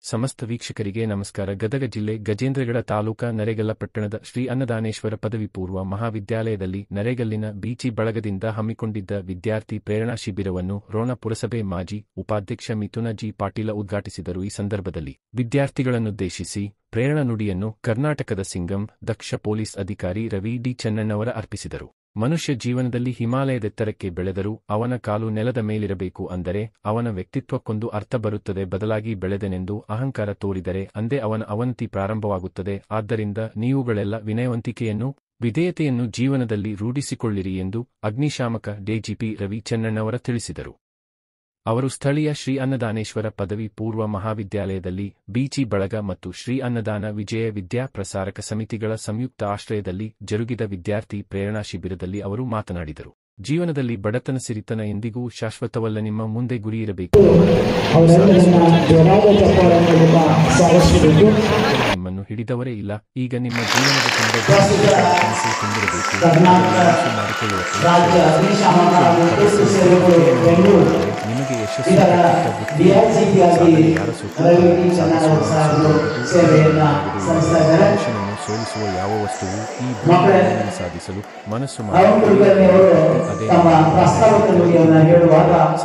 ಸಮಸ್ತ ವೀಕ್ಷಕರಿಗೆ ನಮಸ್ಕಾರ. ಗದಗ ಜಿಲ್ಲೆ ಗಜೇಂದ್ರಗಡ ತಾಲೂಕಾ ನರೇಗಲ್ಲ ಪಟ್ಟಣದ ಶ್ರೀ ಅನ್ನದಾನೇಶ್ವರ ಪದವಿ ಪೂರ್ವ ಮಹಾವಿದ್ಯಾಲಯದಲ್ಲಿ ನರೇಗಲ್ಲಿನ ಬೀಚಿ ಬಳಗದಿಂದ ಹಮ್ಮಿಕೊಂಡಿದ್ದ ವಿದ್ಯಾರ್ಥಿ ಪ್ರೇರಣಾ ಶಿಬಿರವನ್ನು ರೋಣ ಪುರಸಭೆ ಮಾಜಿ ಉಪಾಧ್ಯಕ್ಷ ಮಿಥುನ ಜಿ ಪಾಟೀಲ ಉದ್ಘಾಟಿಸಿದರು. ಈ ಸಂದರ್ಭದಲ್ಲಿ ವಿದ್ಯಾರ್ಥಿಗಳನ್ನುದ್ದೇಶಿಸಿ ಪ್ರೇರಣಾ ನುಡಿಯನ್ನು ಕರ್ನಾಟಕದ ಸಿಂಗಂ ದಕ್ಷ ಪೊಲೀಸ್ ಅಧಿಕಾರಿ ರವಿ ಡಿ ಚೆನ್ನಣ್ಣವರ ಅರ್ಪಿಸಿದರು. ಮನುಷ್ಯ ಜೀವನದಲ್ಲಿ ಹಿಮಾಲಯದೆತ್ತರಕ್ಕೆ ಬೆಳೆದರೂ ಅವನ ಕಾಲು ನೆಲದ ಮೇಲಿರಬೇಕು, ಅಂದರೆ ಅವನ ವ್ಯಕ್ತಿತ್ವಕ್ಕೊಂದು ಅರ್ಥ ಬರುತ್ತದೆ. ಬದಲಾಗಿ ಬೆಳೆದೆನೆಂದು ಅಹಂಕಾರ ತೋರಿದರೆ ಅಂದೇ ಅವನ ಅವನತಿ ಪ್ರಾರಂಭವಾಗುತ್ತದೆ. ಆದ್ದರಿಂದ ನೀವುಗಳೆಲ್ಲ ವಿನಯವಂತಿಕೆಯನ್ನು ವಿಧೇಯತೆಯನ್ನು ಜೀವನದಲ್ಲಿ ರೂಢಿಸಿಕೊಳ್ಳಿರಿ ಎಂದು ಅಗ್ನಿಶಾಮಕ ಡಿಜಿಪಿ ರವಿ ಚೆನ್ನಣ್ಣವರ ತಿಳಿಸಿದರು. ಅವರು ಸ್ಥಳೀಯ ಶ್ರೀ ಅನ್ನದಾನೇಶ್ವರ ಪದವಿ ಪೂರ್ವ ಮಹಾವಿದ್ಯಾಲಯದಲ್ಲಿ ಬೀಚಿ ಬಳಗ ಮತ್ತು ಶ್ರೀ ಅನ್ನದಾನ ವಿಜಯ ವಿದ್ಯಾ ಪ್ರಸಾರಕ ಸಮಿತಿಗಳ ಸಂಯುಕ್ತ ಆಶ್ರಯದಲ್ಲಿ ಜರುಗಿದ ವಿದ್ಯಾರ್ಥಿ ಪ್ರೇರಣಾ ಶಿಬಿರದಲ್ಲಿ ಅವರು ಮಾತನಾಡಿದರು. ಜೀವನದಲ್ಲಿ ಬಡತನ ಸಿರಿತನ ಎಂದಿಗೂ ಶಾಶ್ವತವಲ್ಲ. ನಿಮ್ಮ ಮುಂದೆ ಗುರಿಯಿರಬೇಕು. ನಿಮ್ಮನ್ನು ಹಿಡಿದವರೇ ಇಲ್ಲ. ಈಗ ನಿಮ್ಮ ಜೀವನದ ನಿಮಗೆ ಯಶಸ್ಸು ಮನುಷ್ಯನನ್ನು ಸೋಲಿಸುವ ಯಾವ ವಸ್ತುವು ಈ ಭೂಮಿಯಲ್ಲಿ ಸಾಧಿಸಲು ಮನಸ್ಸು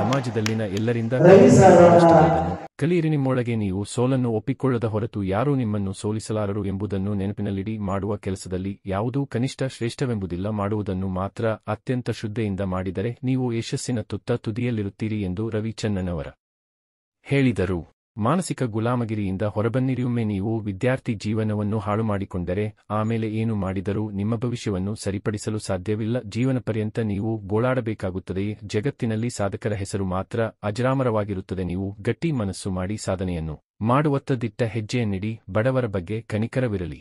ಸಮಾಜದಲ್ಲಿನ ಎಲ್ಲರಿಂದ ಕಲಿಯಿರಿ. ನಿಮ್ಮೊಳಗೆ ನೀವು ಸೋಲನ್ನು ಒಪ್ಪಿಕೊಳ್ಳದ ಹೊರತು ಯಾರೂ ನಿಮ್ಮನ್ನು ಸೋಲಿಸಲಾರರು ಎಂಬುದನ್ನು ನೆನಪಿನಲ್ಲಿಡಿ. ಮಾಡುವ ಕೆಲಸದಲ್ಲಿ ಯಾವುದೂ ಕನಿಷ್ಠ ಶ್ರೇಷ್ಠವೆಂಬುದಿಲ್ಲ. ಮಾಡುವುದನ್ನು ಮಾತ್ರ ಅತ್ಯಂತ ಶ್ರದ್ಧೆಯಿಂದ ಮಾಡಿದರೆ ನೀವು ಯಶಸ್ಸಿನ ತುತ್ತ ತುದಿಯಲ್ಲಿರುತ್ತೀರಿ ಎಂದು ರವಿ ಚೆನ್ನಣ್ಣವರ ಹೇಳಿದರು. ಮಾನಸಿಕ ಗುಲಾಮಗಿರಿಯಿಂದ ಹೊರಬನ್ನಿರಿ. ಒಮ್ಮೆ ನೀವು ವಿದ್ಯಾರ್ಥಿ ಜೀವನವನ್ನು ಹಾಳು ಮಾಡಿಕೊಂಡರೆ ಆಮೇಲೆ ಏನು ಮಾಡಿದರೂ ನಿಮ್ಮ ಭವಿಷ್ಯವನ್ನು ಸರಿಪಡಿಸಲು ಸಾಧ್ಯವಿಲ್ಲ. ಜೀವನ ಪರ್ಯಂತ ನೀವು ಗೋಳಾಡಬೇಕಾಗುತ್ತದೆ. ಜಗತ್ತಿನಲ್ಲಿ ಸಾಧಕರ ಹೆಸರು ಮಾತ್ರ ಅಜರಾಮರವಾಗಿರುತ್ತದೆ. ನೀವು ಗಟ್ಟಿ ಮನಸ್ಸು ಮಾಡಿ ಸಾಧನೆಯನ್ನು ಮಾಡುವತ್ತ ದಿಟ್ಟ ಹೆಜ್ಜೆಯನ್ನಿಡಿ. ಬಡವರ ಬಗ್ಗೆ ಕನಿಕರವಿರಲಿ.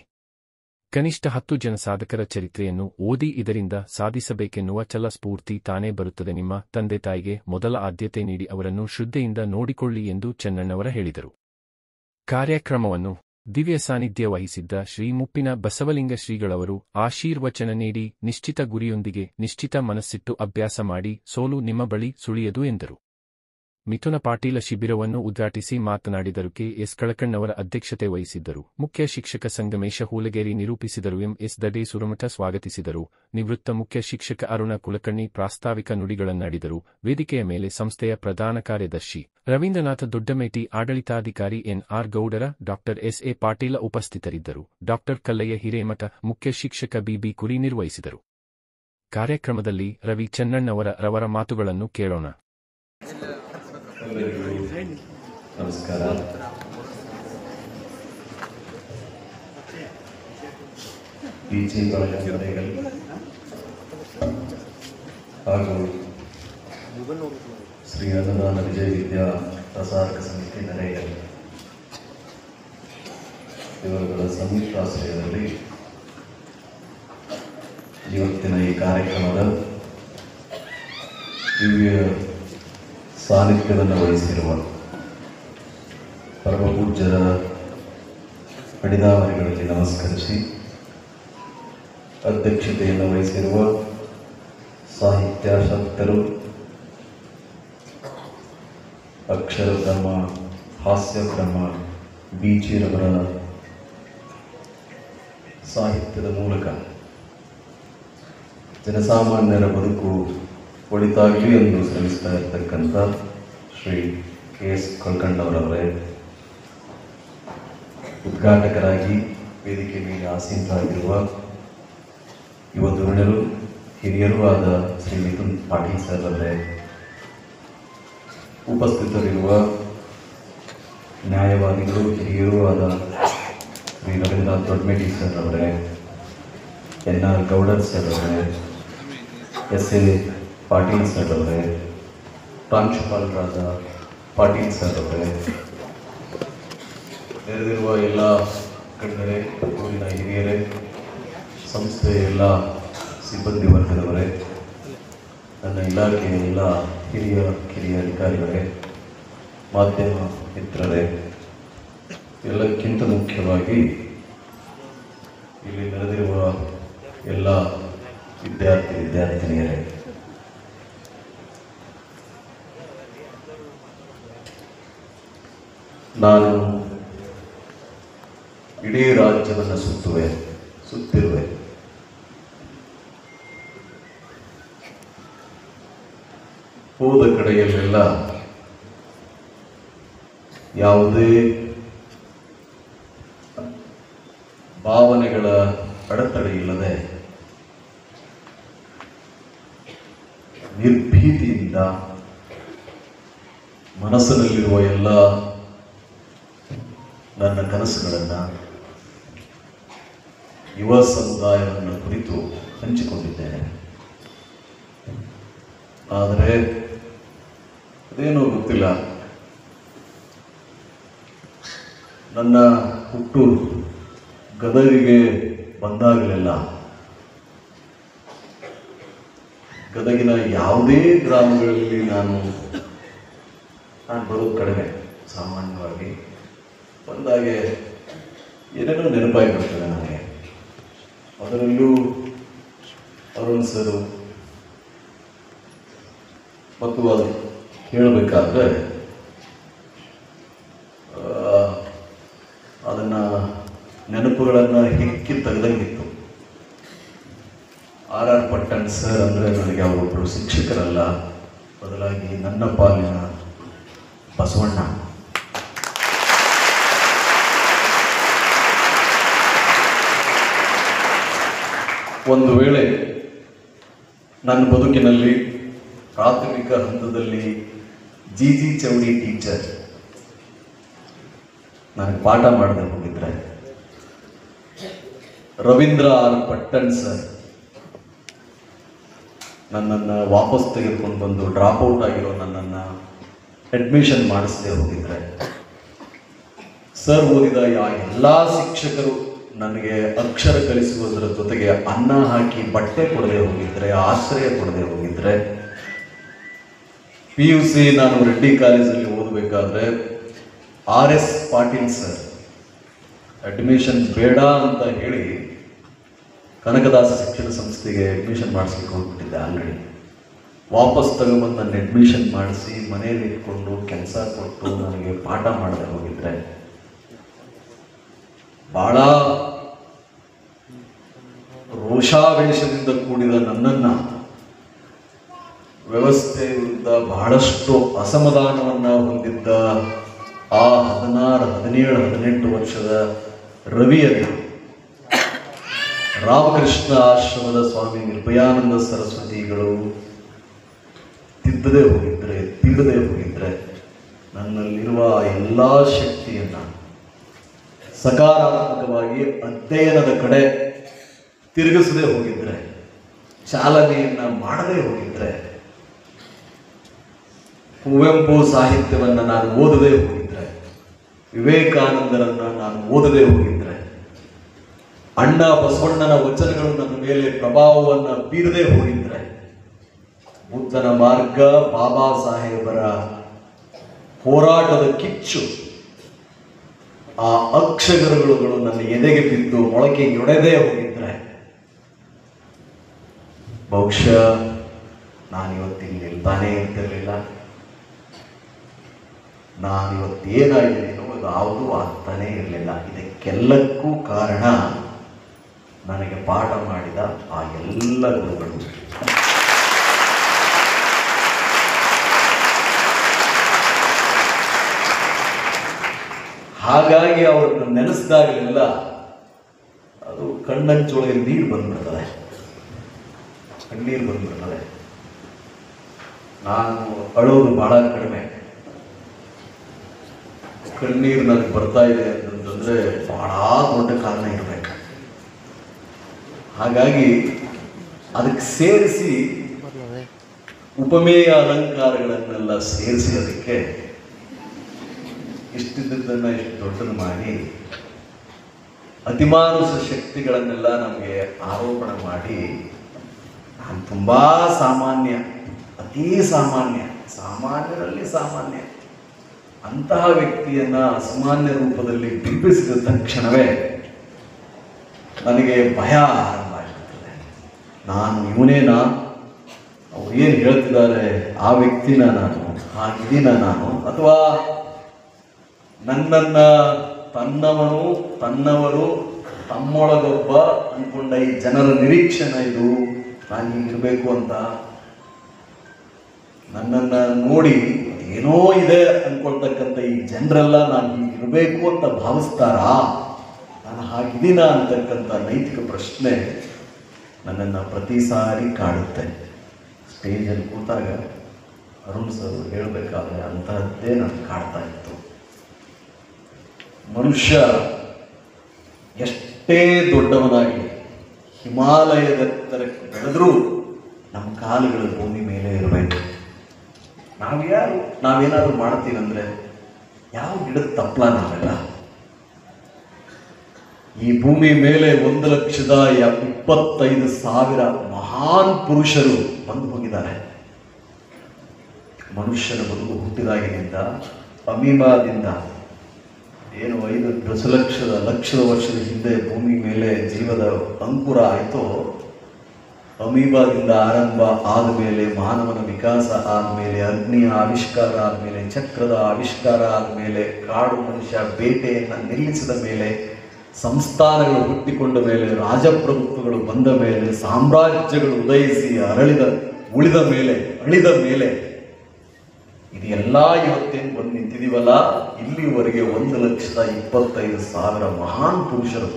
ಕನಿಷ್ಠ 10 ಜನ ಸಾಧಕರ ಚರಿತ್ರೆಯನ್ನು ಓದಿ. ಇದರಿಂದ ಸಾಧಿಸಬೇಕೆನ್ನುವ ಛಲ ಸ್ಫೂರ್ತಿ ತಾನೇ ಬರುತ್ತದೆ. ನಿಮ್ಮ ತಂದೆ ತಾಯಿಗೆ ಮೊದಲ ಆದ್ಯತೆ ನೀಡಿ ಅವರನ್ನು ಶ್ರದ್ಧೆಯಿಂದ ನೋಡಿಕೊಳ್ಳಿ ಎಂದು ಚೆನ್ನಣ್ಣವರ ಹೇಳಿದರು. ಕಾರ್ಯಕ್ರಮವನ್ನು ದಿವ್ಯ ಸಾನ್ನಿಧ್ಯ ವಹಿಸಿದ್ದ ಶ್ರೀ ಮುಪ್ಪಿನ ಬಸವಲಿಂಗ ಶ್ರೀಗಳವರು ಆಶೀರ್ವಚನ ನೀಡಿ, ನಿಶ್ಚಿತ ಗುರಿಯೊಂದಿಗೆ ನಿಶ್ಚಿತ ಮನಸ್ಸಿಟ್ಟು ಅಭ್ಯಾಸ ಮಾಡಿ, ಸೋಲು ನಿಮ್ಮ ಬಳಿ ಸುಳಿಯದು ಎಂದರು. ಮಿಥುನ ಪಾಟೀಲ ಶಿಬಿರವನ್ನು ಉದ್ಘಾಟಿಸಿ ಮಾತನಾಡಿದರು. ಕೆ.ಎಸ್. ಕಳಕಣ್ಣವರ ಅಧ್ಯಕ್ಷತೆ ವಹಿಸಿದ್ದರು. ಮುಖ್ಯ ಶಿಕ್ಷಕ ಸಂಗಮೇಶ ಹೂಲಗೇರಿ ನಿರೂಪಿಸಿದರು. ಎಂ.ಎಸ್. ದಡೆ ಸುರಮಠ ಸ್ವಾಗತಿಸಿದರು. ನಿವೃತ್ತ ಮುಖ್ಯ ಶಿಕ್ಷಕ ಅರುಣ ಕುಲಕರ್ಣಿ ಪ್ರಾಸ್ತಾವಿಕ ನುಡಿಗಳನ್ನಾಡಿದರು. ವೇದಿಕೆಯ ಮೇಲೆ ಸಂಸ್ಥೆಯ ಪ್ರಧಾನ ಕಾರ್ಯದರ್ಶಿ ರವೀಂದ್ರನಾಥ ದೊಡ್ಡಮೇಟಿ, ಆಡಳಿತಾಧಿಕಾರಿ ಎನ್.ಆರ್. ಗೌಡರ, ಡಾ. ಎಸ್.ಎ. ಪಾಟೀಲ ಉಪಸ್ಥಿತರಿದ್ದರು. ಡಾ. ಕಲ್ಲಯ್ಯ ಹಿರೇಮಠ, ಮುಖ್ಯ ಶಿಕ್ಷಕ ಬಿ.ಬಿ. ಕುರಿ ನಿರ್ವಹಿಸಿದರು. ಕಾರ್ಯಕ್ರಮದಲ್ಲಿ ರವಿ ಚೆನ್ನಣ್ಣವರ ಮಾತುಗಳನ್ನು ಕೇಳೋಣ. ನಮಸ್ಕಾರ. ಬೀಚಿ ಬಳಗ ಹಾಗೂ ಶ್ರೀ ಅನ್ನದಾನ ವಿಜಯ ವಿದ್ಯಾ ಪ್ರಸಾರಕ ಸಮಿತಿ ನರೇಗಲ್ ಇವರುಗಳ ಸಂಯುಕ್ತ ಆಶ್ರಯದಲ್ಲಿ ಇವತ್ತಿನ ಈ ಕಾರ್ಯಕ್ರಮದ ದಿವ್ಯ ಸಾನ್ನಿಧ್ಯವನ್ನು ವಹಿಸಿರುವ ಪರಮಪೂಜ್ಯರ ಕಡಿದಾವರಿಗಳಲ್ಲಿ ನಮಸ್ಕರಿಸಿ, ಅಧ್ಯಕ್ಷತೆಯನ್ನು ವಹಿಸಿರುವ ಸಾಹಿತ್ಯಾಸಕ್ತರು, ಅಕ್ಷರ ಬ್ರಹ್ಮ, ಹಾಸ್ಯ ಬ್ರಹ್ಮ ಬೀಚಿರವರ ಸಾಹಿತ್ಯದ ಮೂಲಕ ಜನಸಾಮಾನ್ಯರ ಬದುಕು ಒಳಿತಾಗಲಿ ಎಂದು ಶ್ರಮಿಸ್ತಾ ಇರತಕ್ಕಂಥ ಶ್ರೀ ಕೆ.ಎಸ್. ಕಳಕಣ್ಣವರವರೇ, ಉದ್ಘಾಟಕರಾಗಿ ವೇದಿಕೆ ಮೇಲೆ ಆಸೀನರಾಗಿರುವ ಯುವ ತರುಣರು, ಹಿರಿಯರೂ ಆದ ಶ್ರೀ ಮಿಥುನ್ ಪಾಟೀಲ್ ಸರ್ ಅವರೇ, ಉಪಸ್ಥಿತರಿರುವ ನ್ಯಾಯವಾದಿಗಳು, ಹಿರಿಯರೂ ಆದ ಶ್ರೀ ರವೀಂದ್ರನಾಥ್ ದೊಡ್ಡಮೇಟಿ ಸರ್ ಅವರೇ, ಎನ್.ಆರ್. ಗೌಡರ್ ಸರ್ ಅವರೇ, ಎಸ್.ಎ. ಪಾಟೀಲ್ ಸರ್ ಅವರೇ, ಪ್ರಾಂಶುಪಾಲರಾದ ಪಾಟೀಲ್ ಸರ್ ಅವರೇ, ನೆರೆದಿರುವ ಎಲ್ಲ ಗಣ್ಯರೇ, ಊರಿನ ಹಿರಿಯರೇ, ಸಂಸ್ಥೆಯ ಎಲ್ಲ ಸಿಬ್ಬಂದಿ ವರ್ಗದವರೇ, ನನ್ನ ಇಲಾಖೆಯ ಎಲ್ಲ ಕಿರಿಯ ಅಧಿಕಾರಿಗಳೇ, ಮಾಧ್ಯಮ ಮಿತ್ರರೇ, ಎಲ್ಲಕ್ಕಿಂತ ಮುಖ್ಯವಾಗಿ ಇಲ್ಲಿ ನೆರೆದಿರುವ ಎಲ್ಲ ವಿದ್ಯಾರ್ಥಿನಿಯರೇ, ನಾನು ಇಡೀ ರಾಜ್ಯವನ್ನು ಸುತ್ತಿರುವೆ. ಹೋದ ಕಡೆಯಲ್ಲೆಲ್ಲ ಯಾವುದೇ ಭಾವನೆಗಳ ಅಡೆತಡೆ ಇಲ್ಲದೆ ನಿರ್ಭೀತಿಯಿಂದ ಮನಸ್ಸಿನಲ್ಲಿರುವ ಎಲ್ಲ ನನ್ನ ಕನಸುಗಳನ್ನು ಯುವ ಸಮುದಾಯವನ್ನು ಕುರಿತು ಹಂಚಿಕೊಂಡಿದ್ದೇನೆ. ಆದರೆ ಅದೇನೋ ಗೊತ್ತಿಲ್ಲ, ನನ್ನ ಹುಟ್ಟೂರು ಗದಗಿಗೆ ಬಂದಾಗಲೆಲ್ಲ ಗದಗಿನ ಯಾವುದೇ ಗ್ರಾಮಗಳಲ್ಲಿ ನಾನು ಬರೋದು ಕಡಿಮೆ. ಸಾಮಾನ್ಯವಾಗಿ ಬಂದಾಗೆ ಏನೇನೋ ನೆನಪಾಗಿರ್ತದೆ ನನಗೆ. ಅದರಲ್ಲೂ ಅರುಣ್ ಸರು ಮತ್ತು ಅದು ಹೇಳಬೇಕಾದ್ರೆ ಅದನ್ನು ನೆನಪುಗಳನ್ನು ಹಿಕ್ಕಿ ತೆಗೆದಂಗಿತ್ತು. ಆರ್ ಪಟ್ಟಣ್ ಸರ್ ಅಂದರೆ ನನಗೆ ಅವರೊಬ್ಬರು ಶಿಕ್ಷಕರಲ್ಲ, ಬದಲಾಗಿ ನನ್ನ ಪಾಲಿನ ಬಸವಣ್ಣ. ಒಂದು ವೇಳೆ ನನ್ನ ಬದುಕಿನಲ್ಲಿ ಪ್ರಾಥಮಿಕ ಹಂತದಲ್ಲಿ ಜಿ ಚೌಡಿ ಟೀಚರ್ ನನಗೆ ಪಾಠ ಮಾಡದೆ ಹೋಗಿದ್ರೆ, ರವೀಂದ್ರ ಆರ್ ಪಟ್ಟಣ್ ಸರ್ ನನ್ನನ್ನು ವಾಪಸ್ ತೆಗೆದುಕೊಂಡು ಬಂದು ಡ್ರಾಪ್ ಔಟ್ ಆಗಿರೋ ನನ್ನನ್ನು ಅಡ್ಮಿಷನ್ ಮಾಡಿಸದೆ ಹೋಗಿದ್ರೆ, ಸರ್ ಓದಿದ ಎಲ್ಲ ಶಿಕ್ಷಕರು ನನಗೆ ಅಕ್ಷರ ಕಲಿಸುವುದರ ಜೊತೆಗೆ ಅನ್ನ ಹಾಕಿ ಬಟ್ಟೆ ಕೊಡದೆ ಹೋಗಿದ್ರೆ, ಆಶ್ರಯ ಕೊಡದೆ ಹೋಗಿದ್ರೆ, PUC ನಾನು ರೆಡ್ಡಿ ಕಾಲೇಜಲ್ಲಿ ಓದಬೇಕಾದ್ರೆ RS ಪಾಟೀಲ್ ಸರ್ ಅಡ್ಮಿಷನ್ ಬೇಡ ಅಂತ ಹೇಳಿ ಕನಕದಾಸ ಶಿಕ್ಷಣ ಸಂಸ್ಥೆಗೆ ಅಡ್ಮಿಷನ್ ಮಾಡಿಸ್ಲಿಕ್ಕೆ ಹೋಗ್ಬಿಟ್ಟಿದ್ದೆ. ಆಲ್ರೆಡಿ ವಾಪಸ್ ತಗೊಂಬಂದು ನನ್ನ ಅಡ್ಮಿಷನ್ ಮಾಡಿಸಿ ಮನೆಯಲ್ಲಿ ಇಟ್ಕೊಂಡು ಕೆಲಸ ಕೊಟ್ಟು ನನಗೆ ಪಾಠ ಮಾಡದೆ ಹೋಗಿದ್ರೆ, ಬಹಳ ರೋಷಾವೇಶದಿಂದ ಕೂಡಿದ ನನ್ನನ್ನು ವ್ಯವಸ್ಥೆ ವಿರುದ್ಧ ಬಹಳಷ್ಟು ಅಸಮಾಧಾನವನ್ನ ಹೊಂದಿದ್ದ ಆ 16, 17, 18 ವರ್ಷದ ರವಿಯನ್ನ ರಾಮಕೃಷ್ಣ ಆಶ್ರಮದ ಸ್ವಾಮಿ ನಿರ್ಭಯಾನಂದ ಸರಸ್ವತಿಗಳು ತಿದ್ದದೇ ಹೋಗಿದ್ರೆ ನನ್ನಲ್ಲಿರುವ ಎಲ್ಲ ಶಕ್ತಿಯನ್ನ ಸಕಾರಾತ್ಮಕವಾಗಿ ಅಧ್ಯಯನದ ಕಡೆ ತಿರುಗಿಸದೆ ಹೋಗಿದ್ರೆ, ಚಾಲನೆಯನ್ನ ಮಾಡದೇ ಹೋಗಿದ್ರೆ, ಕುವೆಂಪು ಸಾಹಿತ್ಯವನ್ನು ನಾನು ಓದದೇ ಹೋಗಿದ್ರೆ, ವಿವೇಕಾನಂದರನ್ನ ನಾನು ಓದದೇ ಹೋಗಿದ್ರೆ, ಅಣ್ಣ ಬಸವಣ್ಣನ ವಚನಗಳು ನನ್ನ ಮೇಲೆ ಪ್ರಭಾವವನ್ನು ಬೀರದೇ ಹೋಗಿದ್ರೆ, ಬುದ್ಧನ ಮಾರ್ಗ, ಬಾಬಾ ಸಾಹೇಬರ ಹೋರಾಟದ ಕಿಚ್ಚು, ಆ ಅಕ್ಷರಗಳು ನನ್ನ ಎದೆಗೆ ಬಿದ್ದು ಮೊಳಕೆ ಒಡೆದೇ ಹೋಗಿದ್ರೆ, ಬಹುಶಃ ನಾನಿವತ್ತಿಲ್ಲಿ ನಿಲ್ತಾನೇ ಇರ್ತಿರ್ಲಿಲ್ಲ. ನಾನಿವತ್ತೇನಾಗಿದ್ದೀನೋ ಅದು ಯಾವುದೂ ಆಗ್ತಾನೇ ಇರಲಿಲ್ಲ. ಇದಕ್ಕೆಲ್ಲಕ್ಕೂ ಕಾರಣ ನನಗೆ ಪಾಠ ಮಾಡಿದ ಆ ಎಲ್ಲ ಗುರುಗಳು. ಹಾಗಾಗಿ ಅವರನ್ನು ನೆನೆಸಿದಾಗಲೆಲ್ಲ ಅದು ಕಣ್ಣಂಚೊಳಗೆ ನೀರು ಬಂದ್ಬಿಡ್ತದೆ. ನಾನು ಅಳೋದು ಬಹಳ ಕಡಿಮೆ. ಕಣ್ಣೀರು ನನಗೆ ಬರ್ತಾ ಇದೆ ಅಂತಂದ್ರೆ ಬಹಳ ದೊಡ್ಡ ಕಾರಣ ಇರಬೇಕು. ಹಾಗಾಗಿ ಅದಕ್ಕೆ ಸೇರಿಸಿ ಉಪಮೇಯ ಅಲಂಕಾರಗಳನ್ನೆಲ್ಲ ಸೇರಿಸಿ ಅದಕ್ಕೆ ಇಷ್ಟಿದ್ದದ್ದನ್ನ ಇಷ್ಟು ದೊಡ್ಡದು ಮಾಡಿ ಅತಿಮಾನುಷ ಶಕ್ತಿಗಳನ್ನೆಲ್ಲ ನಮಗೆ ಆರೋಪಣೆ ಮಾಡಿ ನಾನು ತುಂಬಾ ಸಾಮಾನ್ಯ, ಅತೀ ಸಾಮಾನ್ಯರಲ್ಲಿ ಸಾಮಾನ್ಯ ಅಂತಹ ವ್ಯಕ್ತಿಯನ್ನ ಅಸಾಮಾನ್ಯ ರೂಪದಲ್ಲಿ ಬಿಂಬಿಸಿದ ತಕ್ಷಣವೇ ನನಗೆ ಭಯ ಆರಂಭ ಆಗಿರ್ತದೆ. ನಾನು ಇವನೇನಾ, ಅವ್ರು ಏನು ಹೇಳ್ತಿದ್ದಾರೆ ಆ ವ್ಯಕ್ತಿನ ನಾನು, ಹಾಗಿದ್ದೀನ ನಾನು, ಅಥವಾ ನನ್ನನ್ನ ತನ್ನವರು ತಮ್ಮೊಳಗೊಬ್ಬ ಅಂದ್ಕೊಂಡ ಈ ಜನರ ನಿರೀಕ್ಷೆನ ಇದು. ನಾನು ಹೀಗಿರ್ಬೇಕು ಅಂತ, ನನ್ನನ್ನ ನೋಡಿ ಏನೋ ಇದೆ ಅನ್ಕೊಳ್ತಕ್ಕಂಥ ಈ ಜನರೆಲ್ಲ ನಾನು ಹೀಗಿರ್ಬೇಕು ಅಂತ ಭಾವಿಸ್ತಾರಾ, ನಾನು ಹಾಗಿದ್ದೀನ ಅಂತಕ್ಕಂಥ ನೈತಿಕ ಪ್ರಶ್ನೆ ನನ್ನನ್ನು ಪ್ರತಿ ಸಾರಿ ಕಾಡುತ್ತೆ. ಸ್ಟೇಜಲ್ಲಿ ಕೂತಾಗ ಅರುಣ್ ಸರ್ ಹೇಳಬೇಕಾದ್ರೆ ಅಂತಹದ್ದೇ ನಾನು ಕಾಡ್ತಾ ಇತ್ತು. ಮನುಷ್ಯ ಎಷ್ಟೇ ದೊಡ್ಡವನಾಗಿ ಹಿಮಾಲಯದ ಎತ್ತರಕ್ಕೆ ಬೆಳೆದ್ರೂ ನಮ್ಮ ಕಾಲುಗಳು ಭೂಮಿ ಮೇಲೆ ಇರಬೇಕು. ನಾವೇನಾದ್ರೂ ಮಾಡ್ತೀವಂದ್ರೆ ಯಾವ ಗಿಡದ ತಪ್ಪಲ ನಾವೆಲ್ಲ. ಈ ಭೂಮಿ ಮೇಲೆ 1,25,000 ಮಹಾನ್ ಪುರುಷರು ಬಂದು ಹೋಗಿದ್ದಾರೆ. ಮನುಷ್ಯನ ಬದುಕು ಹುಟ್ಟಿದಾಗಿನಿಂದ ಅಮೀಬಾದಿಂದ ಏನು 5 ದಶಲಕ್ಷದ ವರ್ಷದ ಹಿಂದೆ ಭೂಮಿ ಮೇಲೆ ಜೀವದ ಅಂಕುರ ಆಯಿತೋ, ಅಮೀಬಾದಿಂದ ಆರಂಭ ಆದಮೇಲೆ ಮಾನವನ ವಿಕಾಸ ಆದಮೇಲೆ ಅಗ್ನಿಯ ಆವಿಷ್ಕಾರ ಆದಮೇಲೆ ಚಕ್ರದ ಆವಿಷ್ಕಾರ ಆದಮೇಲೆ ಕಾಡು ಮನುಷ್ಯ ಬೇಟೆಯನ್ನು ನಿಲ್ಲಿಸಿದ ಮೇಲೆ ಸಂಸ್ಥಾನಗಳು ಹುಟ್ಟಿಕೊಂಡ ಮೇಲೆ ರಾಜಪ್ರಭುತ್ವಗಳು ಬಂದ ಮೇಲೆ ಸಾಮ್ರಾಜ್ಯಗಳು ಉದಯಿಸಿ ಅಳಿದ ಮೇಲೆ ಇದೆಲ್ಲ ಇವತ್ತೇನು ಬಂದು ನಿಂತಿದೀವಲ್ಲ, ಇಲ್ಲಿವರೆಗೆ 1,25,000 ಮಹಾನ್ ಪುರುಷರು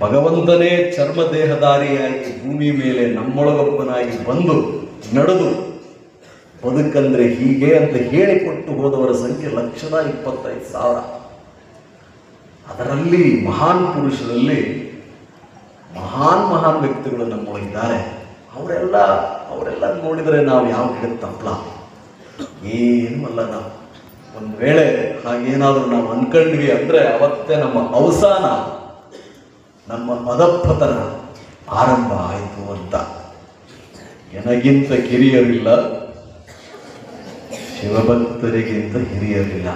ಭಗವಂತನೇ ಚರ್ಮದೇಹಧಾರಿಯಾಗಿ ಭೂಮಿ ಮೇಲೆ ನಮ್ಮೊಳಗೊಬ್ಬನಾಗಿ ಬಂದು ನಡೆದು ಬದುಕಂದ್ರೆ ಹೀಗೆ ಅಂತ ಹೇಳಿಕೊಟ್ಟು ಹೋದವರ ಸಂಖ್ಯೆ 1,25,000. ಅದರಲ್ಲಿ ಮಹಾನ್ ಪುರುಷರಲ್ಲಿ ಮಹಾನ್ ವ್ಯಕ್ತಿಗಳು ನಮ್ಮೊಳಗಿದ್ದಾರೆ. ಅವರೆಲ್ಲ ನೋಡಿದರೆ ನಾವು ಯಾವ ಗಿಡದ ತಪ್ಪಲ ಏನೂ ಅಲ್ಲ. ನಾವು ಒಂದು ವೇಳೆ ಹಾಗೇನಾದ್ರೂ ನಾವು ಅನ್ಕೊಂಡ್ವಿ ಅಂದ್ರೆ ಅವತ್ತೇ ನಮ್ಮ ಅವಸಾನ, ನಮ್ಮ ಅಧಪತನ ಆರಂಭ ಆಯಿತು ಅಂತ. ಎನಗಿಂತ ಕಿರಿಯರಿಲ್ಲ, ಶಿವಭಕ್ತರಿಗಿಂತ ಹಿರಿಯರಿಲ್ಲ.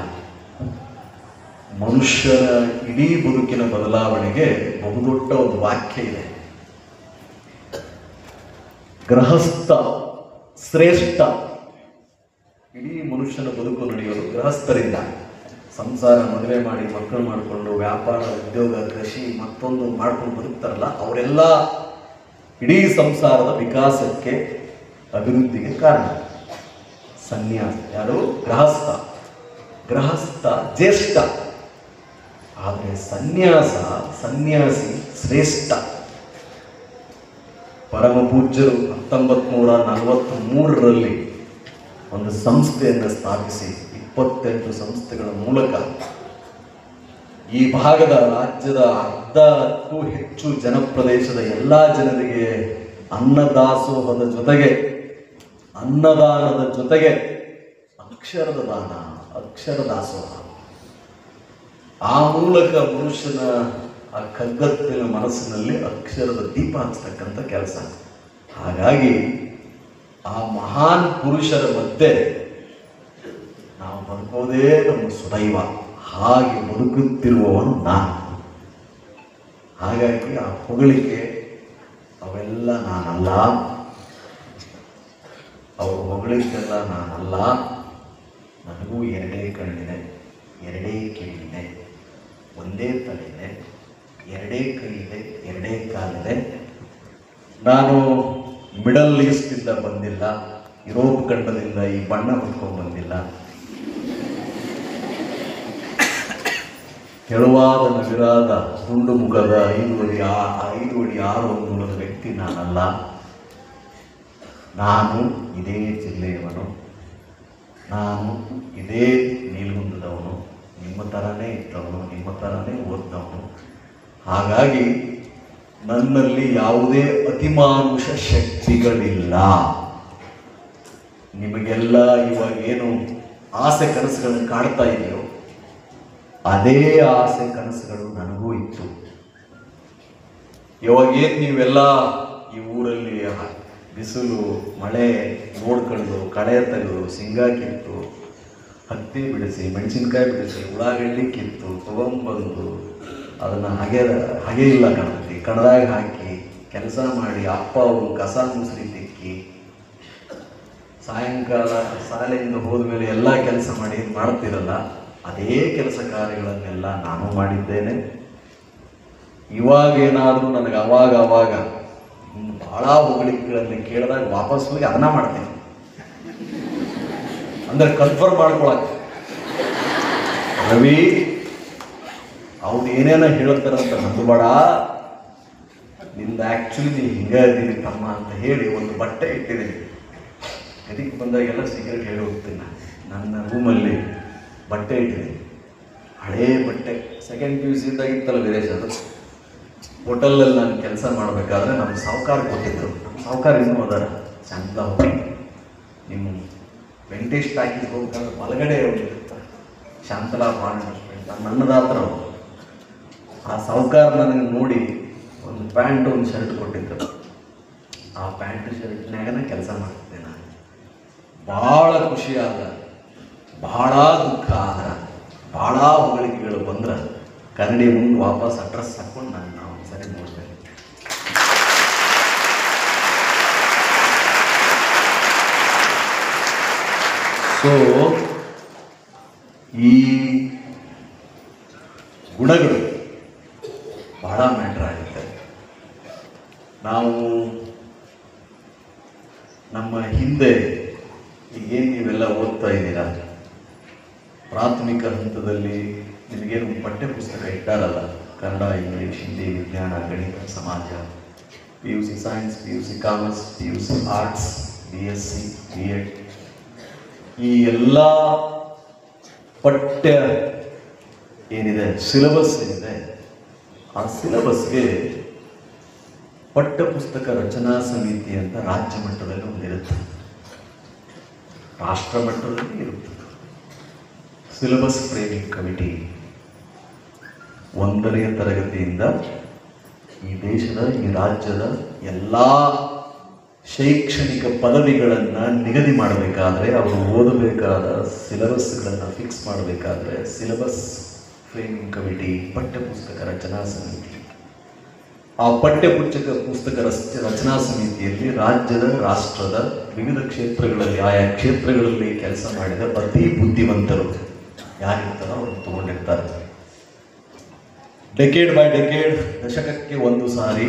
ಮನುಷ್ಯನ ಇಡೀ ಬದುಕಿನ ಬದಲಾವಣೆಗೆ ಬಹುದೊಡ್ಡ ಒಂದು ವಾಕ್ಯ ಇದೆ. ಗೃಹಸ್ಥ ಶ್ರೇಷ್ಠ. ಇಡೀ ಮನುಷ್ಯನ ಬದುಕು ನಡೆಯೋದು ಗೃಹಸ್ಥರಿಂದ. ಸಂಸಾರ, ಮದುವೆ ಮಾಡಿ ಮಕ್ಕಳು ಮಾಡಿಕೊಂಡು ವ್ಯಾಪಾರ, ಉದ್ಯೋಗ, ಕೃಷಿ ಮತ್ತೊಂದು ಮಾಡ್ಕೊಂಡು ಬದುಕ್ತಾರಲ್ಲ, ಅವರೆಲ್ಲ ಇಡೀ ಸಂಸಾರದ ವಿಕಾಸಕ್ಕೆ, ಅಭಿವೃದ್ಧಿಗೆ ಕಾರಣ. ಸನ್ಯಾಸ ಯಾರು? ಗೃಹಸ್ಥ ಜ್ಯೇಷ್ಠ. ಆದರೆ ಸನ್ಯಾಸಿ ಶ್ರೇಷ್ಠ. ಪರಮ ಪೂಜ್ಯರು 1943ರಲ್ಲಿ ಒಂದು ಸಂಸ್ಥೆಯನ್ನು ಸ್ಥಾಪಿಸಿ 28 ಸಂಸ್ಥೆಗಳ ಮೂಲಕ ಈ ಭಾಗದ ರಾಜ್ಯದ 10ಕ್ಕೂ ಹೆಚ್ಚು ಜನಪ್ರದೇಶದ ಎಲ್ಲ ಜನರಿಗೆ ಅನ್ನದಾಸೋಹದ ಜೊತೆಗೆ, ಅನ್ನದಾನದ ಜೊತೆಗೆ ಅಕ್ಷರದ ದಾನ, ಅಕ್ಷರ ದಾಸೋಹ, ಆ ಮೂಲಕ ಮನುಷ್ಯನ ಆ ಕಗ್ಗತ್ತಿನ ಮನಸ್ಸಿನಲ್ಲಿ ಅಕ್ಷರದ ದೀಪ ಹಚ್ಚತಕ್ಕಂಥ ಕೆಲಸ. ಹಾಗಾಗಿ ಆ ಮಹಾನ್ ಪುರುಷರ ಮಧ್ಯೆ ನಾವು ಬದುಕೋದೇ ನಮ್ಮ ಸುದೈವ. ಹಾಗೆ ಬದುಕುತ್ತಿರುವವನು ನಾನು. ಹಾಗಾಗಿ ಆ ಹೊಗಳಿಕೆ ಅವೆಲ್ಲ ನಾನಲ್ಲ, ಅವರು ಹೊಗಳಿಕೆಲ್ಲ ನಾನಲ್ಲ. ನನಗೂ 2 ಕಣ್ಣಿದೆ, 2 ಕಿವಿಯಿದೆ, ಒಂದೇ ತಲೆ ಇದೆ, 2 ಕೈ ಇದೆ, 2 ಕಾಲಿದೆ. ನಾನು ಮಿಡಲ್ ಈಸ್ಟಿಂದ ಬಂದಿಲ್ಲ, ಯುರೋಪ್ ಖಂಡದಿಂದ ಈ ಬಣ್ಣ ಹೊತ್ಕೊಂಡು ಬಂದಿಲ್ಲ. ತೆಳುವಾದ ನವಿರಾದ ದುಂಡು ಮುಖದ 5 ಅಡಿ 6 ಅಂಗುಲದ ವ್ಯಕ್ತಿ ನಾನಲ್ಲ. ನಾನು ಇದೇ ಜಿಲ್ಲೆಯವನು, ನಾನು ಇದೇ ನೀಲ್ಗುಂದದವನು, ನಿಮ್ಮ ಥರನೇ ಇದ್ದವನು, ನಿಮ್ಮ ಥರನೇ ಓದಿದವನು. ಹಾಗಾಗಿ ನನ್ನಲ್ಲಿ ಯಾವುದೇ ಅತಿಮಾನುಷ ಶಕ್ತಿಗಳಿಲ್ಲ. ನಿಮಗೆಲ್ಲ ಇವಾಗ ಏನು ಆಸೆ ಕನಸುಗಳನ್ನು ಕಾಡ್ತಾ ಇದೆಯೋ ಅದೇ ಆಸೆ ಕನಸುಗಳು ನನಗೂ ಇತ್ತು. ಇವಾಗ ಏನು ನೀವೆಲ್ಲ ಈ ಊರಲ್ಲಿ ಬಿಸಿಲು ಮಳೆ ನೋಡ್ಕೊಂಡು ಕಳೆ ತೆಗೆದು ಶೇಂಗಾ ಕಿತ್ತು, ಹತ್ತಿ ಬಿಡಿಸಿ, ಮೆಣಸಿನ್ಕಾಯಿ ಬಿಡಿಸಿ, ಉಳ್ಳಾಗಡ್ಡಿ ಕಿತ್ತು ತಗೊಂಡ್ಬಂದು ಅದನ್ನು ಹಾಗೆ ಇಲ್ಲ ಕಣದಾಗ ಹಾಕಿ ಕೆಲಸ ಮಾಡಿ, ಅಪ್ಪ ಅವರು ಕಸ ಮುಸುರಿ ತಿಕ್ಕಿ, ಸಾಯಂಕಾಲ ಶಾಲೆಯಿಂದ ಹೋದ ಮೇಲೆ ಎಲ್ಲ ಕೆಲಸ ಮಾಡಿ ಮಾಡ್ತಿರಲ್ಲ, ಅದೇ ಕೆಲಸ ಕಾರ್ಯಗಳನ್ನೆಲ್ಲ ನಾನು ಮಾಡಿದ್ದೇನೆ. ಇವಾಗೇನಾದರೂ ನನಗೆ ಅವಾಗ ಬಹಳ ಹೊಗಳಿಕೆಗಳಲ್ಲಿ ಕೇಳಿದಾಗ ವಾಪಸ್ ಹೋಗಿ ಅದನ್ನ ಮಾಡ್ತೀನಿ, ಅಂದ್ರೆ ಕನ್ಫರ್ಮ್ ಮಾಡ್ಕೊಳಕ್ಕೆ. ರವಿ ಅವ್ರು ಏನೇನ ಹೇಳ್ತಾರಂತ ನಂಬಬೇಡ, ನಿಂದ ಆ್ಯಕ್ಚುಲಿ ನೀ ಹಿಂಗ ಇದ್ದೀನಿ ತಮ್ಮ ಅಂತ ಹೇಳಿ ಒಂದು ಬಟ್ಟೆ ಇಟ್ಟಿದ್ದೀನಿ. ಇದಕ್ಕೆ ಬಂದಾಗೆಲ್ಲ ಸೀಕ್ರೆಟ್ ಹೇಳಿ ಹೋಗ್ತೀನಿ. ನನ್ನ ರೂಮಲ್ಲಿ ಬಟ್ಟೆ ಇಟ್ಟಿದ್ದೀನಿ, ಹಳೇ ಬಟ್ಟೆ. ಸೆಕೆಂಡ್ PUC ಇದ್ದಾಗ ಇತ್ತಲ್ಲ ವೀರೇಶ್, ಅದು ಹೋಟೆಲಲ್ಲಿ ನಾನು ಕೆಲಸ ಮಾಡಬೇಕಾದ್ರೆ ನಮ್ಮ ಸಾಹುಕಾರ ಕೊಟ್ಟಿದ್ರು. ನಮ್ಮ ಸಾಹುಕಾರ ಇನ್ನೂ ಅದಾರ, ಚಂದ ಹೋಗಿ ನಿಮ್ಮ ವೆಂಕಟೇಶ್ ಟಾಕೀಸ್ ಹೋಗ್ಬೇಕಾದ್ರೆ ಬಲಗಡೆ ಹೋಗಿರ್ತಾರೆ, ಶಾಂತಲಾ ಬಾಂಡ್ ನನ್ನದಾತ್ರ. ಆ ಸಾಹುಕಾರ ನನಗೆ ನೋಡಿ ಒಂದು ಪ್ಯಾಂಟ್ ಒಂದು ಶರ್ಟ್ ಕೊಟ್ಟಿದ್ದರು. ಆ ಪ್ಯಾಂಟ್ ಶರ್ಟ್ನಾಗನ ಕೆಲಸ ಮಾಡ್ತಿದ್ದೆ ನಾನು. ಭಾಳ ಖುಷಿ ಆದ, ಭಾಳ ದುಃಖ ಆದ, ಭಾಳ ಹೊಗಳಿಕೆಗಳು ಬಂದ್ರೆ ಕನ್ನಡಿ ಮುಂದೆ ವಾಪಸ್ ಅಡ್ರೆಸ್ ಹಾಕೊಂಡು ನಾವು ಸರಿ ನೋಡ್ತೇವೆ. ಸೊ ಈ ಗುಣಗಳು ಬಹಳ ಮ್ಯಾಟ್ರ್ ಆಗುತ್ತೆ. ನಾವು ನಮ್ಮ ಹಿಂದೆ ಈಗೇನು ನೀವೆಲ್ಲ ಓದ್ತಾ ಇದ್ದೀರಾ, ಪ್ರಾಥಮಿಕ ಹಂತದಲ್ಲಿ ನಿಮಗೇನು ಪಠ್ಯ ಪುಸ್ತಕ ಇಟ್ಟಾರಲ್ಲ, ಕನ್ನಡ, ಇಂಗ್ಲೀಷ್, ಹಿಂದಿ, ವಿಜ್ಞಾನ, ಗಣಿತ, ಸಮಾಜ, PUC science, PUC commerce, PUC arts, BSc, B.Ed, ಈ ಎಲ್ಲ ಪಠ್ಯ ಏನಿದೆ, ಸಿಲೆಬಸ್ ಏನಿದೆ, ಆ ಸಿಲೆಬಸ್ಗೆ ಪಠ್ಯ ಪುಸ್ತಕ ರಚನಾ ಸಮಿತಿ ಅಂತ ರಾಜ್ಯ ಮಟ್ಟದಲ್ಲಿ ಒಂದಿರುತ್ತೆ, ರಾಷ್ಟ್ರ ಮಟ್ಟದಲ್ಲಿ ಇರುತ್ತೆ. ಸಿಲೆಬಸ್ ಫ್ರೇಮಿಂಗ್ ಕಮಿಟಿ 1ನೇ ತರಗತಿಯಿಂದ ಈ ದೇಶದ, ಈ ರಾಜ್ಯದ ಎಲ್ಲ ಶೈಕ್ಷಣಿಕ ಪದವಿಗಳನ್ನು ನಿಗದಿ ಮಾಡಬೇಕಾದ್ರೆ, ಅವರು ಓದಬೇಕಾದ ಸಿಲೆಬಸ್ಗಳನ್ನು ಫಿಕ್ಸ್ ಮಾಡಬೇಕಾದ್ರೆ ಸಿಲೆಬಸ್ ಫ್ರೇಮಿಂಗ್ ಕಮಿಟಿ, ಪಠ್ಯಪುಸ್ತಕ ರಚನಾ ಸಮಿತಿ. ಆ ಪಠ್ಯಪುಸ್ತಕ ರಚನಾ ಸಮಿತಿಯಲ್ಲಿ ರಾಜ್ಯದ, ರಾಷ್ಟ್ರದ ವಿವಿಧ ಕ್ಷೇತ್ರಗಳಲ್ಲಿ, ಆಯಾ ಕ್ಷೇತ್ರಗಳಲ್ಲಿ ಕೆಲಸ ಮಾಡಿದ ಅತಿ ಬುದ್ಧಿವಂತರು ಯಾರಿರ್ತಾರೋ ಅವರು ತಗೊಂಡಿರ್ತಾರೆ. ಡೆಕೇಡ್ ಬೈ ಡೆಕೇಡ್, ದಶಕಕ್ಕೆ ಒಂದು ಸಾರಿ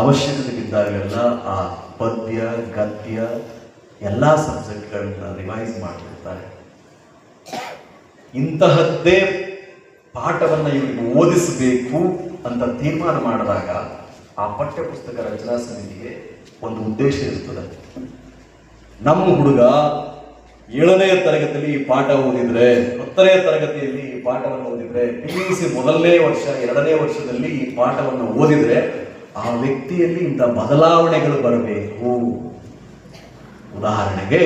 ಅವಶ್ಯಕತೆ ಬಿದ್ದಾಗೆಲ್ಲ ಆ ಪದ್ಯ, ಗದ್ಯ ಎಲ್ಲ ಸಬ್ಜೆಕ್ಟ್ಗಳನ್ನ ರಿವೈಸ್ ಮಾಡಿರ್ತಾರೆ. ಇಂತಹದ್ದೇ ಪಾಠವನ್ನು ಇವರಿಗೆ ಓದಿಸಬೇಕು ಅಂತ ತೀರ್ಮಾನ ಮಾಡಿದಾಗ ಆ ಪಠ್ಯಪುಸ್ತಕ ರಚನಾ ಸಮಿತಿಗೆ ಒಂದು ಉದ್ದೇಶ ಇರ್ತದೆ. ನಮ್ಮ ಹುಡುಗ 7ನೇ ತರಗತಿಯಲ್ಲಿ ಈ ಪಾಠ ಓದಿದ್ರೆ, 10ನೇ ತರಗತಿಯಲ್ಲಿ ಈ ಪಾಠವನ್ನು ಓದಿದ್ರೆ, PUC 1ನೇ ವರ್ಷ 2ನೇ ವರ್ಷದಲ್ಲಿ ಈ ಪಾಠವನ್ನು ಓದಿದ್ರೆ ಆ ವ್ಯಕ್ತಿಯಲ್ಲಿ ಇಂಥ ಬದಲಾವಣೆಗಳು ಬರಬೇಕು. ಉದಾಹರಣೆಗೆ,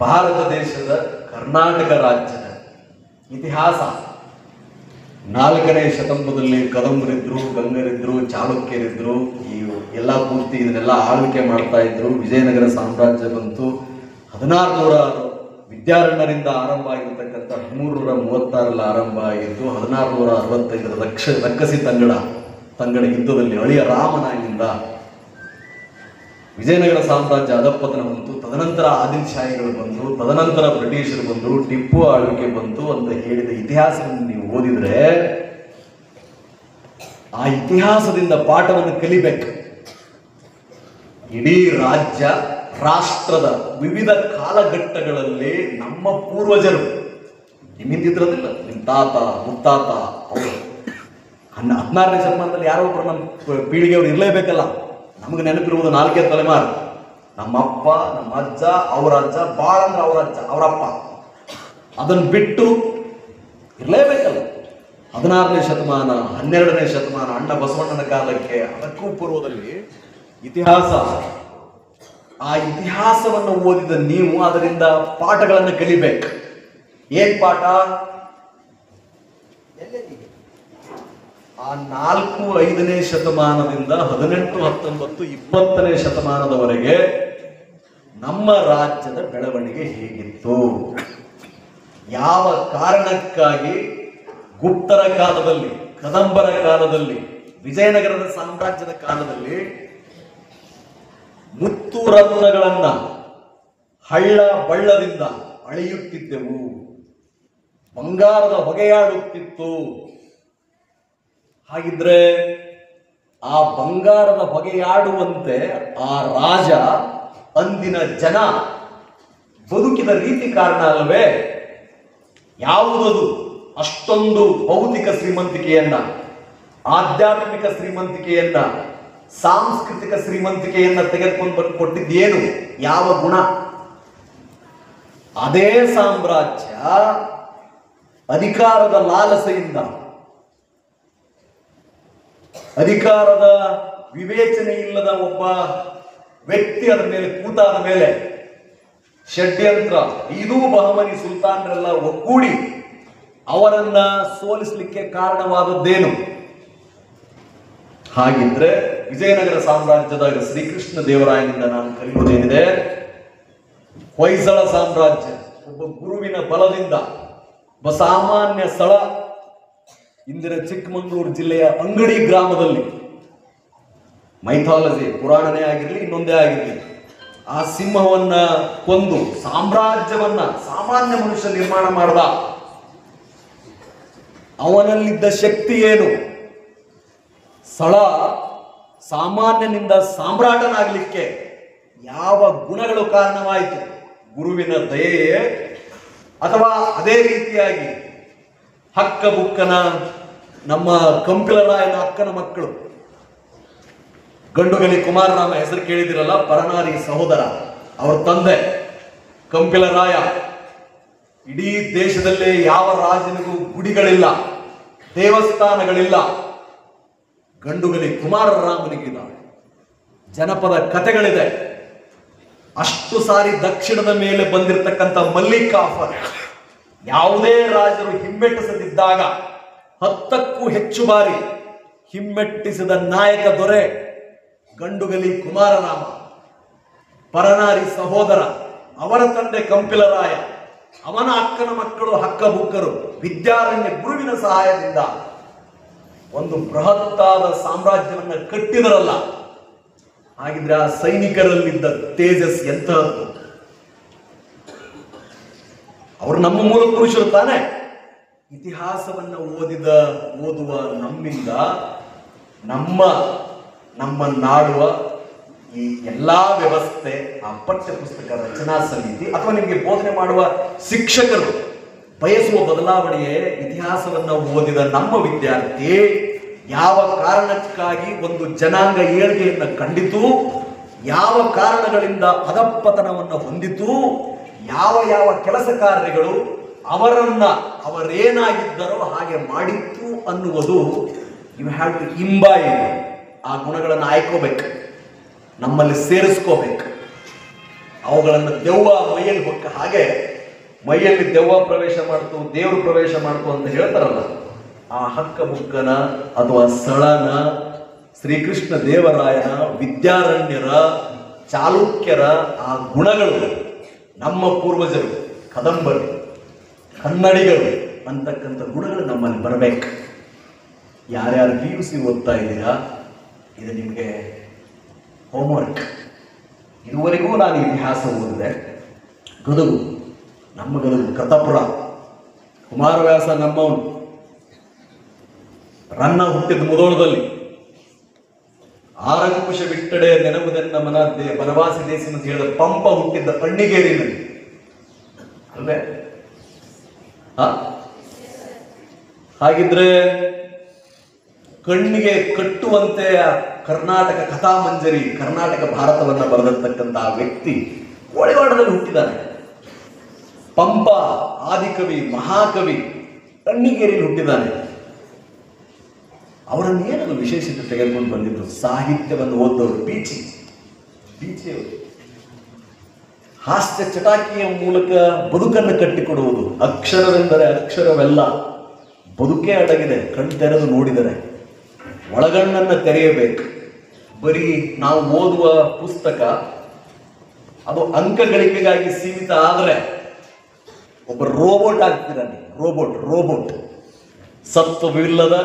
ಭಾರತ ದೇಶದ ಕರ್ನಾಟಕ ರಾಜ್ಯದ ಇತಿಹಾಸ 4ನೇ ಶತಮಾನದಲ್ಲಿ ಕದಂಬರಿದ್ರು, ಗಂಗರಿದ್ರು, ಚಾಲುಕ್ಯರಿದ್ರು, ಈ ಎಲ್ಲ ಪೂರ್ತಿ ಇದನ್ನೆಲ್ಲ ಆಳ್ವಿಕೆ ಮಾಡ್ತಾ ಇದ್ರು. ವಿಜಯನಗರ ಸಾಮ್ರಾಜ್ಯ ಬಂತು. 1600 ವಿದ್ಯಾರಣ್ಯರಿಂದ ಆರಂಭ ಆಗಿರ್ತಕ್ಕಂಥ 1336 ಆರಂಭ ಆಗಿದ್ದು 1665 ರಕ್ಕಸಿ ತಂಗಡ ಯುದ್ಧದಲ್ಲಿ ಅಳಿಯ ರಾಮನಾಗಿಂದ ವಿಜಯನಗರ ಸಾಮ್ರಾಜ್ಯ ಅಧಪತನ ಬಂತು. ತದನಂತರ ಆದಿಲ್ ಶಾಹಿಗಳು ಬಂದರು, ತದನಂತರ ಬ್ರಿಟಿಷರು ಬಂದರು, ಟಿಪ್ಪು ಆಳ್ವಿಕೆ ಬಂತು ಅಂತ ಹೇಳಿದ ಇತಿಹಾಸವನ್ನು ನೀವು ಓದಿದ್ರೆ ಆ ಇತಿಹಾಸದಿಂದ ಪಾಠವನ್ನು ಕಲಿಬೇಕು. ಇಡೀ ರಾಜ್ಯ, ರಾಷ್ಟ್ರದ ವಿವಿಧ ಕಾಲಘಟ್ಟಗಳಲ್ಲಿ ನಮ್ಮ ಪೂರ್ವಜರು, ನಿಮ್ಮಿಂದಿದ್ರದಿಲ್ಲ, ನಿಮ್ಮ ತಾತ ಮುತ್ತಾತ ಅವರು 16ನೇ ಶತಮಾನದಲ್ಲಿ ಯಾರೋ ಒಬ್ಬರು ನಮ್ಮ ಪೀಳಿಗೆಯವರು ಇರಲೇಬೇಕಲ್ಲ. ನಮಗೆ ನೆನಪಿರುವುದು 4ನೇ ತಲೆಮಾರು, ನಮ್ಮ ಅಪ್ಪ, ನಮ್ಮ ಅಜ್ಜ, ಅವರ ಅಜ್ಜ, ಭಾಳ ಅಂದ್ರೆ ಅವರ ಅಜ್ಜ, ಅವರಪ್ಪ. ಅದನ್ನು ಬಿಟ್ಟು ಇರಲೇಬೇಕಲ್ಲ. 16ನೇ ಶತಮಾನ, 12ನೇ ಶತಮಾನ, ಅಣ್ಣ ಬಸವಣ್ಣನ ಕಾಲಕ್ಕೆ, ಅದಕ್ಕೂ ಪೂರ್ವದಲ್ಲಿ ಇತಿಹಾಸ. ಆ ಇತಿಹಾಸವನ್ನು ಓದಿದ ನೀವು ಅದರಿಂದ ಪಾಠಗಳನ್ನು ಕಲಿಬೇಕು. ಏನ್ ಪಾಠ? ಆ 4, 5ನೇ ಶತಮಾನದಿಂದ 18, 19, 20ನೇ ಶತಮಾನದವರೆಗೆ ನಮ್ಮ ರಾಜ್ಯದ ಬೆಳವಣಿಗೆ ಹೇಗಿತ್ತು, ಯಾವ ಕಾರಣಕ್ಕಾಗಿ ಗುಪ್ತರ ಕಾಲದಲ್ಲಿ, ಕದಂಬರ ಕಾಲದಲ್ಲಿ, ವಿಜಯನಗರದ ಸಾಮ್ರಾಜ್ಯದ ಕಾಲದಲ್ಲಿ ಮುತ್ತು ರತ್ನಗಳನ್ನ ಹಳ್ಳ ಬಳ್ಳದಿಂದ ಅಳೆಯುತ್ತಿದ್ದೆವು. ಬಂಗಾರದ ಹೊಗೆಯಾಡುತ್ತಿತ್ತು. ಹಾಗಿದ್ರೆ ಆ ಬಂಗಾರದ ಹೊಗೆಯಾಡುವಂತೆ ಆ ರಾಜ ಅಂದಿನ ಜನ ಬದುಕಿದ ರೀತಿ ಕಾರಣ ಅಲ್ಲವೇ? ಯಾವುದದು ಅಷ್ಟೊಂದು ಭೌತಿಕ ಶ್ರೀಮಂತಿಕೆಯನ್ನ, ಆಧ್ಯಾತ್ಮಿಕ ಶ್ರೀಮಂತಿಕೆಯನ್ನ, ಸಾಂಸ್ಕೃತಿಕ ಶ್ರೀಮಂತಿಕೆಯನ್ನ ತೆಗೆದುಕೊಂಡು ಬಂದು ಕೊಟ್ಟಿದ್ದೇನು? ಯಾವ ಗುಣ? ಅದೇ ಸಾಮ್ರಾಜ್ಯ ಅಧಿಕಾರದ ಲಾಲಸೆಯಿಂದ, ಅಧಿಕಾರದ ವಿವೇಚನೆ ಇಲ್ಲದ ಒಬ್ಬ ವ್ಯಕ್ತಿ ಅದರ ಮೇಲೆ ಕೂತಾದ ಮೇಲೆ ಷಡ್ಯಂತ್ರ, ಇದೂ ಬಹಮನಿ ಸುಲ್ತಾನರೆಲ್ಲ ಒಗ್ಗೂಡಿ ಅವರನ್ನ ಸೋಲಿಸಲಿಕ್ಕೆ ಕಾರಣವಾದದ್ದೇನು? ಹಾಗಿದ್ರೆ ವಿಜಯನಗರ ಸಾಮ್ರಾಜ್ಯದ ಶ್ರೀಕೃಷ್ಣ ದೇವರಾಯನಿಂದ ನಾನು ಕಲಿಯುವುದೇನಿದೆ? ಹೊಯ್ಸಳ ಸಾಮ್ರಾಜ್ಯ ಒಬ್ಬ ಗುರುವಿನ ಬಲದಿಂದ ಒಬ್ಬ ಸಾಮಾನ್ಯ ಸ್ಥಳ, ಇಂದಿನ ಚಿಕ್ಕಮಗಳೂರು ಜಿಲ್ಲೆಯ ಅಂಗಡಿ ಗ್ರಾಮದಲ್ಲಿ, ಮೈಥಾಲಜಿ ಪುರಾಣನೇ ಆಗಿರಲಿ ಇನ್ನೊಂದೇ ಆಗಿರಲಿ, ಆ ಸಿಂಹವನ್ನ ಕೊಂದು ಸಾಮ್ರಾಜ್ಯವನ್ನ ಸಾಮಾನ್ಯ ಮನುಷ್ಯ ನಿರ್ಮಾಣ ಮಾಡಿದ. ಅವನಲ್ಲಿದ್ದ ಶಕ್ತಿ ಏನು? ಸ್ಥಳ ಸಾಮಾನ್ಯನಿಂದ ಸಾಮ್ರಾಟನಾಗಲಿಕ್ಕೆ ಯಾವ ಗುಣಗಳು ಕಾರಣವಾಯಿತು? ಗುರುವಿನ ದಯೆಯೇ ಅಥವಾ ಅದೇ ರೀತಿಯಾಗಿ ಹಕ್ಕ ಬುಕ್ಕನ ನಮ್ಮ ಕಂಪಿಲರಾಯನ ಅಕ್ಕನ ಮಕ್ಕಳು ಗಂಡುಗಲಿ ಕುಮಾರರಾಮ ಹೆಸರು ಕೇಳಿದಿರಲ್ಲ, ಪರನಾರಿ ಸಹೋದರ, ಅವರ ತಂದೆ ಕಂಪಿಲರಾಯ. ಇಡೀ ದೇಶದಲ್ಲೇ ಯಾವ ರಾಜನಿಗೂ ಗುಡಿಗಳಿಲ್ಲ, ದೇವಸ್ಥಾನಗಳಿಲ್ಲ. ಗಂಡುಗಲಿ ಕುಮಾರರಾಮನಿಗಿಲ್ಲ. ಜನಪದ ಕಥೆಗಳಿದೆ. ಅಷ್ಟು ಸಾರಿ ದಕ್ಷಿಣದ ಮೇಲೆ ಬಂದಿರತಕ್ಕಂಥ ಮಲ್ಲಿಕಾಫರ್ ಯಾವುದೇ ರಾಜರು ಹಿಮ್ಮೆಟ್ಟಿಸದಿದ್ದಾಗ 10ಕ್ಕೂ ಹೆಚ್ಚು ಬಾರಿ ಹಿಮ್ಮೆಟ್ಟಿಸಿದ ನಾಯಕ ದೊರೆ ಗಂಡುಗಲಿ ಕುಮಾರರಾಮ. ಪರನಾರಿ ಸಹೋದರ, ಅವರ ತಂದೆ ಕಂಪಿಲರಾಯ, ಅವನ ಅಕ್ಕನ ಮಕ್ಕಳು ಹಕ್ಕ ಬುಕ್ಕರು ವಿದ್ಯಾರಣ್ಯ ಗುರುವಿನ ಸಹಾಯದಿಂದ ಒಂದು ಬೃಹತ್ತಾದ ಸಾಮ್ರಾಜ್ಯವನ್ನ ಕಟ್ಟಿದರಲ್ಲ. ಹಾಗಿದ್ರೆ ಆ ಸೈನಿಕರಲ್ಲಿದ್ದ ತೇಜಸ್ ಎಂತಹದ್ದು? ಅವರು ನಮ್ಮ ಮೂಲ ಪುರುಷರು ತಾನೆ. ಇತಿಹಾಸವನ್ನ ಓದುವ ನಮ್ಮಿಂದ ನಮ್ಮ ನಾಡುವ ಈ ಎಲ್ಲಾ ವ್ಯವಸ್ಥೆ, ಆ ಪಠ್ಯ ಪುಸ್ತಕ ರಚನಾ ಸಮಿತಿ ಅಥವಾ ನಿಮಗೆ ಬೋಧನೆ ಮಾಡುವ ಶಿಕ್ಷಕರು ಬಯಸುವ ಬದಲಾವಣೆಯೇ ಇತಿಹಾಸವನ್ನ ಓದಿದ ನಮ್ಮ ವಿದ್ಯಾರ್ಥಿ ಯಾವ ಕಾರಣಕ್ಕಾಗಿ ಒಂದು ಜನಾಂಗ ಏಳಿಗೆಯನ್ನು ಕಂಡಿತು, ಯಾವ ಕಾರಣಗಳಿಂದ ಅಧಪತನವನ್ನು ಹೊಂದಿತು, ಯಾವ ಕೆಲಸ ಕಾರ್ಯಗಳು ಅವರೇನಾಗಿದ್ದರೋ ಹಾಗೆ ಮಾಡಿತ್ತು ಅನ್ನುವುದು ಯು ಹ್ಯಾವ್ ಟು ಇಂಬೈಬ್. ಆ ಗುಣಗಳನ್ನು ಆಯ್ಕೋಬೇಕು, ನಮ್ಮಲ್ಲಿ ಸೇರಿಸ್ಕೋಬೇಕು. ಅವುಗಳನ್ನು ದೆವ್ವ ಮೈಯಲ್ಲಿ ಹೊಕ್ಕ ಹಾಗೆ ಮೈಯಲ್ಲಿ ದೆವ್ವ ಪ್ರವೇಶ ಮಾಡ್ತು, ದೇವರು ಪ್ರವೇಶ ಮಾಡ್ತು ಅಂತ ಹೇಳ್ತಾರಲ್ಲ, ಆ ಹಕ್ಕ ಬುಕ್ಕನ ಅಥವಾ ಸ್ಥಳನ, ಶ್ರೀಕೃಷ್ಣ ದೇವರಾಯನ, ವಿದ್ಯಾರಣ್ಯರ, ಚಾಲುಕ್ಯರ ಆ ಗುಣಗಳು ನಮ್ಮ ಪೂರ್ವಜರು, ಕದಂಬರು, ಕನ್ನಡಿಗರು ಅಂತಕ್ಕಂಥ ಗುಣಗಳು ನಮ್ಮಲ್ಲಿ ಬರಬೇಕು. ಯಾರ್ಯಾರು PUC ಓದ್ತಾ ಇದ್ದೀರಾ, ಇದು ನಿಮಗೆ ಹೋಮ್ವರ್ಕ್. ಇದುವರೆಗೂ ನಾನು ಇತಿಹಾಸ ಓದಿದೆ. ಗದಗು, ನಮ್ಮ ಗದಗು ಕಥಪುರ, ಕುಮಾರವ್ಯಾಸ ನಮ್ಮವನು, ರನ್ನ ಹುಟ್ಟಿದ ಮುದೋಳದಲ್ಲಿ, ಆರಂಕುಶ ಬಿಟ್ಟಡೆ ನೆನಪುದೆನ್ನ ಬನವಾಸಿ ದೇಸಿ ಅಂತ ಹೇಳಿದ ಪಂಪ ಹುಟ್ಟಿದ್ದ ಅಣ್ಣಿಗೇರಿನಲ್ಲಿ ಅಲ್ಲೇ. ಹಾಗಿದ್ರೆ ಕಣ್ಣಿಗೆ ಕಟ್ಟುವಂತೆ ಕರ್ನಾಟಕ ಕಥಾಮಂಜರಿ, ಕರ್ನಾಟಕ ಭಾರತವನ್ನ ಬರೆದಿರ್ತಕ್ಕಂಥ ಆ ವ್ಯಕ್ತಿ ಕೋಳಿವಾಡದಲ್ಲಿ ಹುಟ್ಟಿದ್ದಾನೆ. ಪಂಪ ಆದಿಕವಿ, ಮಹಾಕವಿ ಅಣ್ಣಿಗೇರಿಯಲ್ಲಿ ಹುಟ್ಟಿದ್ದಾನೆ. ಅವರನ್ನು ಏನನ್ನು ವಿಶೇಷತೆ ತೆಗೆದುಕೊಂಡು ಬಂದಿದ್ರು? ಸಾಹಿತ್ಯವನ್ನು ಓದೋರು ಬೀಚಿಯವರು. ಹಾಸ್ಯ ಚಟಾಕಿಯ ಮೂಲಕ ಬದುಕನ್ನು ಕಟ್ಟಿಕೊಡುವುದು. ಅಕ್ಷರವೆಂದರೆ ಅಕ್ಷರವೆಲ್ಲ, ಬದುಕೇ ಅಡಗಿದೆ. ಕಣ್ಣು ತೆರೆದು ನೋಡಿದರೆ ಒಳಗಣ್ಣನ್ನು ತೆರೆಯಬೇಕು. ಬರೀ ನಾವು ಓದುವ ಪುಸ್ತಕ ಅದು ಅಂಕಗಳಿಕೆಗಾಗಿ ಸೀಮಿತ ಆದರೆ ಒಬ್ಬ ರೋಬೋಟ್ ಆಗ್ತಿದ್ದಾನೆ. ರೋಬೋಟ್ ಸತ್ವವಿಲ್ಲದ,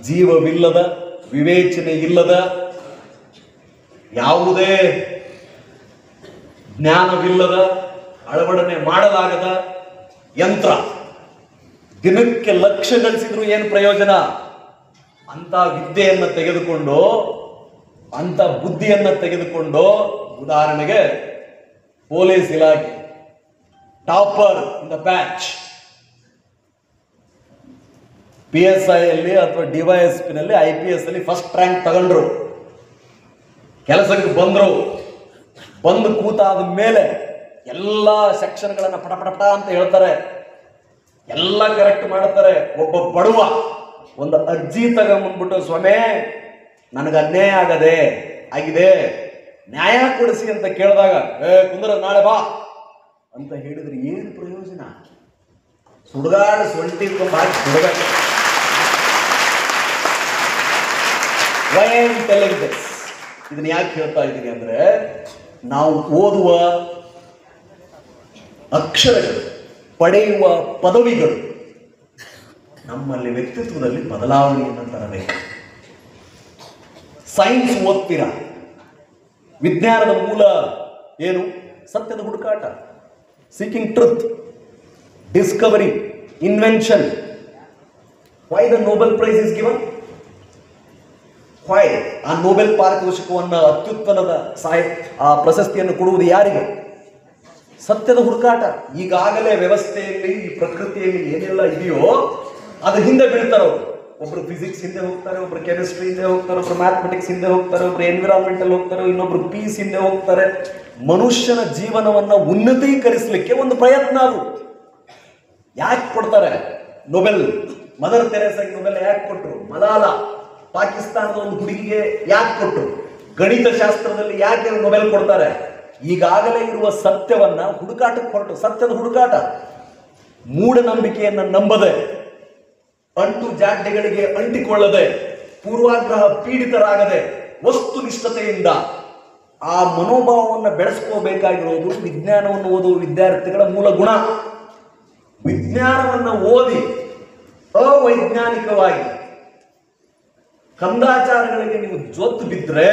ಜೀವವಿಲ್ಲದ, ವಿವೇಚನೆ ಇಲ್ಲದ, ಯಾವುದೇ ಜ್ಞಾನವಿಲ್ಲದ, ಅಳವಡನೆ ಮಾಡಲಾಗದ ಯಂತ್ರ. ದಿನಕ್ಕೆ ಲಕ್ಷ ಗಳಿಸಿದ್ರು ಏನು ಪ್ರಯೋಜನ? ಅಂತ ವಿದ್ಯೆಯನ್ನು ತೆಗೆದುಕೊಂಡು, ಅಂತ ಬುದ್ಧಿಯನ್ನು ತೆಗೆದುಕೊಂಡು, ಉದಾಹರಣೆಗೆ ಪೊಲೀಸ್ ಇಲಾಖೆ topper in the batch, PSI ಅಲ್ಲಿ ಅಥವಾ DYSP ನಲ್ಲಿ IPS ಅಲ್ಲಿ ಫಸ್ಟ್ ರ್ಯಾಂಕ್ ತಗೊಂಡ್ರು, ಕೆಲಸಕ್ಕೆ ಬಂದ್ರು. ಬಂದು ಕೂತಾದ ಮೇಲೆ ಎಲ್ಲ ಸೆಕ್ಷನ್ಗಳನ್ನ ಪಟ ಅಂತ ಹೇಳ್ತಾರೆ, ಎಲ್ಲ ಕರೆಕ್ಟ್ ಮಾಡ್ತಾರೆ. ಒಬ್ಬ ಬಡವ ಒಂದು ಅರ್ಜಿ ತಗೊಂಡ್ಬಿಟ್ಟು, ಸ್ವಾಮಿ ನನಗೆ ಅನ್ಯಾಯ ಆಗಿದೆ, ನ್ಯಾಯ ಕೊಡಿಸಿ ಅಂತ ಕೇಳಿದಾಗ, ಕುಂದ್ರ ನಾಳೆ ಬಾ ಅಂತ ಹೇಳಿದ್ರೆ ಏನು ಪ್ರಯೋಜನ? ಸುಡುಗಾಡು ಸೊಂಟಿ ಸುಡಬೇಕು. Why am telling this? ಇದನ್ನ ಯಾಕೆ ಹೇಳ್ತಾ ಇದ್ದೀನಿ ಅಂದ್ರೆ, ನಾವು ಓದುವ ಅಕ್ಷರಗಳು, ಪಡೆಯುವ ಪದವಿಗಳು ನಮ್ಮಲ್ಲಿ ವ್ಯಕ್ತಿತ್ವದಲ್ಲಿ ಬದಲಾವಣೆಯನ್ನು ತರಬೇಕು. ಸೈನ್ಸ್ ಓದ್ತೀರಾ, ವಿಜ್ಞಾನದ ಮೂಲ ಏನು? ಸತ್ಯದ ಹುಡುಕಾಟ, seeking truth, discovery, invention. Why the Nobel prize is given? Why? ಆ ನೋಬೆಲ್ ಪಾರಿತೋಷಿಕವನ್ನು, ಅತ್ಯುತ್ತಮದ ಆ ಪ್ರಶಸ್ತಿಯನ್ನು ಕೊಡುವುದು ಯಾರಿಗೆ? ಸತ್ಯದ ಹುಡುಕಾಟ. ಈಗಾಗಲೇ ವ್ಯವಸ್ಥೆಯಲ್ಲಿ, ಈ ಪ್ರಕೃತಿಯಲ್ಲಿ ಏನೆಲ್ಲ ಇದೆಯೋ ಅದ್ರ ಹಿಂದೆ ಬೀಳ್ತಾರೆ. ಒಬ್ರು ಫಿಸಿಕ್ಸ್ ಹಿಂದೆ ಹೋಗ್ತಾರೆ, ಒಬ್ರು ಕೆಮಿಸ್ಟ್ರಿ ಹಿಂದೆ ಹೋಗ್ತಾರೆ, ಒಬ್ರು ಮ್ಯಾಥಮೆಟಿಕ್ಸ್ ಹಿಂದೆ ಹೋಗ್ತಾರೆ, ಒಬ್ರು ಎನ್ವಿರಾನ್ಮೆಂಟಲ್ ಹೋಗ್ತಾರೆ, ಇನ್ನೊಬ್ರು ಪೀಸ್ ಹಿಂದೆ ಹೋಗ್ತಾರೆ. ಮನುಷ್ಯನ ಜೀವನವನ್ನ ಉನ್ನತೀಕರಿಸಲಿಕ್ಕೆ ಒಂದು ಪ್ರಯತ್ನ ಅದು. ಯಾಕೆ ಕೊಡ್ತಾರೆ ನೊಬೆಲ್? ಮದರ್ ತೆರೇಸಾಗೆ ನೊಬೆಲ್ ಯಾಕೆ ಕೊಟ್ಟರು? ಮಲಾಲಾ ಪಾಕಿಸ್ತಾನದ ಒಂದು ಹುಡುಗಿಗೆ ಯಾಕೆ ಕೊಟ್ಟರು? ಗಣಿತ ಶಾಸ್ತ್ರದಲ್ಲಿ ಯಾಕೆ ನೊಬೆಲ್ ಕೊಡ್ತಾರೆ? ಈಗಾಗಲೇ ಇರುವ ಸತ್ಯವನ್ನ ಹುಡುಕಾಟಕ್ಕೆ ಹೊರಟು, ಸತ್ಯದ ಹುಡುಕಾಟ. ಮೂಢನಂಬಿಕೆಯನ್ನ ನಂಬದೆ, ಅಂಟು ಜಾಡ್ಯಗಳಿಗೆ ಅಂಟಿಕೊಳ್ಳದೆ, ಪೂರ್ವಾಗ್ರಹ ಪೀಡಿತರಾಗದೆ, ವಸ್ತುನಿಷ್ಠತೆಯಿಂದ ಆ ಮನೋಭಾವವನ್ನು ಬೆಳೆಸ್ಕೋಬೇಕಾಗಿರೋದು ವಿಜ್ಞಾನವನ್ನು ಓದುವ ವಿದ್ಯಾರ್ಥಿಗಳ ಮೂಲ ಗುಣ. ವಿಜ್ಞಾನವನ್ನು ಓದಿ ಅವೈಜ್ಞಾನಿಕವಾಗಿ ಕಂದಾಚಾರಗಳಿಗೆ ನೀವು ಜೊತ್ತು ಬಿದ್ದರೆ,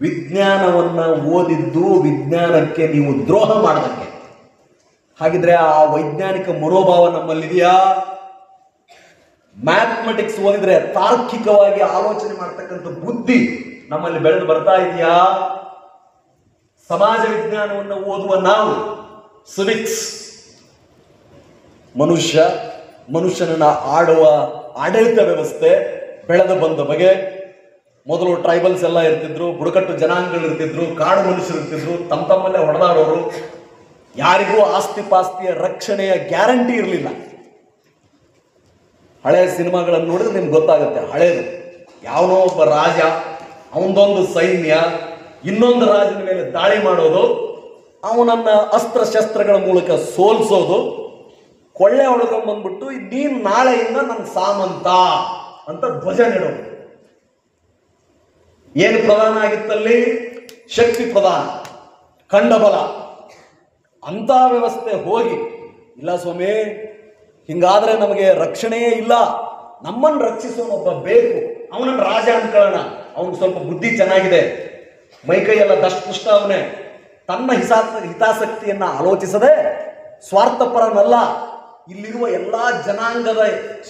ವಿಜ್ಞಾನವನ್ನ ಓದಿದ್ದು ವಿಜ್ಞಾನಕ್ಕೆ ನೀವು ದ್ರೋಹ ಮಾಡದಂಗೆ. ಹಾಗಿದ್ರೆ ಆ ವೈಜ್ಞಾನಿಕ ಮನೋಭಾವ ನಮ್ಮಲ್ಲಿದೆಯಾ? ಮ್ಯಾಥಮೆಟಿಕ್ಸ್ ಓದಿದ್ರೆ ತಾರ್ಕಿಕವಾಗಿ ಆಲೋಚನೆ ಮಾಡ್ತಕ್ಕಂಥ ಬುದ್ಧಿ ನಮ್ಮಲ್ಲಿ ಬೆಳೆದು ಬರ್ತಾ ಇದೆಯಾ? ಸಮಾಜ ವಿಜ್ಞಾನವನ್ನು ಓದುವ ನಾವು, ಸಿವಿಕ್ಸ್, ಮನುಷ್ಯನನ್ನ ಆಡುವ ಆಡಳಿತ ವ್ಯವಸ್ಥೆ ಬೆಳೆದು ಬಂದ ಬಗೆ. ಮೊದಲು ಟ್ರೈಬಲ್ಸ್ ಎಲ್ಲ ಇರ್ತಿದ್ರು, ಬುಡಕಟ್ಟು ಜನಾಂಗಗಳು ಇರ್ತಿದ್ರು, ಕಾಡು ಮನುಷ್ಯರು ಇರ್ತಿದ್ರು, ತಮ್ಮಲ್ಲೇ ಹೊಡೆದಾಡೋರು. ಯಾರಿಗೂ ಆಸ್ತಿ ಪಾಸ್ತಿಯ ರಕ್ಷಣೆಯ ಗ್ಯಾರಂಟಿ ಇರಲಿಲ್ಲ. ಹಳೆಯ ಸಿನಿಮಾಗಳನ್ನು ನೋಡಿದ್ರೆ ನಿಮ್ಗೆ ಗೊತ್ತಾಗುತ್ತೆ. ಹಳೇದು ಯಾವನೋ ಒಬ್ಬ ರಾಜ, ಅವನದೊಂದು ಸೈನ್ಯ ಇನ್ನೊಂದು ರಾಜನ ಮೇಲೆ ದಾಳಿ ಮಾಡೋದು, ಅವನನ್ನ ಅಸ್ತ್ರಶಸ್ತ್ರಗಳ ಮೂಲಕ ಸೋಲಿಸೋದು, ಕೊಳ್ಳೆ ಹೊಡ್ಕೊಂಡ್ಬಂದ್ಬಿಟ್ಟು ನೀನ್ ನಾಳೆಯಿಂದ ನನ್ನ ಸಾಮಂತ ಅಂತ ಧ್ವಜ ನೆಡೋದು. ಏನು ಪ್ರಧಾನ ಆಗಿತ್ತಲ್ಲಿ? ಶಕ್ತಿ ಪ್ರಧಾನ, ಖಂಡಬಲ. ಅಂತ ವ್ಯವಸ್ಥೆ ಹೋಗಿ, ಇಲ್ಲ ಸ್ವಾಮಿ ಹಿಂಗಾದ್ರೆ ನಮಗೆ ರಕ್ಷಣೆಯೇ ಇಲ್ಲ, ನಮ್ಮನ್ನು ರಕ್ಷಿಸೋನೊಬ್ಬ ಬೇಕು, ಅವನನ್ನು ರಾಜ ಅನ್ಕೊಳ್ಳೋಣ, ಅವನಿಗೆ ಸ್ವಲ್ಪ ಬುದ್ಧಿ ಚೆನ್ನಾಗಿದೆ, ಮೈಕೈ ಎಲ್ಲ ದಷ್ಟಪುಷ್ಟ ಅವನೇ, ತನ್ನ ಹಿತಾಸಕ್ತಿಯನ್ನ ಆಲೋಚಿಸದೆ, ಸ್ವಾರ್ಥಪರನಲ್ಲ, ಇಲ್ಲಿರುವ ಎಲ್ಲಾ ಜನಾಂಗದ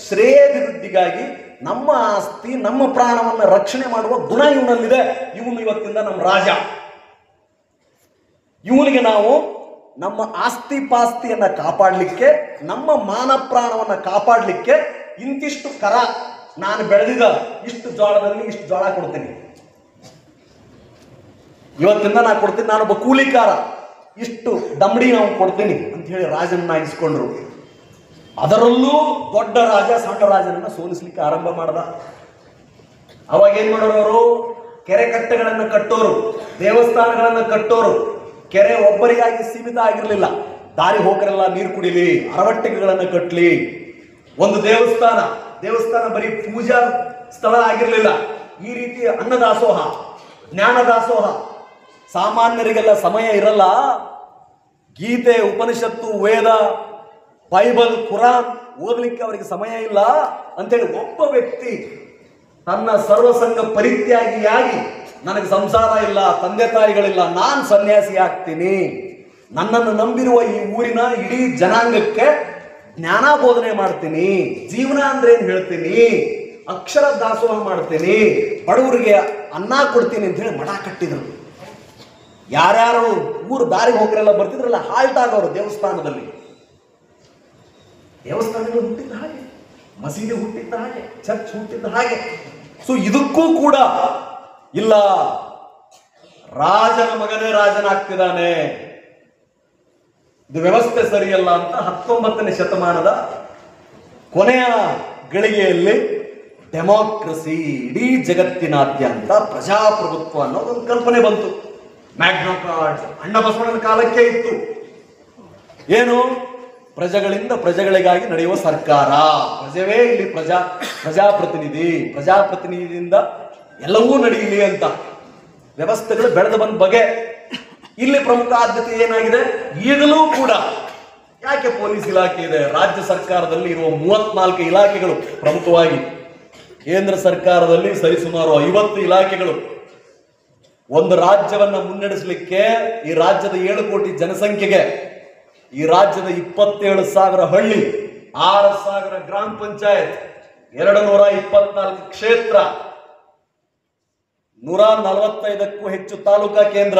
ಶ್ರೇಯಾಭಿವೃದ್ಧಿಗಾಗಿ ನಮ್ಮ ಆಸ್ತಿ ನಮ್ಮ ಪ್ರಾಣವನ್ನು ರಕ್ಷಣೆ ಮಾಡುವ ಗುಣ ಇವನಲ್ಲಿದೆ, ಇವನು ಇವತ್ತಿಂದ ನಮ್ಮ ರಾಜ. ಇವನಿಗೆ ನಾವು ನಮ್ಮ ಆಸ್ತಿ ಪಾಸ್ತಿಯನ್ನ ಕಾಪಾಡಲಿಕ್ಕೆ, ನಮ್ಮ ಮಾನ ಪ್ರಾಣವನ್ನ ಕಾಪಾಡಲಿಕ್ಕೆ ಇಂತಿಷ್ಟು ಕರ, ನಾನು ಬೆಳೆದಿದ ಇಷ್ಟು ಜೋಳದಲ್ಲಿ ಇಷ್ಟು ಜೋಳ ಕೊಡ್ತೀನಿ, ಇವತ್ತಿಂದ ನಾನು ಕೊಡ್ತೀನಿ, ನಾನೊಬ್ಬ ಕೂಲಿಕಾರ, ಇಷ್ಟು ದಮಡಿ ನಾವು ಕೊಡ್ತೀನಿ ಅಂತ ಹೇಳಿ ರಾಜನನ್ನ ಇಸ್ಕೊಂಡ್ರು. ಅದರಲ್ಲೂ ದೊಡ್ಡ ರಾಜ ಸಣ್ಣ ರಾಜನನ್ನ ಸೋಲಿಸ್ಲಿಕ್ಕೆ ಆರಂಭ ಮಾಡ್ದ. ಅವಾಗ ಏನ್ ಮಾಡೋರು ಅವರು? ಕೆರೆ ಕಟ್ಟೆಗಳನ್ನು ಕಟ್ಟೋರು, ದೇವಸ್ಥಾನಗಳನ್ನು ಕಟ್ಟೋರು. ಕೆರೆ ಒಬ್ಬರಿಗಾಗಿ ಸೀಮಿತ ಆಗಿರಲಿಲ್ಲ, ದಾರಿ ಹೋಗರೆಲ್ಲ ನೀರು ಕುಡಿಲಿ, ಅರವಟ್ಟಿಗೆಗಳನ್ನು ಕಟ್ಟಲಿ. ಒಂದು ದೇವಸ್ಥಾನ ಬರೀ ಪೂಜಾ ಸ್ಥಳ ಆಗಿರಲಿಲ್ಲ. ಈ ರೀತಿ ಅನ್ನದಾಸೋಹ, ಜ್ಞಾನದಾಸೋಹ. ಸಾಮಾನ್ಯರಿಗೆಲ್ಲ ಸಮಯ ಇರಲ್ಲ, ಗೀತೆ, ಉಪನಿಷತ್ತು, ವೇದ, ಬೈಬಲ್, ಕುರಾನ್ ಓದಲಿಕ್ಕೆ ಅವರಿಗೆ ಸಮಯ ಇಲ್ಲ ಅಂತೇಳಿ ಒಬ್ಬ ವ್ಯಕ್ತಿ ತನ್ನ ಸರ್ವಸಂಗ ಪರಿತ್ಯಾಗಿಯಾಗಿ, ನನಗೆ ಸಂಸಾರ ಇಲ್ಲ, ತಂದೆ ತಾಯಿಗಳಿಲ್ಲ, ನಾನು ಸನ್ಯಾಸಿ ಆಗ್ತೀನಿ, ನನ್ನನ್ನು ನಂಬಿರುವ ಈ ಊರಿನ ಇಡೀ ಜನಾಂಗಕ್ಕೆ ಜ್ಞಾನ ಬೋಧನೆ ಮಾಡ್ತೀನಿ, ಜೀವನ ಅಂದ್ರೆ ಏನ್ ಹೇಳ್ತೀನಿ, ಅಕ್ಷರ ದಾಸೋಹ ಮಾಡ್ತೀನಿ, ಬಡವರಿಗೆ ಅನ್ನ ಕೊಡ್ತೀನಿ ಅಂತ ಹೇಳಿ ಮಠ ಕಟ್ಟಿದ್ರು. ಯಾರ್ಯಾರು ಊರು ದಾರಿಗೆ ಹೋಗ್ರೆಲ್ಲ ಬರ್ತಿದ್ರಲ್ಲ, ಹಾಲ್ಟ್ ಆಗೋರು ದೇವಸ್ಥಾನದಲ್ಲಿ. ದೇವಸ್ಥಾನಗಳು ಹುಟ್ಟಿದ್ದ ಹಾಗೆ, ಮಸೀದಿ ಹುಟ್ಟಿದ್ದ ಹಾಗೆ, ಚರ್ಚ್ ಹುಟ್ಟಿದ್ದ ಹಾಗೆ. ಸೊ ಇದಕ್ಕೂ ಕೂಡ ಇಲ್ಲ, ರಾಜನ ಮಗನೇ ರಾಜನಾಗ್ತಿದ್ದಾನೆ, ಇದು ವ್ಯವಸ್ಥೆ ಸರಿಯಲ್ಲ ಅಂತ 19ನೇ ಶತಮಾನದ ಕೊನೆಯ ಗಳಿಗೆಯಲ್ಲಿ ಡೆಮಾಕ್ರಸಿ, ಇಡೀ ಜಗತ್ತಿನಾದ್ಯಂತ ಪ್ರಜಾಪ್ರಭುತ್ವ ಅನ್ನೋದೊಂದು ಕಲ್ಪನೆ ಬಂತು. ಮ್ಯಾಗ್ನಾ ಕಾರ್ಟ್ ಅಣ್ಣ ಬಸವಣ್ಣನ ಕಾಲಕ್ಕೆ ಇತ್ತು. ಏನು? ಪ್ರಜೆಗಳಿಂದ ಪ್ರಜೆಗಳಿಗಾಗಿ ನಡೆಯುವ ಸರ್ಕಾರ, ಪ್ರಜೆವೇ ಇಲ್ಲಿ ಪ್ರಜಾಪ್ರತಿನಿಧಿಯಿಂದ ಎಲ್ಲವೂ ನಡೆಯಲಿ ಅಂತ ವ್ಯವಸ್ಥೆಗಳು ಬೆಳೆದು ಬಂದ ಬಗೆ. ಇಲ್ಲಿ ಪ್ರಮುಖ ಆದ್ಯತೆ ಏನಾಗಿದೆ? ಈಗಲೂ ಕೂಡ ಯಾಕೆ ಪೊಲೀಸ್ ಇಲಾಖೆ ಇದೆ? ರಾಜ್ಯ ಸರ್ಕಾರದಲ್ಲಿ ಇರುವ 34 ಇಲಾಖೆಗಳು, ಪ್ರಮುಖವಾಗಿ ಕೇಂದ್ರ ಸರ್ಕಾರದಲ್ಲಿ ಸರಿಸುಮಾರು 50 ಇಲಾಖೆಗಳು. ಒಂದು ರಾಜ್ಯವನ್ನ ಮುನ್ನಡೆಸಲಿಕ್ಕೆ ಈ ರಾಜ್ಯದ 7 ಕೋಟಿ ಜನಸಂಖ್ಯೆಗೆ, ಈ ರಾಜ್ಯದ 27,000 ಹಳ್ಳಿ, 6,000 ಗ್ರಾಮ ಪಂಚಾಯತ್, 224 ಕ್ಷೇತ್ರ, 145ಕ್ಕೂ ಹೆಚ್ಚು ತಾಲೂಕಾ ಕೇಂದ್ರ,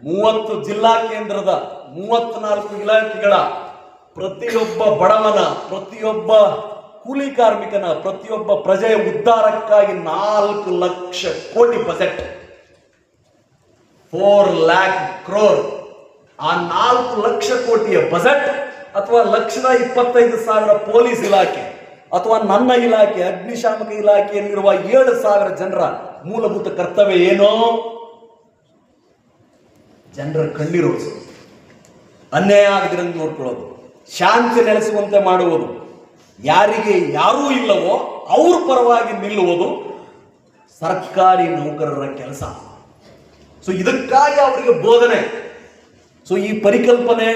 30 ಜಿಲ್ಲಾ ಕೇಂದ್ರದ 34 ಇಲಾಖೆಗಳ ಪ್ರತಿಯೊಬ್ಬ ಬಡವನ, ಪ್ರತಿಯೊಬ್ಬ ಕೂಲಿ ಕಾರ್ಮಿಕನ, ಪ್ರತಿಯೊಬ್ಬ ಪ್ರಜೆಯ ಉದ್ಧಾರಕ್ಕಾಗಿ 4 ಲಕ್ಷ ಕೋಟಿ ಬಜೆಟ್, 4 lakh crore. ಆ 4 ಲಕ್ಷ ಕೋಟಿಯ ಬಜೆಟ್ ಅಥವಾ 1,25,000 ಪೊಲೀಸ್ ಇಲಾಖೆ ಅಥವಾ ನನ್ನ ಇಲಾಖೆ ಅಗ್ನಿಶಾಮಕ ಇಲಾಖೆಯಲ್ಲಿರುವ 7,000 ಜನರ ಮೂಲಭೂತ ಕರ್ತವ್ಯ ಏನೋ? ಜನರ ಕಣ್ಣೀರೋಡಿಸೋದು, ಅನ್ಯಾಯ ಆಗದಿರಂಗೆ ನೋಡ್ಕೊಳ್ಳೋದು, ಶಾಂತಿ ನೆಲೆಸುವಂತೆ ಮಾಡುವುದು, ಯಾರಿಗೆ ಯಾರೂ ಇಲ್ಲವೋ ಅವ್ರ ಪರವಾಗಿ ನಿಲ್ಲುವುದು ಸರ್ಕಾರಿ ನೌಕರರ ಕೆಲಸ. ಸೊ ಇದಕ್ಕಾಗಿ ಅವರಿಗೆ ಬೋಧನೆ. ಸೊ ಈ ಪರಿಕಲ್ಪನೆ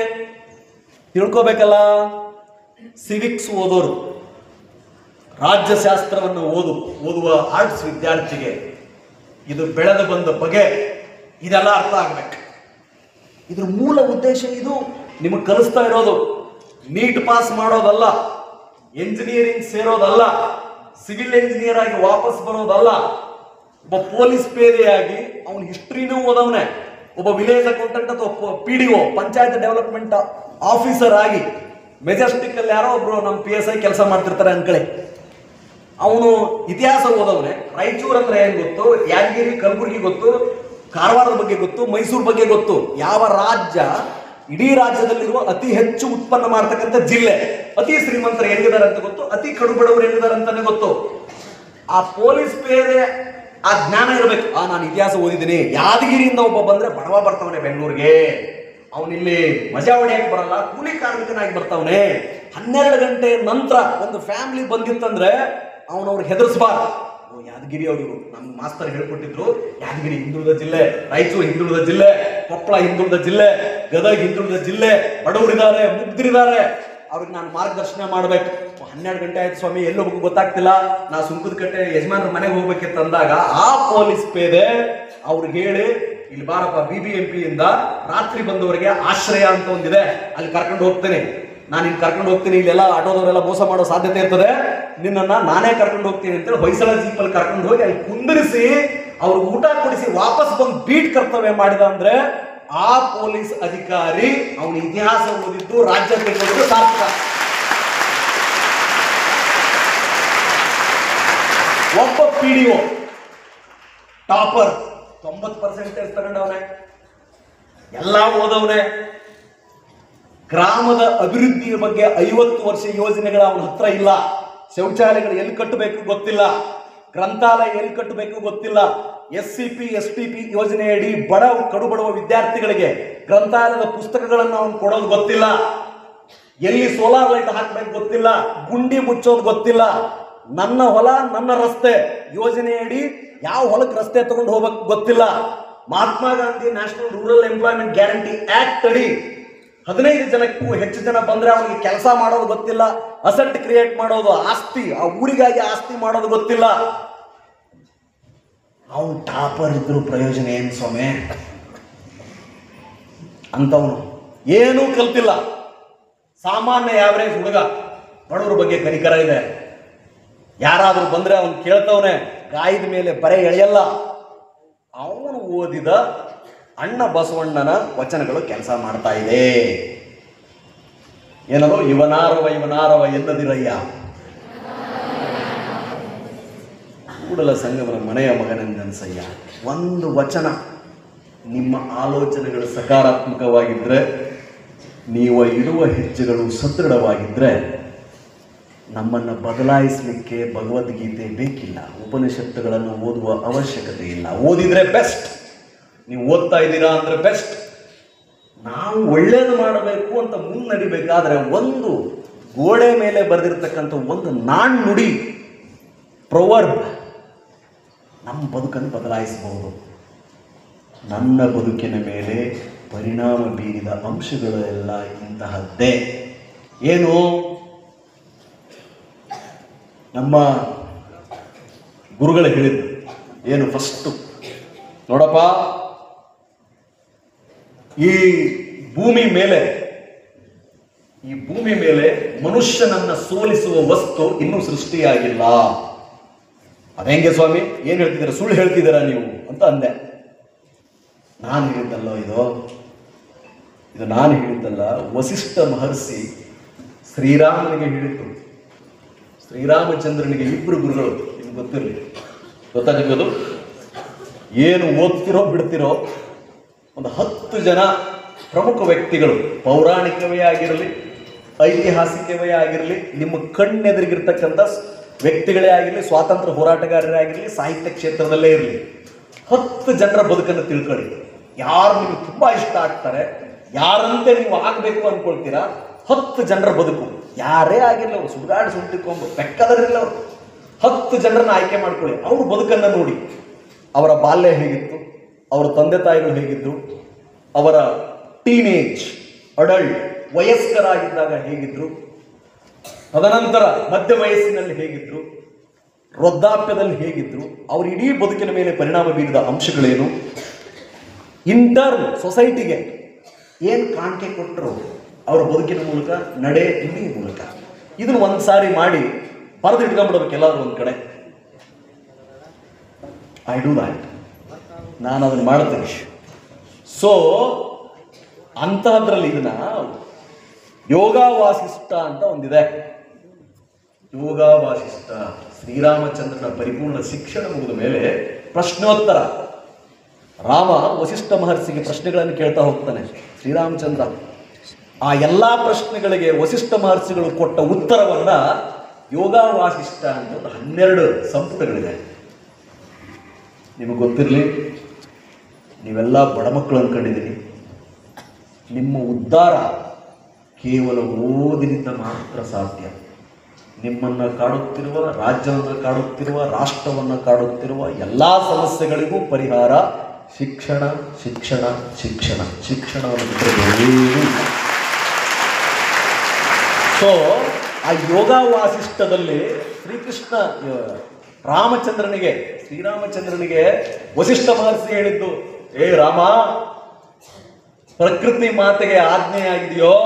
ತಿಳ್ಕೋಬೇಕಲ್ಲ. ಸಿವಿಕ್ಸ್ ಓದೋರು, ರಾಜ್ಯಶಾಸ್ತ್ರವನ್ನು ಓದುವ ಆರ್ಟ್ಸ್ ವಿದ್ಯಾರ್ಥಿಗೆ ಇದು ಬೆಳೆದು ಬಂದ ಬಗೆ ಇದೆಲ್ಲ ಅರ್ಥ ಆಗ್ಬೇಕು. ಇದ್ರ ಮೂಲ ಉದ್ದೇಶ ಇದು ನಿಮಗೆ ಕಲಿಸ್ತಾ ಇರೋದು. ನೀಟ್ ಪಾಸ್ ಮಾಡೋದಲ್ಲ, ಎಂಜಿನಿಯರಿಂಗ್ ಸೇರೋದಲ್ಲ, ಸಿವಿಲ್ ಇಂಜಿನಿಯರ್ ಆಗಿ ವಾಪಸ್ ಬರೋದಲ್ಲ, ಒಬ್ಬ ಪೊಲೀಸ್ ಪೇದೆಯಾಗಿ ಅವನ ಹಿಸ್ಟ್ರಿನೂ ಓದವನೆ, ಒಬ್ಬ ವಿಲೇಜ್ ಅಕೌಂಟೆಂಟ್ ಅಥವಾ PDO ಪಂಚಾಯತ್ ಡೆವಲಪ್ಮೆಂಟ್ ಆಫೀಸರ್ ಆಗಿ ಮೆಜೆಸ್ಟಿಕ್ ಅಲ್ಲಿ ಯಾರೋ ಒಬ್ರು ನಮ್ಮ PSI ಕೆಲಸ ಮಾಡ್ತಿರ್ತಾರೆ ಅನ್ಕಳಿ, ಅವನು ಇತಿಹಾಸ ಓದವನೆ. ರಾಯಚೂರು ಅಂದ್ರೆ ಏನ್ ಗೊತ್ತು, ಯಾದಗಿರಿ ಕಲಬುರಗಿ ಗೊತ್ತು, ಕಾರವಾರದ ಬಗ್ಗೆ ಗೊತ್ತು, ಮೈಸೂರು ಬಗ್ಗೆ ಗೊತ್ತು. ಯಾವ ರಾಜ್ಯ ಇಡೀ ರಾಜ್ಯದಲ್ಲಿರುವ ಅತಿ ಹೆಚ್ಚು ಉತ್ಪನ್ನ ಮಾಡ್ತಕ್ಕಂಥ ಜಿಲ್ಲೆ, ಅತಿ ಶ್ರೀಮಂತರು ಎಲ್ಲಿದ್ದಾರೆ ಅಂತ ಗೊತ್ತು, ಅತಿ ಕಡುಬಡವರು ಎಲ್ಲಿದ್ದಾರೆ ಅಂತಾನೆ ಗೊತ್ತು. ಆ ಪೊಲೀಸ್ ಪೇದೆ ಆ ಜ್ಞಾನ ಇರಬೇಕು. ನಾನು ಇತಿಹಾಸ ಓದಿದ್ದೀನಿ. ಯಾದಗಿರಿಯಿಂದ ಒಬ್ಬ ಬಂದ್ರೆ ಬಡವ ಬರ್ತಾವನೆ ಬೆಂಗಳೂರಿಗೆ, ಅವನಿಲ್ಲಿ ಮಜಾ ಹೊಡೆಯಕ್ಕೆ ಬರಲ್ಲ, ಕೂಲಿ ಕಾರ್ಮಿಕನಾಗಿ ಬರ್ತಾವನೆ. 12 ಗಂಟೆ ನಂತರ ಒಂದು ಫ್ಯಾಮಿಲಿ ಬಂದಿತ್ತಂದ್ರೆ ಅವನವ್ರಿಗೆ ಹೆದರ್ಸ್ಬಾರ್ದು. ಯಾದಗಿರಿ ಅವರಿಗೂ ನಮ್ಗೆ ಮಾಸ್ತರ್ ಹೇಳ್ಕೊಟ್ಟಿದ್ರು, ಯಾದಗಿರಿ ಹಿಂದುಳಿದ ಜಿಲ್ಲೆ, ರಾಯಚೂರು ಹಿಂದುಳಿದ ಜಿಲ್ಲೆ, ಕೊಪ್ಪಳ ಹಿಂದುಳಿದ ಜಿಲ್ಲೆ, ಗದಗ ಹಿಂದುಳಿದ ಜಿಲ್ಲೆ, ಬಡವರಿದ್ದಾರೆ, ಮುಗ್ಧರಿದ್ದಾರೆ, ಅವ್ರಿಗೆ ನಾನು ಮಾರ್ಗದರ್ಶನ ಮಾಡ್ಬೇಕು. 12 ಗಂಟೆ ಆಯ್ತು ಸ್ವಾಮಿ, ಎಲ್ಲಿ ಹೋಗ್ಬೇಕು ಗೊತ್ತಾಗ್ತಿಲ್ಲ, ನಾ ಸುಂಕದ ಕಟ್ಟೆ ಯಜಮಾನ್ರ ಮನೆಗೆ ಹೋಗ್ಬೇಕಿತ್ತು ಅಂದಾಗ ಆ ಪೊಲೀಸ್ ಪೇದೆ ಅವ್ರಿಗೆ ಹೇಳಿ, ಇಲ್ಲಿ ಬಾರಪ್ಪ BBMP ಇಂದ ರಾತ್ರಿ ಬಂದವರಿಗೆ ಆಶ್ರಯ ಅಂತ ಒಂದಿದೆ, ಅಲ್ಲಿ ಕರ್ಕೊಂಡು ಹೋಗ್ತೇನೆ, ನಾನು ಇಲ್ಲಿ ಕರ್ಕೊಂಡು ಹೋಗ್ತೀನಿ, ಇಲ್ಲೆಲ್ಲ ಆಟೋದವರೆಲ್ಲ ಮೋಸ ಮಾಡೋ ಸಾಧ್ಯತೆ ಇರ್ತದೆ, ನಿನ್ನನ್ನ ನಾನೇ ಕರ್ಕೊಂಡು ಹೋಗ್ತೀನಿ ಅಂತೇಳಿ ಹೊಯ್ಸಳ ಜೀಪಲ್ಲಿ ಕರ್ಕೊಂಡು ಹೋಗಿ ಅಲ್ಲಿ ಕುಂದಿರಿಸಿ ಅವ್ರಿಗೆ ಊಟ ಕೊಡಿಸಿ ವಾಪಸ್ ಬಂದು ಬೀಟ್ ಕರ್ತವ್ಯ ಮಾಡಿದ ಅಂದ್ರೆ ಆ ಪೊಲೀಸ್ ಅಧಿಕಾರಿ ಅವನ ಇತಿಹಾಸ ಓದಿದ್ದು, ರಾಜ್ಯ ತಿಳ್ಕೊಳ್ಳೋದು ಸಾರ್ಥಕ. ಒಬ್ಬ PDO ಟಾಪರ್ 90% ತಗೊಂಡವನೆ, ಎಲ್ಲ ಓದವನೆ, ಗ್ರಾಮದ ಅಭಿವೃದ್ಧಿಯ ಬಗ್ಗೆ 50 ವರ್ಷ ಯೋಜನೆಗಳ ಅವನ ಹತ್ರ ಇಲ್ಲ, ಶೌಚಾಲಯಗಳು ಎಲ್ಲಿ ಕಟ್ಟಬೇಕು ಗೊತ್ತಿಲ್ಲ, ಗ್ರಂಥಾಲಯ ಎಲ್ಲಿ ಕಟ್ಟಬೇಕು ಗೊತ್ತಿಲ್ಲ, SCP STP ಯೋಜನೆಯಡಿ ಕಡುಬಡವ ವಿದ್ಯಾರ್ಥಿಗಳಿಗೆ ಗ್ರಂಥಾಲಯದ ಪುಸ್ತಕಗಳನ್ನು ಅವನು ಕೊಡೋದು ಗೊತ್ತಿಲ್ಲ, ಎಲ್ಲಿ ಸೋಲಾರ್ ಲೈಟ್ ಹಾಕ್ಬೇಕು ಗೊತ್ತಿಲ್ಲ, ಗುಂಡಿ ಮುಚ್ಚೋದು ಗೊತ್ತಿಲ್ಲ, ನನ್ನ ಹೊಲ ನನ್ನ ರಸ್ತೆ ಯೋಜನೆಯಡಿ ಯಾವ ಹೊಲಕ್ಕೆ ರಸ್ತೆ ತಗೊಂಡು ಹೋಗ್ಬೇಕು ಗೊತ್ತಿಲ್ಲ, Mahatma Gandhi national rural employment guarantee act ಅಡಿ 15 ಜನಕ್ಕೂ ಹೆಚ್ಚು ಜನ ಬಂದ್ರೆ ಅವನಿಗೆ ಕೆಲಸ ಮಾಡೋದು ಗೊತ್ತಿಲ್ಲ, ಅಸೆಟ್ ಕ್ರಿಯೇಟ್ ಮಾಡೋದು, ಆಸ್ತಿ ಆ ಊರಿಗಾಗಿ ಆಸ್ತಿ ಮಾಡೋದು ಗೊತ್ತಿಲ್ಲ. ಅವನು ಟಾಪರ್ ಇದ್ರು ಪ್ರಯೋಜನ ಏನು ಸ್ವಾಮಿ? ಅಂತವನು ಏನೂ ಕಲ್ತಿಲ್ಲ, ಸಾಮಾನ್ಯ ಆವರೇಜ್ ಹುಡುಗ, ಬಡವರ ಬಗ್ಗೆ ಕನಿಕರ ಇದೆ. ಯಾರಾದ್ರೂ ಬಂದ್ರೆ ಅವನು ಕೇಳ್ತವನೆ, ಗಾಯದ ಮೇಲೆ ಬರೆ ಎಳೆಯಲ್ಲ. ಅವನು ಓದಿದ ಅಣ್ಣ ಬಸವಣ್ಣನ ವಚನಗಳು ಕೆಲಸ ಮಾಡ್ತಾ ಇದೆ. ಏನದು? ಇವನಾರವ ಇವನಾರವ ಎನ್ನದಿರಯ್ಯ, ಕೂಡಲ ಸಂಗಮನ ಮನೆಯ ಮಗನೆಂದನ್ಸಯ್ಯ. ಒಂದು ವಚನ ನಿಮ್ಮ ಆಲೋಚನೆಗಳು ಸಕಾರಾತ್ಮಕವಾಗಿದ್ದರೆ, ನೀವು ಇಡುವ ಹೆಜ್ಜೆಗಳು ಸದೃಢವಾಗಿದ್ದರೆ, ನಮ್ಮನ್ನು ಬದಲಾಯಿಸಲಿಕ್ಕೆ ಭಗವದ್ಗೀತೆ ಬೇಕಿಲ್ಲ, ಉಪನಿಷತ್ತುಗಳನ್ನು ಓದುವ ಅವಶ್ಯಕತೆ ಇಲ್ಲ. ಓದಿದ್ರೆ ಬೆಸ್ಟ್, ನೀವು ಓದ್ತಾ ಇದ್ದೀರಾ ಅಂದರೆ ಬೆಸ್ಟ್. ನಾವು ಒಳ್ಳೇದು ಮಾಡಬೇಕು ಅಂತ ಮುನ್ನಡಿಬೇಕಾದ್ರೆ ಒಂದು ಗೋಡೆ ಮೇಲೆ ಬರೆದಿರ್ತಕ್ಕಂಥ ಒಂದು ನಾಣ್ಣುಡಿ, ಪ್ರೊವರ್ಬ್, ನಮ್ಮ ಬದುಕನ್ನು ಬದಲಾಯಿಸಬಹುದು. ನನ್ನ ಬದುಕಿನ ಮೇಲೆ ಪರಿಣಾಮ ಬೀರಿದ ಅಂಶಗಳೆಲ್ಲ ಇಂತಹದ್ದೇ. ಏನು? ನಮ್ಮ ಗುರುಗಳು ಹೇಳಿದ್ರು ಏನು? ಫಸ್ಟು ನೋಡಪ್ಪ, ಈ ಭೂಮಿ ಮೇಲೆ ಮನುಷ್ಯನನ್ನ ಸೋಲಿಸುವ ವಸ್ತು ಇನ್ನೂ ಸೃಷ್ಟಿಯಾಗಿಲ್ಲ. ಅದೇಂಗೆ ಸ್ವಾಮಿ, ಏನು ಹೇಳ್ತಿದ್ದೀರಾ, ಸುಳ್ಳು ಹೇಳ್ತಿದ್ದೀರಾ ನೀವು ಅಂತ ಅಂದೆ. ನಾನು ಹೇಳಿದ್ದಲ್ಲ ಇದು ನಾನು ಹೇಳಿದ್ದಲ್ಲ. ವಸಿಷ್ಠ ಮಹರ್ಷಿ ಶ್ರೀರಾಮನಿಗೆ ಹೇಳಿದ್ದು. ಶ್ರೀರಾಮಚಂದ್ರನಿಗೆ ಇಬ್ಬರು ಗುರುಗಳು, ನಿಮ್ಗೆ ಗೊತ್ತಿರಲಿ, ಗೊತ್ತಾ ನಿಮಗದು? ಏನು ಓದ್ತಿರೋ ಬಿಡ್ತಿರೋ ಒಂದು 10 ಜನ ಪ್ರಮುಖ ವ್ಯಕ್ತಿಗಳು, ಪೌರಾಣಿಕವೇ ಆಗಿರಲಿ, ಐತಿಹಾಸಿಕವೇ ಆಗಿರಲಿ, ನಿಮ್ಮ ಕಣ್ಣೆದುರಿಗಿರ್ತಕ್ಕಂಥ ವ್ಯಕ್ತಿಗಳೇ ಆಗಿರಲಿ, ಸ್ವಾತಂತ್ರ್ಯ ಹೋರಾಟಗಾರರೇ ಆಗಿರಲಿ, ಸಾಹಿತ್ಯ ಕ್ಷೇತ್ರದಲ್ಲೇ ಇರಲಿ, 10 ಜನರ ಬದುಕನ್ನು ತಿಳ್ಕೊಳ್ಳಿ. ಯಾರು ನಿಮ್ಗೆ ತುಂಬಾ ಇಷ್ಟ ಆಗ್ತಾರೆ, ಯಾರಂತೆ ನೀವು ಆಗಬೇಕು ಅನ್ಕೊಳ್ತೀರಾ, 10 ಜನರ ಬದುಕು, ಯಾರೇ ಆಗಿರಲಿ, ಅವರು ಸುಡುಗಾಡು ಸುಂಟಿಕೊಂಡು ಬೆಕ್ಕದರಿಲ್ಲ, ಅವರು 10 ಜನರನ್ನ ಆಯ್ಕೆ ಮಾಡ್ಕೊಳ್ಳಿ. ಅವ್ರ ಬದುಕನ್ನು ನೋಡಿ, ಅವರ ಬಾಲ್ಯ ಹೇಗಿತ್ತು, ಅವರ ತಂದೆ ತಾಯಿಗಳು ಹೇಗಿದ್ರು, ಅವರ ಟೀನೇಜ್, ಅಡಲ್ಟ್, ವಯಸ್ಕರಾಗಿದ್ದಾಗ ಹೇಗಿದ್ರು, ತದನಂತರ ಮಧ್ಯ ವಯಸ್ಸಿನಲ್ಲಿ ಹೇಗಿದ್ರು, ವೃದ್ಧಾಪ್ಯದಲ್ಲಿ ಹೇಗಿದ್ರು, ಅವ್ರ ಇಡೀ ಬದುಕಿನ ಮೇಲೆ ಪರಿಣಾಮ ಬೀರಿದ ಅಂಶಗಳೇನು, ಇಂಟರ್ನ್ ಸೊಸೈಟಿಗೆ ಏನು ಕಾಣಿಕೆ ಕೊಟ್ಟರು ಅವರ ಬದುಕಿನ ಮೂಲಕ, ನಡೆ ನುಡಿ ಮೂಲಕ. ಇದನ್ನು ಒಂದು ಸಾರಿ ಮಾಡಿ ಬರೆದು ಇಟ್ಕೊಂಡ್ಬಿಡ್ಬೇಕು ಎಲ್ಲಾದ್ರೂ ಒಂದು ಕಡೆ. ಐ ಡೂ ದ್ಯಾಟ್, ನಾನು ಅದನ್ನು ಮಾಡ್ತೇನೆ. ಸೊ ಅಂತಹದ್ರಲ್ಲಿ ಇದನ್ನ ಯೋಗ ವಾಸಿಷ್ಠ ಅಂತ ಒಂದಿದೆ. ಯೋಗ ವಾಸಿಷ್ಠ, ಶ್ರೀರಾಮಚಂದ್ರನ ಪರಿಪೂರ್ಣ ಶಿಕ್ಷಣ ಮುಗಿದ ಮೇಲೆ ಪ್ರಶ್ನೋತ್ತರ. ರಾಮ ವಸಿಷ್ಠ ಮಹರ್ಷಿಗೆ ಪ್ರಶ್ನೆಗಳನ್ನು ಕೇಳ್ತಾ ಹೋಗ್ತಾನೆ. ಶ್ರೀರಾಮಚಂದ್ರ ಆ ಎಲ್ಲ ಪ್ರಶ್ನೆಗಳಿಗೆ ವಸಿಷ್ಠ ಮಹರ್ಷಿಗಳು ಕೊಟ್ಟ ಉತ್ತರವನ್ನ ಯೋಗ ವಾಸಿಷ್ಠ ಅಂತ 12 ಸಂಪುಟಗಳಿದೆ. ನಿಮಗೆ ಗೊತ್ತಿರಲಿ, ನೀವೆಲ್ಲ ಬಡ ಮಕ್ಕಳು ಅಂದ್ಕೊಂಡಿದ್ದೀರಿ. ನಿಮ್ಮ ಉದ್ಧಾರ ಕೇವಲ ಓದಿನಿಂದ ಮಾತ್ರ ಸಾಧ್ಯ. ನಿಮ್ಮನ್ನು ಕಾಡುತ್ತಿರುವ, ರಾಜ್ಯವನ್ನು ಕಾಡುತ್ತಿರುವ, ರಾಷ್ಟ್ರವನ್ನು ಕಾಡುತ್ತಿರುವ ಎಲ್ಲ ಸಮಸ್ಯೆಗಳಿಗೂ ಪರಿಹಾರ ಶಿಕ್ಷಣ, ಶಿಕ್ಷಣ, ಶಿಕ್ಷಣ, ಶಿಕ್ಷಣವನ್ನು ಬಿಟ್ಟರೆ. ಸೊ ಆ ಯೋಗ ವಾಸಿಷ್ಠದಲ್ಲಿ ಶ್ರೀಕೃಷ್ಣ ಶ್ರೀರಾಮಚಂದ್ರನಿಗೆ ವಸಿಷ್ಠ ಮಹರ್ಷಿ ಹೇಳಿದ್ದು, ಏ ರಾಮ, ಪ್ರಕೃತಿ ಮಾತೆಗೆ ಆಜ್ಞೆಯಾಗಿದೆಯೋ,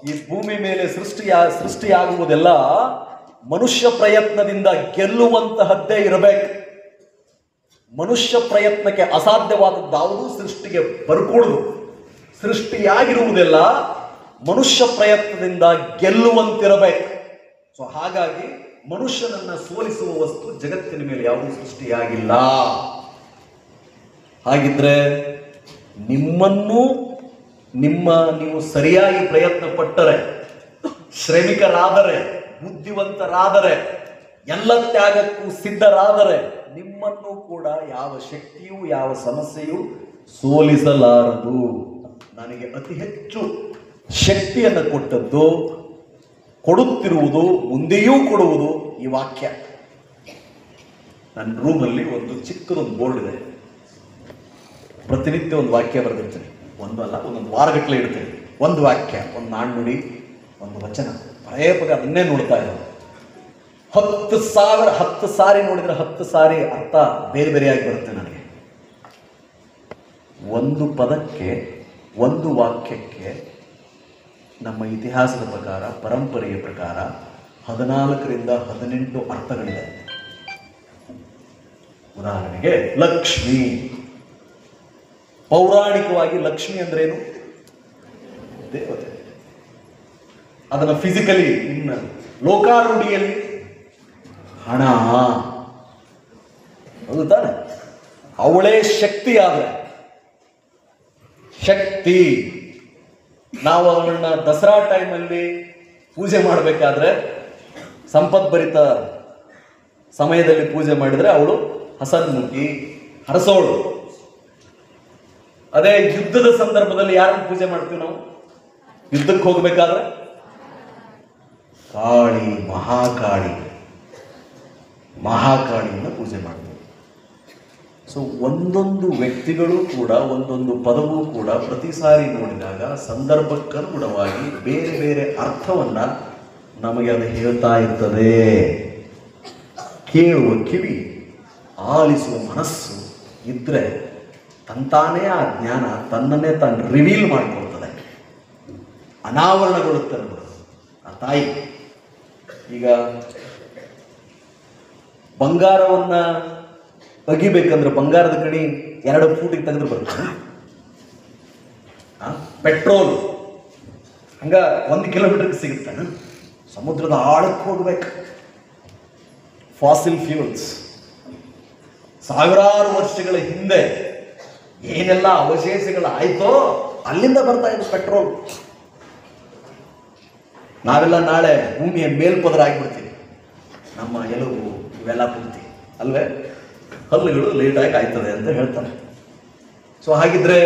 ಈ ಭೂಮಿ ಮೇಲೆ ಸೃಷ್ಟಿಯಾಗುವುದೆಲ್ಲ ಮನುಷ್ಯ ಪ್ರಯತ್ನದಿಂದ ಗೆಲ್ಲುವಂತಹದ್ದೇ ಇರಬೇಕು. ಮನುಷ್ಯ ಪ್ರಯತ್ನಕ್ಕೆ ಅಸಾಧ್ಯವಾದದ್ದಾವುದು ಸೃಷ್ಟಿಗೆ ಬರ್ಕೊಡುದು. ಸೃಷ್ಟಿಯಾಗಿರುವುದೆಲ್ಲ ಮನುಷ್ಯ ಪ್ರಯತ್ನದಿಂದ ಗೆಲ್ಲುವಂತಿರಬೇಕು. ಸೊ ಹಾಗಾಗಿ ಮನುಷ್ಯನನ್ನ ಸೋಲಿಸುವ ವಸ್ತು ಜಗತ್ತಿನ ಮೇಲೆ ಯಾವುದೂ ಸೃಷ್ಟಿಯಾಗಿಲ್ಲ. ಹಾಗಿದ್ರೆ ನೀವು ಸರಿಯಾಗಿ ಪ್ರಯತ್ನ ಪಟ್ಟರೆ, ಶ್ರಮಿಕರಾದರೆ, ಬುದ್ಧಿವಂತರಾದರೆ, ಎಲ್ಲ ತ್ಯಾಗಕ್ಕೂ ಸಿದ್ಧರಾದರೆ, ನಿಮ್ಮನ್ನು ಕೂಡ ಯಾವ ಶಕ್ತಿಯೂ ಯಾವ ಸಮಸ್ಯೆಯೂ ಸೋಲಿಸಲಾರದು. ನನಗೆ ಅತಿ ಹೆಚ್ಚು ಶಕ್ತಿಯನ್ನು ಕೊಟ್ಟದ್ದು, ಕೊಡುತ್ತಿರುವುದು, ಮುಂದೆಯೂ ಕೊಡುವುದು ಈ ವಾಕ್ಯ. ನನ್ನ ರೂಮಲ್ಲಿ ಒಂದು ಚಿಕ್ಕದೊಂದು ಬೋರ್ಡ್ ಇದೆ. ಪ್ರತಿನಿತ್ಯ ಒಂದು ವಾಕ್ಯ ಬರೆದಿರ್ತೇನೆ. ಒಂದಲ್ಲ, ಒಂದೊಂದು ವಾರಗಟ್ಟಲೆ ಇಡ್ತೇನೆ. ಒಂದು ವಾಕ್ಯ, ಒಂದು ನಾಣ್ಣುಡಿ, ಒಂದು ವಚನ, ಪದೇ ಪದೇ ಅದನ್ನೇ ನೋಡ್ತಾ ಇರೋದು. 10 ಸಾರಿ ನೋಡಿದ್ರೆ 10 ಸಾರಿ ಅರ್ಥ ಬೇರೆ ಬೇರೆಯಾಗಿ ಬರುತ್ತೆ ನನಗೆ. ಒಂದು ಪದಕ್ಕೆ, ಒಂದು ವಾಕ್ಯಕ್ಕೆ ನಮ್ಮ ಇತಿಹಾಸದ ಪ್ರಕಾರ, ಪರಂಪರೆಯ ಪ್ರಕಾರ 14ರಿಂದ 18 ಅರ್ಥಗಳಿದೆ. ಉದಾಹರಣೆಗೆ ಲಕ್ಷ್ಮಿ. ಪೌರಾಣಿಕವಾಗಿ ಲಕ್ಷ್ಮಿ ಅಂದ್ರೇನು? ದೇವತೆ. ಅದನ್ನು ಫಿಸಿಕಲಿ ಇನ್ನು ಲೋಕಾರೂಢಿಯಲ್ಲಿ ಹಣ. ಹೌದು ತಾನೆ? ಅವಳೇ ಶಕ್ತಿ. ಆದರೆ ಶಕ್ತಿ ನಾವು ಅವಳನ್ನ ದಸರಾ ಟೈಮಲ್ಲಿ ಪೂಜೆ ಮಾಡಬೇಕಾದ್ರೆ, ಸಂಪದ್ಭರಿತ ಸಮಯದಲ್ಲಿ ಪೂಜೆ ಮಾಡಿದರೆ ಅವಳು ಹಸನ್ಮುಖಿ, ಹರಸೋಳು. ಅದೇ ಯುದ್ಧದ ಸಂದರ್ಭದಲ್ಲಿ ಯಾರನ್ನು ಪೂಜೆ ಮಾಡ್ತೀವಿ ನಾವು? ಯುದ್ಧಕ್ಕೆ ಹೋಗ್ಬೇಕಾದ್ರೆ ಕಾಳಿ, ಮಹಾಕಾಳಿಯನ್ನು ಪೂಜೆ ಮಾಡ್ತೀವಿ. ಸೊ ಒಂದೊಂದು ವ್ಯಕ್ತಿಗಳು ಕೂಡ, ಒಂದೊಂದು ಪದವೂ ಕೂಡ ಪ್ರತಿ ಸಾರಿ ನೋಡಿದಾಗ ಸಂದರ್ಭಕ್ಕನುಗುಣವಾಗಿ ಬೇರೆ ಬೇರೆ ಅರ್ಥವನ್ನ ನಮಗೆ ಅದು ಹೇಳ್ತಾ ಇರ್ತದೆ. ಕೇಳುವ ಕಿವಿ, ಆಲಿಸುವ ಮನಸ್ಸು ಇದ್ರೆ ತಂತಾನೇ ಆ ಜ್ಞಾನ ತನ್ನನ್ನೇ ತಾನು ರಿವೀಲ್ ಮಾಡಿಕೊಳ್ತದೆ, ಅನಾವರಣಗೊಳ್ಳುತ್ತದೆ ಆ ತಾಯಿ. ಈಗ ಬಂಗಾರವನ್ನ ಅಗಿಬೇಕಂದ್ರೆ ಬಂಗಾರದ ಕಣಿ 2 ಫೂಟಿಗೆ ತೆಗೆದು ಬರುತ್ತೆ. ಪೆಟ್ರೋಲ್ ಹಂಗ 1 ಕಿಲೋಮೀಟರ್ಗೆ ಸಿಗುತ್ತೆ. ಸಮುದ್ರದ ಆಳಕ್ಕೆ ಹೋಗ್ಬೇಕು. ಫಾಸಿಲ್ ಫ್ಯೂಲ್ಸ್ ಸಾವಿರಾರು ವರ್ಷಗಳ ಹಿಂದೆ ಏನೆಲ್ಲ ಅವಶೇಷಗಳಾಯ್ತೋ ಅಲ್ಲಿಂದ ಬರ್ತಾ ಇದೆ ಪೆಟ್ರೋಲ್. ನಾವೆಲ್ಲ ನಾಳೆ ಭೂಮಿಯ ಮೇಲ್ಪದರ ಆಗಿಬಿಡ್ತೀವಿ. ನಮ್ಮ ಎಲುಬು ಇವೆಲ್ಲ ಪೂರ್ತಿ ಅಲ್ವೇ? ಹಲ್ಲುಗಳು ಲೇಟಾಗಿ ಆಯ್ತದೆ ಅಂತ ಹೇಳ್ತಾರೆ. ಸೊ ಹಾಗಿದ್ರೆ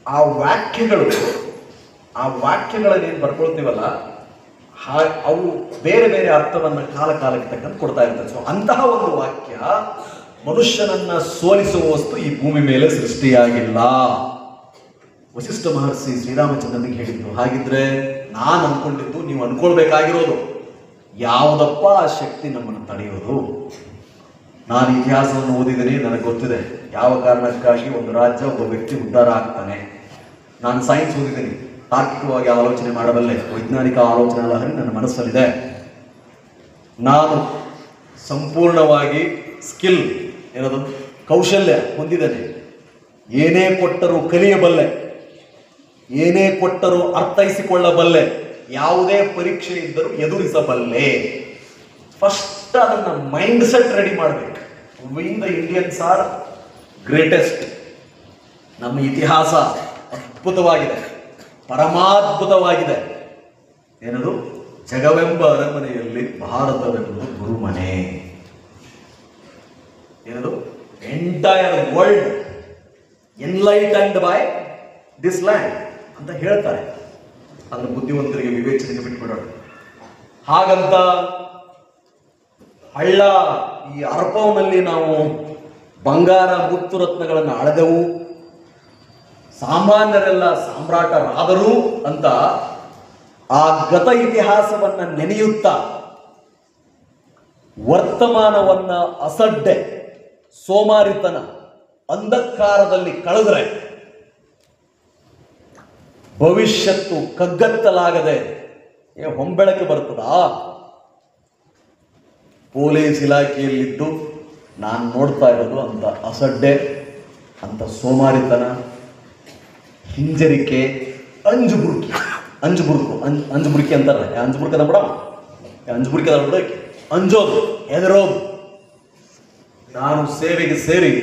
ಆ ವಾಕ್ಯಗಳನ್ನೇನು ಬರ್ಕೊಳ್ತೀವಲ್ಲ, ಅವು ಬೇರೆ ಬೇರೆ ಅರ್ಥವನ್ನ ಕಾಲಕ್ಕೆ ತಕ್ಕಂತೆ ಕೊಡ್ತಾ ಇರ್ತದೆ. ಸೊ ಅಂತಹ ಒಂದು ವಾಕ್ಯ ಮನುಷ್ಯನನ್ನ ಸೋಲಿಸುವ ವಸ್ತು ಈ ಭೂಮಿ ಮೇಲೆ ಸೃಷ್ಟಿಯಾಗಿಲ್ಲ. ವಸಿಷ್ಠ ಮಹರ್ಷಿ ಶ್ರೀರಾಮಚಂದ್ರನಿಗೆ ಹೇಳಿದ್ದು. ಹಾಗಿದ್ರೆ ನಾನು ಅನ್ಕೊಂಡಿದ್ದು ನೀವು ಅನ್ಕೊಳ್ಬೇಕಾಗಿರೋದು, ಯಾವುದಪ್ಪ ಆ ಶಕ್ತಿ ನಮ್ಮನ್ನು ತಡೆಯೋದು? ನಾನು ಇತಿಹಾಸವನ್ನು ಓದಿದ್ದೀನಿ, ನನಗೆ ಗೊತ್ತಿದೆ ಯಾವ ಕಾರಣಕ್ಕಾಗಿ ಒಂದು ರಾಜ್ಯ, ಒಬ್ಬ ವ್ಯಕ್ತಿ ಉದ್ಧಾರ ಆಗ್ತಾನೆ. ನಾನು ಸೈನ್ಸ್ ಓದಿದ್ದೀನಿ, ತಾರ್ಕಿಕವಾಗಿ ಆಲೋಚನೆ ಮಾಡಬಲ್ಲೆ, ವೈಜ್ಞಾನಿಕ ಆಲೋಚನಾ ಲಹರಿ ನನ್ನ ಮನಸ್ಸಲ್ಲಿದೆ. ನಾನು ಸಂಪೂರ್ಣವಾಗಿ ಸ್ಕಿಲ್ ಏನದು ಕೌಶಲ್ಯ ಹೊಂದಿದ್ದೇನೆ. ಏನೇ ಕೊಟ್ಟರೂ ಕಲಿಯಬಲ್ಲೆ, ಏನೇ ಕೊಟ್ಟರೂ ಅರ್ಥೈಸಿಕೊಳ್ಳಬಲ್ಲೆ, ಯಾವುದೇ ಪರೀಕ್ಷೆ ಇದ್ದರೂ ಎದುರಿಸಬಲ್ಲೆ. ಫಸ್ಟ್ ಅದನ್ನ ಮೈಂಡ್ ಸೆಟ್ ರೆಡಿ ಮಾಡಬೇಕು. We the Indians are greatest. ನಮ್ಮ ಇತಿಹಾಸ ಅದ್ಭುತವಾಗಿದೆ, ಪರಮಾದ್ಭುತವಾಗಿದೆ. ಏನದು? ಜಗವೆಂಬ ಅರಮನೆಯಲ್ಲಿ ಭಾರತವೆಂಬುದು ಗುರುಮನೆ. ಏನದು? Entire world enlightened by this land ಅಂತ ಹೇಳ್ತಾರೆ. ಅದರ ಬುದ್ಧಿವಂತರಿಗೆ ವಿವೇಚನೆಗೆ ಬಿಟ್ಬಿಡೋಣ. ಹಾಗಂತ ಹಳ್ಳ ಈ ಅರ್ಪವನಲ್ಲಿ ನಾವು ಬಂಗಾರ ಮುತ್ತು ರತ್ನಗಳನ್ನು ಅಳೆದೆವು, ಸಾಮಾನ್ಯರೆಲ್ಲ ಸಾಮ್ರಾಟರಾದರು ಅಂತ ಆ ಗತ ಇತಿಹಾಸವನ್ನ ನೆನೆಯುತ್ತಾ ವರ್ತಮಾನವನ್ನ ಅಸಡ್ಡೆ, ಸೋಮಾರಿತನ, ಅಂಧಕಾರದಲ್ಲಿ ಕಳೆದ್ರೆ ಭವಿಷ್ಯತ್ತು ಕಗ್ಗತ್ತಲಾಗದೆ ಹೊಂಬೆಳಕು ಬರ್ತದಾ? ಪೊಲೀಸ್ ಇಲಾಖೆಯಲ್ಲಿದ್ದು ನಾನು ನೋಡ್ತಾ ಇರೋದು ಅಂತ ಅಸಡ್ಡೆ, ಅಂತ ಸೋಮಾರಿತನ, ಹಿಂಜರಿಕೆ, ಅಂಜುಬುರುಕಿ ಅಂತಾರಲ್ಲ, ಅಂಜುಬುರ್ಕದ ಬಿಡ, ಅಂಜುಬುರ್ಕದ ಬಿಡೋಕೆ, ಅಂಜೋದು, ಹೆದರೋದು. ನಾನು ಸೇವೆಗೆ ಸೇರಿ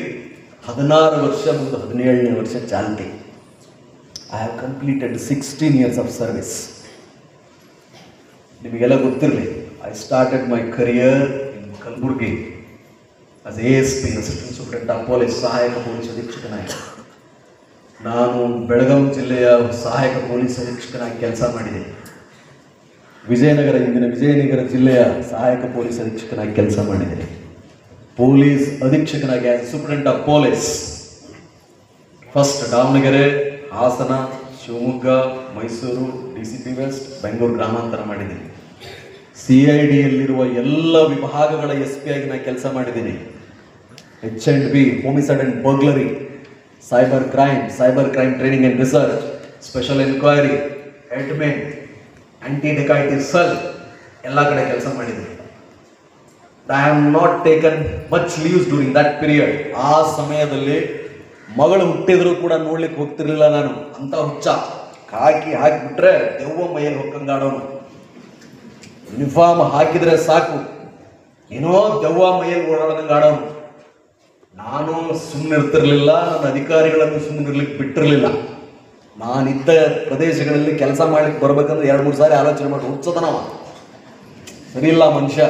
16 ವರ್ಷ, ಮುಂದೆ 17ನೇ ವರ್ಷ ಚಾಲ್ತಿ. I have completed 16 years of service. ನಿಮಗೆಲ್ಲ ಗೊತ್ತಿರಲಿ, I started my career in Kalaburagi as ASP, assistant superintendent of police, ಸಹಾಯಕ ಪೊಲೀಸ್ ಅಧೀಕ್ಷಕನಾಗಿ. ನಾನು ಬೆಳಗಾವಿ ಜಿಲ್ಲೆಯ ಸಹಾಯಕ ಪೊಲೀಸ್ ಅಧೀಕ್ಷಕನಾಗಿ ಕೆಲಸ ಮಾಡಿದ್ದೀನಿ. ಇಂದಿನ ವಿಜಯನಗರ ಜಿಲ್ಲೆಯ ಸಹಾಯಕ ಪೊಲೀಸ್ ಅಧೀಕ್ಷಕನಾಗಿ ಕೆಲಸ ಮಾಡಿದ್ದೀನಿ. ಪೊಲೀಸ್ ಅಧೀಕ್ಷಕನಾಗಿ as superintendent of police first Davanagere, Hassan, Shivamogga, Mysuru, DCP west, Bengaluru ಗ್ರಾಮಾಂತರ ಮಾಡಿದ್ದೀನಿ. CIDಯಲ್ಲಿರುವ ಎಲ್ಲ ವಿಭಾಗಗಳ SP ಆಗಿ ನಾನು ಕೆಲಸ ಮಾಡಿದ್ದೀನಿ. H&B, homicide and burglary, cyber crime training and research, special enquiry, admin, anti dacoity cell ಎಲ್ಲ ಕಡೆ ಕೆಲಸ ಮಾಡಿದ್ದೀನಿ. I have not taken much leaves during that period. ಆ ಸಮಯದಲ್ಲಿ ಮಗಳು ಹುಟ್ಟಿದ್ರು ಕೂಡ ನೋಡ್ಲಿಕ್ಕೆ ಹೋಗ್ತಿರ್ಲಿಲ್ಲ ನಾನು. ಅಂತ ಹುಚ್ಚ, ಹಾಕಿಬಿಟ್ರೆ ದೆವ್ವ ಮೈಯಲ್ಲಿ ಹೊಕ್ಕಂಗಾಡೋನು. ಯೂನಿಫಾರ್ಮ್ ಹಾಕಿದ್ರೆ ಸಾಕು, ಏನೋ ದೆವ್ವ ಮೈಯಲ್ಲಿ ಓಡಾಡೋದಂಗೆ ಆಡೋನು. ನಾನು ಸುಮ್ಮನಿರ್ತಿರ್ಲಿಲ್ಲ, ನನ್ನ ಅಧಿಕಾರಿಗಳನ್ನು ಸುಮ್ಮನಿರ್ಲಿಕ್ಕೆ ಬಿಟ್ಟಿರಲಿಲ್ಲ. ನಾನಿದ್ದ ಪ್ರದೇಶಗಳಲ್ಲಿ ಕೆಲಸ ಮಾಡ್ಲಿಕ್ಕೆ ಬರ್ಬೇಕಂದ್ರೆ 2-3 ಸಾರಿ ಆಲೋಚನೆ ಮಾಡಿ ಹುಚ್ಚದನವ, ಸರಿ ಇಲ್ಲ ಮನುಷ್ಯ.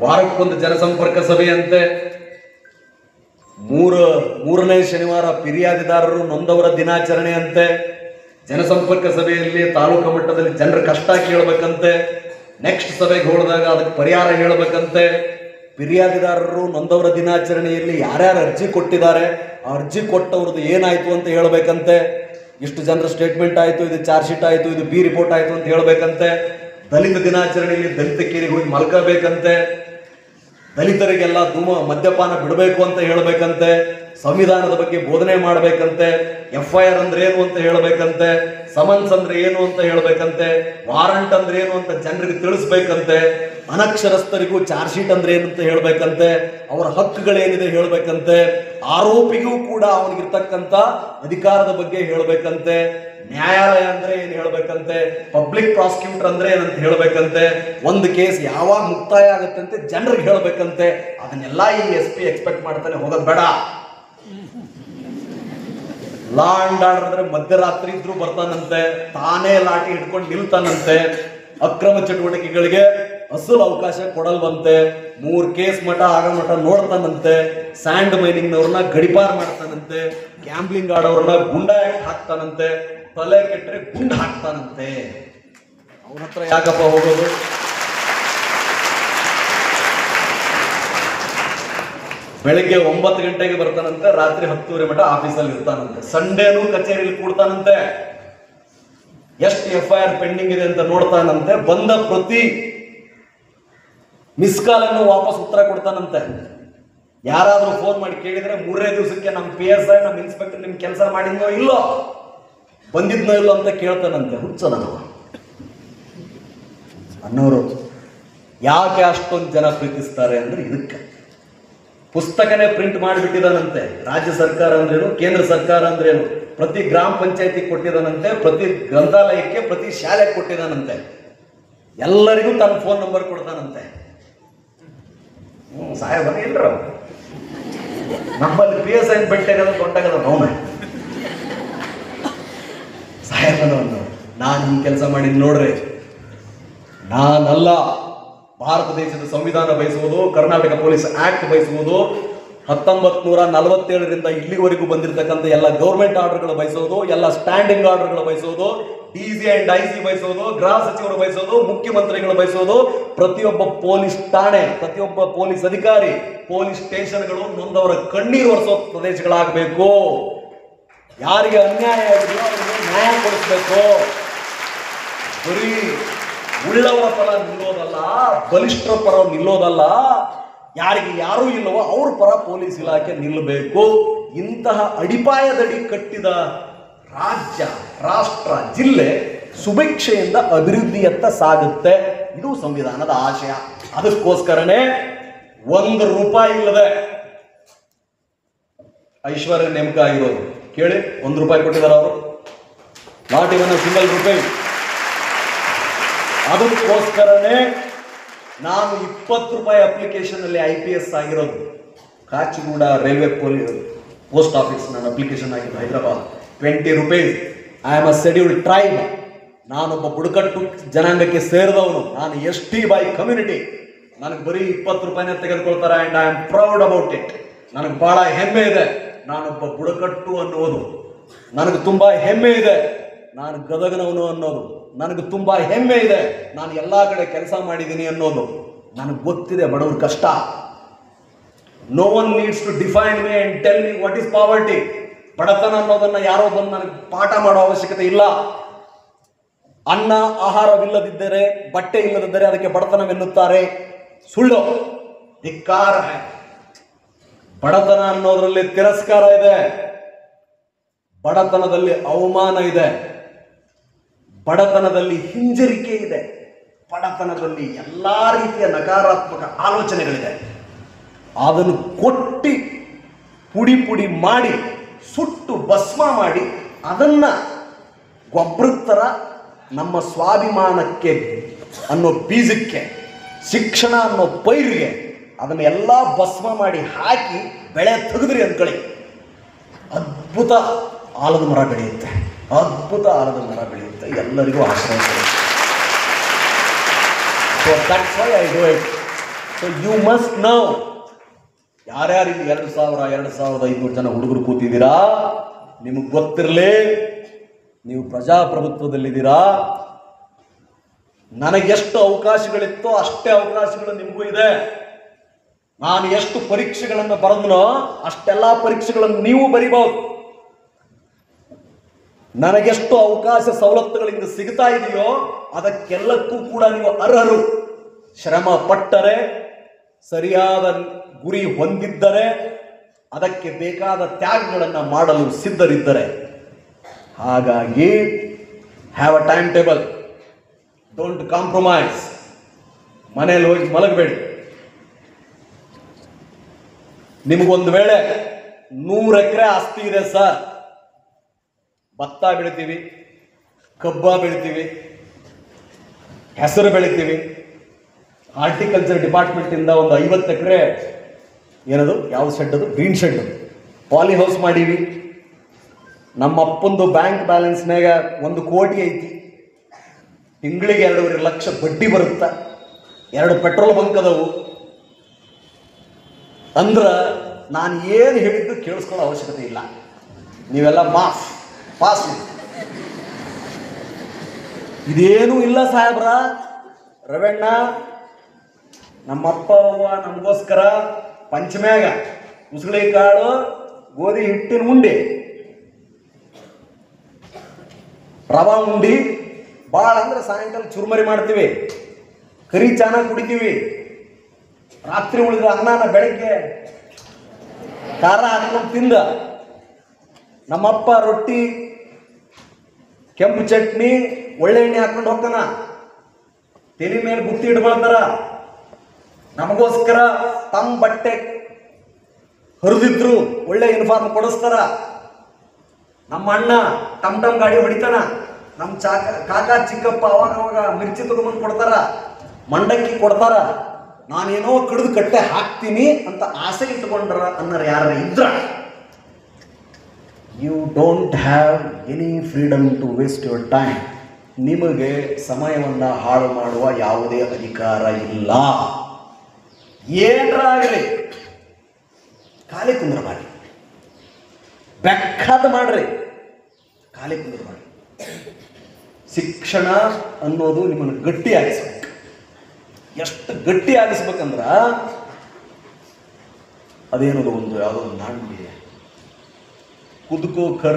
ವಾರಕ್ಕೊಂದು ಜನಸಂಪರ್ಕ ಸಭೆಯಂತೆ, ಮೂರನೇ ಶನಿವಾರ ಫಿರ್ಯಾದಿದಾರರು ನೊಂದವರ ದಿನಾಚರಣೆ ಅಂತೆ. ಜನಸಂಪರ್ಕ ಸಭೆಯಲ್ಲಿ ತಾಲೂಕು ಮಟ್ಟದಲ್ಲಿ ಜನರ ಕಷ್ಟ ಕೇಳಬೇಕಂತೆ. ನೆಕ್ಸ್ಟ್ ಸಭೆಗೆ ಹೋಳಿದಾಗ ಅದಕ್ಕೆ ಪರಿಹಾರ ಹೇಳಬೇಕಂತೆ. ಫಿರ್ಯಾದಿದಾರರು ನೊಂದವರ ದಿನಾಚರಣೆಯಲ್ಲಿ ಯಾರ್ಯಾರು ಅರ್ಜಿ ಕೊಟ್ಟಿದ್ದಾರೆ, ಆ ಅರ್ಜಿ ಕೊಟ್ಟವ್ರದ್ದು ಏನಾಯ್ತು ಅಂತ ಹೇಳ್ಬೇಕಂತೆ. ಇಷ್ಟು ಜನರ ಸ್ಟೇಟ್ಮೆಂಟ್ ಆಯ್ತು, ಇದು ಚಾರ್ಜ್ ಶೀಟ್ ಆಯ್ತು, ಇದು ಬಿ ರಿಪೋರ್ಟ್ ಆಯ್ತು ಅಂತ ಹೇಳ್ಬೇಕಂತೆ. ದಲಿತ ದಿನಾಚರಣೆಯಲ್ಲಿ ದಲಿತ ಕೇರಿಗೆ ಹೋಗಿ ಮಲ್ಕಬೇಕಂತೆ. ದಲಿತರಿಗೆಲ್ಲ ಮದ್ಯಪಾನ ಬಿಡಬೇಕು ಅಂತ ಹೇಳ್ಬೇಕಂತೆ. ಸಂವಿಧಾನದ ಬಗ್ಗೆ ಬೋಧನೆ ಮಾಡಬೇಕಂತೆ. FIR ಅಂದ್ರೆ ಏನು ಅಂತ ಹೇಳ್ಬೇಕಂತೆ. ಸಮನ್ಸ್ ಅಂದ್ರೆ ಏನು ಅಂತ ಹೇಳ್ಬೇಕಂತೆ. ವಾರಂಟ್ ಅಂದ್ರೆ ಏನು ಅಂತ ಜನರಿಗೆ ತಿಳಿಸ್ಬೇಕಂತೆ. ಅನಕ್ಷರಸ್ಥರಿಗೂ ಚಾರ್ಜ್ ಶೀಟ್ ಅಂದ್ರೆ ಏನು ಅಂತ ಹೇಳ್ಬೇಕಂತೆ. ಅವರ ಹಕ್ಕುಗಳೇನಿದೆ ಹೇಳ್ಬೇಕಂತೆ. ಆರೋಪಿಗೂ ಕೂಡ ಅವನಿಗಿರ್ತಕ್ಕಂಥ ಅಧಿಕಾರದ ಬಗ್ಗೆ ಹೇಳ್ಬೇಕಂತೆ. ನ್ಯಾಯಾಲಯ ಅಂದ್ರೆ ಏನು ಹೇಳ್ಬೇಕಂತೆ. ಪಬ್ಲಿಕ್ ಪ್ರಾಸಿಕ್ಯೂಟರ್ ಅಂದ್ರೆ ಏನಂತ ಹೇಳ್ಬೇಕಂತೆ. ಒಂದು ಕೇಸ್ ಯಾವಾಗ ಮುಕ್ತಾಯ ಆಗುತ್ತೆ ಅಂತ ಜನರಿಗೆ ಹೇಳ್ಬೇಕಂತೆ. ಅದನ್ನೆಲ್ಲ ಈ SP ಎಕ್ಸ್ಪೆಕ್ಟ್ ಮಾಡ್ತಾನೆ, ಹೋಗೋದು ಬೇಡ. ಲಾ ಅಂಡ್ ಆರ್ಡರ್ ಅಂದ್ರೆ ಮಧ್ಯರಾತ್ರಿ ಇದ್ರು ಬರ್ತಾನಂತೆ, ತಾನೇ ಲಾಠಿ ಹಿಡ್ಕೊಂಡು ನಿಲ್ತಾನಂತೆ. ಅಕ್ರಮ ಚಟುವಟಿಕೆಗಳಿಗೆ ಅಸಲು ಅವಕಾಶ ಕೊಡಲ್ವಂತೆ. 3 ಕೇಸ್ ಮಠ ಆಗ ಮಠ ನೋಡ್ತಾನಂತೆ. ಸ್ಯಾಂಡ್ ಮೈನಿಂಗ್ನವ್ರನ್ನ ಗಡಿಪಾರ್ ಮಾಡ್ತಾನಂತೆ. ಗ್ಯಾಂಬ್ಲಿಂಗ್ ಆಡೋರ್ನ ಗುಂಡ ಹಾಕ್ತಾನಂತೆ. ತಲೆ ಕೆಟ್ಟರೆ ಗುಂಡು ಹಾಕ್ತಾನಂತೆ. ಅವನ ಹತ್ರ ಯಾಕಪ್ಪ ಹೋಗೋದು? ಬೆಳಿಗ್ಗೆ 9 ಗಂಟೆಗೆ ಬರ್ತಾನಂತೆ, ರಾತ್ರಿ 10:30 ಮಠ ಆಫೀಸಲ್ಲಿ ಇರ್ತಾನಂತೆ. ಸಂಡೇನೂ ಕಚೇರಿಯಲ್ಲಿ ಕೂಡ್ತಾನಂತೆ. ಎಷ್ಟು FIR ಪೆಂಡಿಂಗ್ ಇದೆ ಅಂತ ನೋಡ್ತಾನಂತೆ. ಬಂದ ಪ್ರತಿ ಮಿಸ್ ಕಾಲ್ ಅನ್ನು ವಾಪಸ್ ಉತ್ತರ ಕೊಡ್ತಾನಂತೆ. ಯಾರಾದ್ರೂ ಫೋನ್ ಮಾಡಿ ಕೇಳಿದ್ರೆ 3ನೇ ದಿವಸಕ್ಕೆ ನಮ್ಮ PSI, ನಮ್ಮ ಇನ್ಸ್ಪೆಕ್ಟರ್ ನಿಮ್ ಕೆಲಸ ಮಾಡಿದ್ನೋ ಇಲ್ಲೋ, ಬಂದಿದ್ನೋ ಇಲ್ಲೋ ಅಂತ ಕೇಳ್ತಾನಂತೆ. ಹುಚ್ಚದ ಅನ್ನೋರು ಯಾಕೆ ಅಷ್ಟೊಂದು ಜನ ಪ್ರೀತಿಸ್ತಾರೆ ಅಂದ್ರೆ ಇದಕ್ಕೆ. ಪುಸ್ತಕನೇ ಪ್ರಿಂಟ್ ಮಾಡಿಬಿಟ್ಟಿದಾನಂತೆ. ರಾಜ್ಯ ಸರ್ಕಾರ ಅಂದ್ರೇನು, ಕೇಂದ್ರ ಸರ್ಕಾರ ಅಂದ್ರೇನು, ಪ್ರತಿ ಗ್ರಾಮ ಪಂಚಾಯತಿ ಕೊಟ್ಟಿದಾನಂತೆ, ಪ್ರತಿ ಗ್ರಂಥಾಲಯಕ್ಕೆ, ಪ್ರತಿ ಶಾಲೆಗೆ ಕೊಟ್ಟಿದಾನಂತೆ. ಎಲ್ಲರಿಗೂ ತನ್ನ ಫೋನ್ ನಂಬರ್ ಕೊಡ್ತಾನಂತೆ. ಸಾಹೇಬ ಇಲ್ರ ನಮ್ಮಲ್ಲಿ PSI ಬೆಟ್ಟಾಗದ ದೊಡ್ಡಾಗದ ಅವನ ಸಾಹೇಬನವನು. ನಾನು ಈ ಕೆಲಸ ಮಾಡಿದ್ ನೋಡ್ರಿ, ನಾನಲ್ಲ. ಭಾರತ ದೇಶದ ಸಂವಿಧಾನ ಬಯಸುವುದು, ಕರ್ನಾಟಕ ಪೊಲೀಸ್ ಆಕ್ಟ್ ಬಯಸುವುದು, 1947ರಿಂದ ಇಲ್ಲಿವರೆಗೂ ಬಂದಿರತಕ್ಕಂಥ ಎಲ್ಲ ಗೌರ್ಮೆಂಟ್ ಆರ್ಡರ್ಗಳು ಬಯಸೋದು, ಎಲ್ಲ ಸ್ಟ್ಯಾಂಡಿಂಗ್ ಆರ್ಡರ್ಗಳು ಬಯಸೋದು, DG and IC ಬಯಸೋದು, ಗೃಹ ಸಚಿವರು ಬಯಸೋದು, ಮುಖ್ಯಮಂತ್ರಿಗಳು ಬಯಸೋದು, ಪ್ರತಿಯೊಬ್ಬ ಪೊಲೀಸ್ ಠಾಣೆ, ಪ್ರತಿಯೊಬ್ಬ ಪೊಲೀಸ್ ಅಧಿಕಾರಿ, ಪೊಲೀಸ್ ಸ್ಟೇಷನ್ಗಳು ನೊಂದವರ ಕಣ್ಣೀರು ಒರೆಸೋ ಪ್ರದೇಶಗಳಾಗಬೇಕು. ಯಾರಿಗೆ ಅನ್ಯಾಯ ಆಗಿದೆಯೋ ಅವರಿಗೆ ನ್ಯಾಯ ಕೊಡಿಸ್ಬೇಕು. ಬರೀ ಉಳ್ಳವರ ಪರ ನಿಲ್ಲೋದಲ್ಲ, ಬಲಿಷ್ಠರ ಪರ ನಿಲ್ಲೋದಲ್ಲ, ಯಾರಿಗೆ ಯಾರೂ ಇಲ್ಲವೋ ಅವ್ರ ಪರ ಪೊಲೀಸ್ ಇಲಾಖೆ ನಿಲ್ಲಬೇಕು. ಇಂತಹ ಅಡಿಪಾಯದಡಿ ಕಟ್ಟಿದ ರಾಜ್ಯ, ರಾಷ್ಟ್ರ, ಜಿಲ್ಲೆ ಸುಭಿಕ್ಷೆಯಿಂದ ಅಭಿವೃದ್ಧಿಯತ್ತ ಸಾಗುತ್ತೆ. ಇದು ಸಂವಿಧಾನದ ಆಶಯ. ಅದಕ್ಕೋಸ್ಕರನೇ 1 ರೂಪಾಯಿ ಇಲ್ಲದೆ ಐಶ್ವರ್ಯ ನೇಮಕ ಆಗಿರೋದು. ಕೇಳಿ, 1 ರೂಪಾಯಿ ಕೊಟ್ಟಿದ್ದಾರೆ ಅವರು, ನಾಟ್ ಇವನ್ ಸಿಂಗಲ್ ರೂಪಾಯಿ. ಅದಕ್ಕೋಸ್ಕರನೇ ನಾನು 20 ರೂಪಾಯಿ ಅಪ್ಲಿಕೇಶನ್ ಅಲ್ಲಿ IPS ಆಗಿರೋದು. ಕಾಚಿಗೂಡ ರೈಲ್ವೆ ಪೋಸ್ಟ್ ಆಫೀಸ್ ನಾನು ಅಪ್ಲಿಕೇಶನ್ ಆಗಿದ್ದು, ಹೈದರಾಬಾದ್. 20 ರೂಪಾಯಿ. I am a scheduled tribe. ನಾನೊಬ್ಬ ಬುಡಕಟ್ಟು ಜನಾಂಗಕ್ಕೆ ಸೇರಿದವನು. ನಾನು ST ಬೈ ಕಮ್ಯುನಿಟಿ. ನನಗೆ ಬರೀ 20 ರೂಪಾಯಿನ ತೆಗೆದುಕೊಳ್ತಾರೆ. And I am proud about it. ನನಗೆ ಬಹಳ ಹೆಮ್ಮೆ ಇದೆ ನಾನೊಬ್ಬ ಬುಡಕಟ್ಟು ಅನ್ನೋದು. ನನಗೆ ತುಂಬಾ ಹೆಮ್ಮೆ ಇದೆ ನಾನು ಗದಗನವನು ಅನ್ನೋದು. ನನಗೆ ತುಂಬಾ ಹೆಮ್ಮೆ ಇದೆ ನಾನು ಎಲ್ಲಾ ಕಡೆ ಕೆಲಸ ಮಾಡಿದ್ದೀನಿ ಅನ್ನೋದು. ನನಗೆ ಗೊತ್ತಿದೆ ಬಡವ್ರ ಕಷ್ಟ. No one needs to define me and tell me what is poverty. ಬಡತನ ಅನ್ನೋದನ್ನ ಯಾರೋ ಬಂದು ನನಗೆ ಪಾಠ ಮಾಡೋ ಅವಶ್ಯಕತೆ ಇಲ್ಲ. ಅನ್ನ ಆಹಾರವಿಲ್ಲದಿದ್ದರೆ, ಬಟ್ಟೆ ಇಲ್ಲದಿದ್ದರೆ ಅದಕ್ಕೆ ಬಡತನವೆನ್ನುತ್ತಾರೆ. ಸುಳ್ಳು, ಧಿಕ್ಕಾರ. ಬಡತನ ಅನ್ನೋದ್ರಲ್ಲಿ ತಿರಸ್ಕಾರ ಇದೆ, ಬಡತನದಲ್ಲಿ ಅವಮಾನ ಇದೆ. ಬಡತನದಲ್ಲಿ ಹಿಂಜರಿಕೆ ಇದೆ, ಬಡತನದಲ್ಲಿ ಎಲ್ಲ ರೀತಿಯ ನಕಾರಾತ್ಮಕ ಆಲೋಚನೆಗಳಿದೆ. ಅದನ್ನು ಕೊಟ್ಟಿ ಪುಡಿ ಪುಡಿ ಮಾಡಿ ಸುಟ್ಟು ಭಸ್ಮ ಮಾಡಿ ಅದನ್ನು ಗೊಬ್ಬರದ ಥರ ನಮ್ಮ ಸ್ವಾಭಿಮಾನಕ್ಕೆ ಅನ್ನೋ ಬೀಜಕ್ಕೆ, ಶಿಕ್ಷಣ ಅನ್ನೋ ಪೈರಿಗೆ ಅದನ್ನೆಲ್ಲ ಭಸ್ಮ ಮಾಡಿ ಹಾಕಿ ಬೆಳೆ ತೆಗೆದ್ರಿ ಅಂದ್ಕೊಳ್ಳಿ, ಅದ್ಭುತ ಆಲದ ಮರ ಬೆಳೆಯುತ್ತೆ, ಅದ್ಭುತ ಆಲದ ಮರ ಬೆಳೆಯುತ್ತೆ, ಎಲ್ಲರಿಗೂ ಆಶ್ರಯ ಕೊಡುತ್ತೆ. So that's why I do it. So you must know, ಯಾರ್ಯಾರು ಇಲ್ಲಿ 2,500 ಜನ ಹುಡುಗರು ಕೂತಿದ್ದೀರಾ, ನಿಮಗೆ ಗೊತ್ತಿರಲಿ, ನೀವು ಪ್ರಜಾಪ್ರಭುತ್ವದಲ್ಲಿದ್ದೀರಾ. ನನಗೆಷ್ಟು ಅವಕಾಶಗಳಿತ್ತೋ ಅಷ್ಟೇ ಅವಕಾಶಗಳು ನಿಮಗೂ ಇದೆ. ನಾನು ಎಷ್ಟು ಪರೀಕ್ಷೆಗಳನ್ನು ಬರೆದನೋ ಅಷ್ಟೆಲ್ಲ ಪರೀಕ್ಷೆಗಳನ್ನು ನೀವು ಬರಿಬಹುದು. ನನಗೆಷ್ಟು ಅವಕಾಶ ಸವಲತ್ತುಗಳಿಂದ ಸಿಗ್ತಾ ಇದೆಯೋ ಅದಕ್ಕೆಲ್ಲಕ್ಕೂ ಕೂಡ ನೀವು ಅರ್ಹರು. ಶ್ರಮ ಪಟ್ಟರೆ, ಸರಿಯಾದ ಗುರಿ ಹೊಂದಿದ್ದರೆ, ಅದಕ್ಕೆ ಬೇಕಾದ ತ್ಯಾಗಗಳನ್ನು ಮಾಡಲು ಸಿದ್ಧರಿದ್ದರೆ. ಹಾಗಾಗಿ have a time table, don't compromise. ಮನೇಲಿ ಹೋಗಿ ಮಲಗಬೇಡಿ. ನಿಮಗೊಂದು ವೇಳೆ 100 ಎಕರೆ ಆಸ್ತಿ ಇದೆ ಸರ್, ಭತ್ತ ಬೆಳಿತೀವಿ, ಕಬ್ಬ ಬೆಳಿತೀವಿ, ಹೆಸರು ಬೆಳಿತೀವಿ, ಹಾರ್ಟಿಕಲ್ಚರ್ ಡಿಪಾರ್ಟ್ಮೆಂಟಿಂದ ಒಂದು 50 ಎಕರೆ ಏನದು, ಯಾವ ಶೆಡ್ ಅದು, ಗ್ರೀನ್ ಶೆಡ್, ಪಾಲಿ ಹೌಸ್ ಮಾಡೀವಿ. ನಮ್ಮ ಅಪ್ಪಂದು ಬ್ಯಾಂಕ್ ಬ್ಯಾಲೆನ್ಸ್ನಾಗ 1 ಕೋಟಿ ಐತಿ, ತಿಂಗಳಿಗೆ 2.5 ಲಕ್ಷ ಬಡ್ಡಿ ಬರುತ್ತಾ, 2 ಪೆಟ್ರೋಲ್ ಬಂಕ್ ಅದಾವು. ಅಂದ್ರ ನಾನು ಏನು ಹೇಳಿದ್ದು ಕೇಳಿಸ್ಕೊಳ್ಳೋ ಅವಶ್ಯಕತೆ ಇಲ್ಲ. ನೀವೆಲ್ಲ ಪಾಸ್. ಇದೇನೂ ಇಲ್ಲ ಸಾಹೇಬ್ರ, ರವಣ್ಣ, ನಮ್ಮಪ್ಪ ಅವ್ವ ನಮಗೋಸ್ಕರ ಪಂಚಮ್ಯಾಗ ಉಸುಳಿ ಕಾಳು, ಗೋಧಿ ಹಿಟ್ಟಿನ ಉಂಡಿ, ರವಾ ಉಂಡಿ, ಭಾಳ ಅಂದ್ರೆ ಸಾಯಂಕಾಲ ಚುರುಮರಿ ಮಾಡ್ತೀವಿ, ಕರಿ ಚಾನ ಕುಡಿತೀವಿ, ರಾತ್ರಿ ಉಳಿದ ಅನ್ನನ ಬೆಳಗ್ಗೆ ಖಾರ ಹಾಕೊಂಡು ತಿಂದ. ನಮ್ಮಪ್ಪ ರೊಟ್ಟಿ, ಕೆಂಪು ಚಟ್ನಿ, ಒಳ್ಳೆ ಎಣ್ಣೆ ಹಾಕೊಂಡು ಹೋಗ್ತಾನ, ತಲೆ ಮೇಲೆ ಬುತ್ತಿ ಇಟ್ಕೊಳ್ತಾರ. ನಮಗೋಸ್ಕರ ತಮ್ಮ ಬಟ್ಟೆ ಹರಿದಿದ್ರು ಒಳ್ಳೆ ಯೂನಿಫಾರ್ಮ್ ಕೊಡಿಸ್ತಾರ. ನಮ್ಮ ಅಣ್ಣ ಟಮ್ ಗಾಡಿ ಹೊಡಿತಾನ, ನಮ್ಮ ಕಾಕ ಚಿಕ್ಕಪ್ಪ ಅವಾಗ ಮಿರ್ಚಿ ತಗೊಂಡ್ಬಂದು ಕೊಡ್ತಾರ, ಮಂಡಕ್ಕಿ ಕೊಡ್ತಾರ. ನಾನೇನೋ ಕಡಿದು ಕಟ್ಟೆ ಹಾಕ್ತೀನಿ ಅಂತ ಆಸೆ ಇಟ್ಕೊಂಡ್ರ ಅನ್ನೋರು ಯಾರ ಇದ್ರ, you don't have any freedom to waste your time. ನಿಮಗೆ ಸಮಯವನ್ನು ಹಾಳು ಮಾಡುವ ಯಾವುದೇ ಅಧಿಕಾರ ಇಲ್ಲ. ಏನರಾಗಲಿ ಖಾಲಿ ಕುಂದ್ರಬಾರಿ, ಬೆಕ್ಕಾದ ಮಾಡ್ರಿ, ಖಾಲಿ ಕುಂದ್ರಬಾರಿ. ಶಿಕ್ಷಣ ಅನ್ನೋದು ನಿಮ್ಮನ್ನು ಗಟ್ಟಿಯಾಗಿಸ್ಬೇಕು. ಎಷ್ಟು ಗಟ್ಟಿ ಆಗಿಸ್ಬೇಕಂದ್ರ, ಅದೇನದು ಒಂದು ಯಾವುದೋ ಒಂದು ನಾಣ್ಯ, खुद कर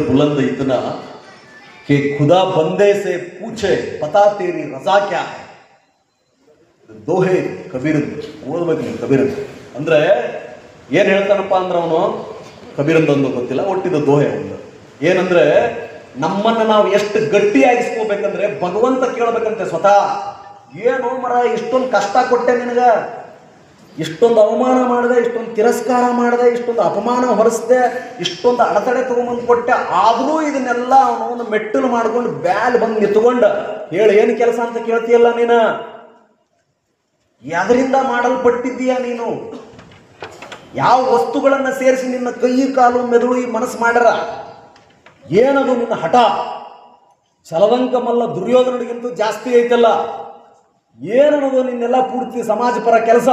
बुलंद इतना कि खुदा बंदे से पूछे पता तेरी रजा क्या है. दोहे कबीर ಓದಬೇಕು ನೀವು. ಕಬೀರ್ ಅಂದ್ರೆ ಏನು ಹೇಳ್ತಾನಪ್ಪ ಅಂದ್ರೆ ಅವನು, ಕಬೀರಂದೊಂದು ಗೊತ್ತಿಲ್ಲ, ಒಟ್ಟಿದ ದೋಹೆ ಒಂದು ಏನಂದ್ರೆ, ನಮ್ಮನ್ನು ನಾವು ಎಷ್ಟು ಗಟ್ಟಿಯಾಗಿಸ್ಕೋಬೇಕಂದ್ರೆ ಭಗವಂತ ಕೇಳಬೇಕಂತೆ ಸ್ವತಃ. ಏನು ಮರ, ಇಷ್ಟೊಂದು ಕಷ್ಟ ಕೊಟ್ಟೆ ನಿನಗ, ಇಷ್ಟೊಂದು ಅವಮಾನ ಮಾಡಿದೆ, ಇಷ್ಟೊಂದು ತಿರಸ್ಕಾರ ಮಾಡಿದೆ, ಇಷ್ಟೊಂದು ಅಪಮಾನ ಹೊರಿಸಿದೆ, ಇಷ್ಟೊಂದು ಅಡೆತಡೆ ತಗೊಂಬಂದು ಕೊಟ್ಟೆ, ಆದರೂ ಇದನ್ನೆಲ್ಲ ಅವನು ಮೆಟ್ಟಲು ಮಾಡ್ಕೊಂಡು ಬ್ಯಾಲ್ ಬಂದು ನಿಂತ್ಕೊಂಡ ಹೇಳಿ ಏನು ಕೆಲಸ ಅಂತ ಕೇಳ್ತೀಯಲ್ಲ ನೀನು. ಯಾವ್ದರಿಂದ ಮಾಡಲ್ಪಟ್ಟಿದ್ದೀಯಾ ನೀನು? ಯಾವ ವಸ್ತುಗಳನ್ನು ಸೇರಿಸಿ ನಿನ್ನ ಕೈ ಕಾಲು ಮೆದುಳು ಈ ಮನಸ್ಸು ಮಾಡ್ಯಾರ? ಏನದು ನಿನ್ನ ಹಠ? ಚಲವಂಕ ಮಲ್ಲ ದುರ್ಯೋಧನನಿಗಿಂತೂ ಜಾಸ್ತಿ ಐತಲ್ಲ. ಏನನ್ನೋದು ನಿನ್ನೆಲ್ಲ ಪೂರ್ತಿ ಸಮಾಜ ಪರ ಕೆಲಸ,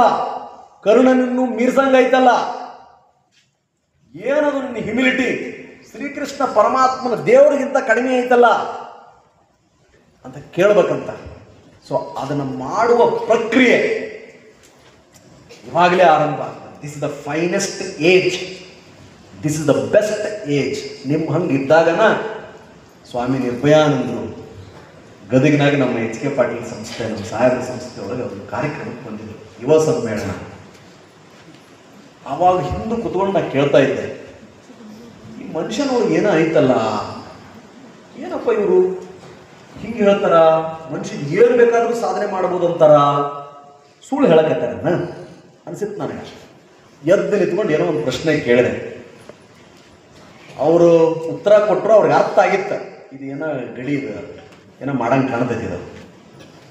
ಕರುಣನನ್ನು ಮೀರ್ಸಂಗ ಐತಲ್ಲ. ಏನದು ನಿನ್ನ ಹ್ಯುಮಿಲಿಟಿ? ಶ್ರೀಕೃಷ್ಣ ಪರಮಾತ್ಮನ ದೇವರಿಗಿಂತ ಕಡಿಮೆ ಐತಲ್ಲ ಅಂತ ಕೇಳಬೇಕಂತ. ಸೊ ಅದನ್ನು ಮಾಡುವ ಪ್ರಕ್ರಿಯೆ ಇವಾಗಲೇ ಆರಂಭ. This is the finest age, this is the best age. ನಿಮ್ಮ ಹಂಗೆ ಇದ್ದಾಗನ ಸ್ವಾಮಿ ನಿರ್ಭಯಾನಂದರು ಗದಗಿನಾಗ ನಮ್ಮ HK ಪಾಟೀಲ್ ಸಂಸ್ಥೆ, ನಮ್ಮ ಸಾಹೇಬರ ಸಂಸ್ಥೆ ಒಳಗೆ ಒಂದು ಕಾರ್ಯಕ್ರಮಕ್ಕೆ ಬಂದಿದ್ರು, ಯುವ ಸಮ್ಮೇಳನ. ಆವಾಗ ಹಿಂದೆ ಕುತ್ಕೊಂಡು ನಾನು ಕೇಳ್ತಾ ಇದ್ದೆ, ಈ ಮನುಷ್ಯನವ್ರಿಗೆ ಏನೋ ಐತಲ್ಲ, ಏನಪ್ಪ ಇವರು ಹಿಂಗೆ ಹೇಳ್ತಾರ, ಮನುಷ್ಯನ್ ಏನು ಬೇಕಾದ್ರೂ ಸಾಧನೆ ಮಾಡ್ಬೋದು ಅಂತಾರ, ಸುಳ್ಳು ಹೇಳಕತ್ತಾರ ಅನ್ಸಿತ್ತು ನನಗೆ. ಎದ್ದು ನಿಂತ್ಕೊಂಡು ಏನೋ ಒಂದು ಪ್ರಶ್ನೆ ಕೇಳಿದೆ. ಅವರು ಉತ್ತರ ಕೊಟ್ಟರು, ಅವ್ರಿಗೆ ಅರ್ಥ ಆಗಿತ್ತು, ಇದು ಏನೋ ಗಡಿ ಇದು ಏನೋ ಮಾಡಂಗೆ ಕಾಣ್ತೈತಿ, ಇದು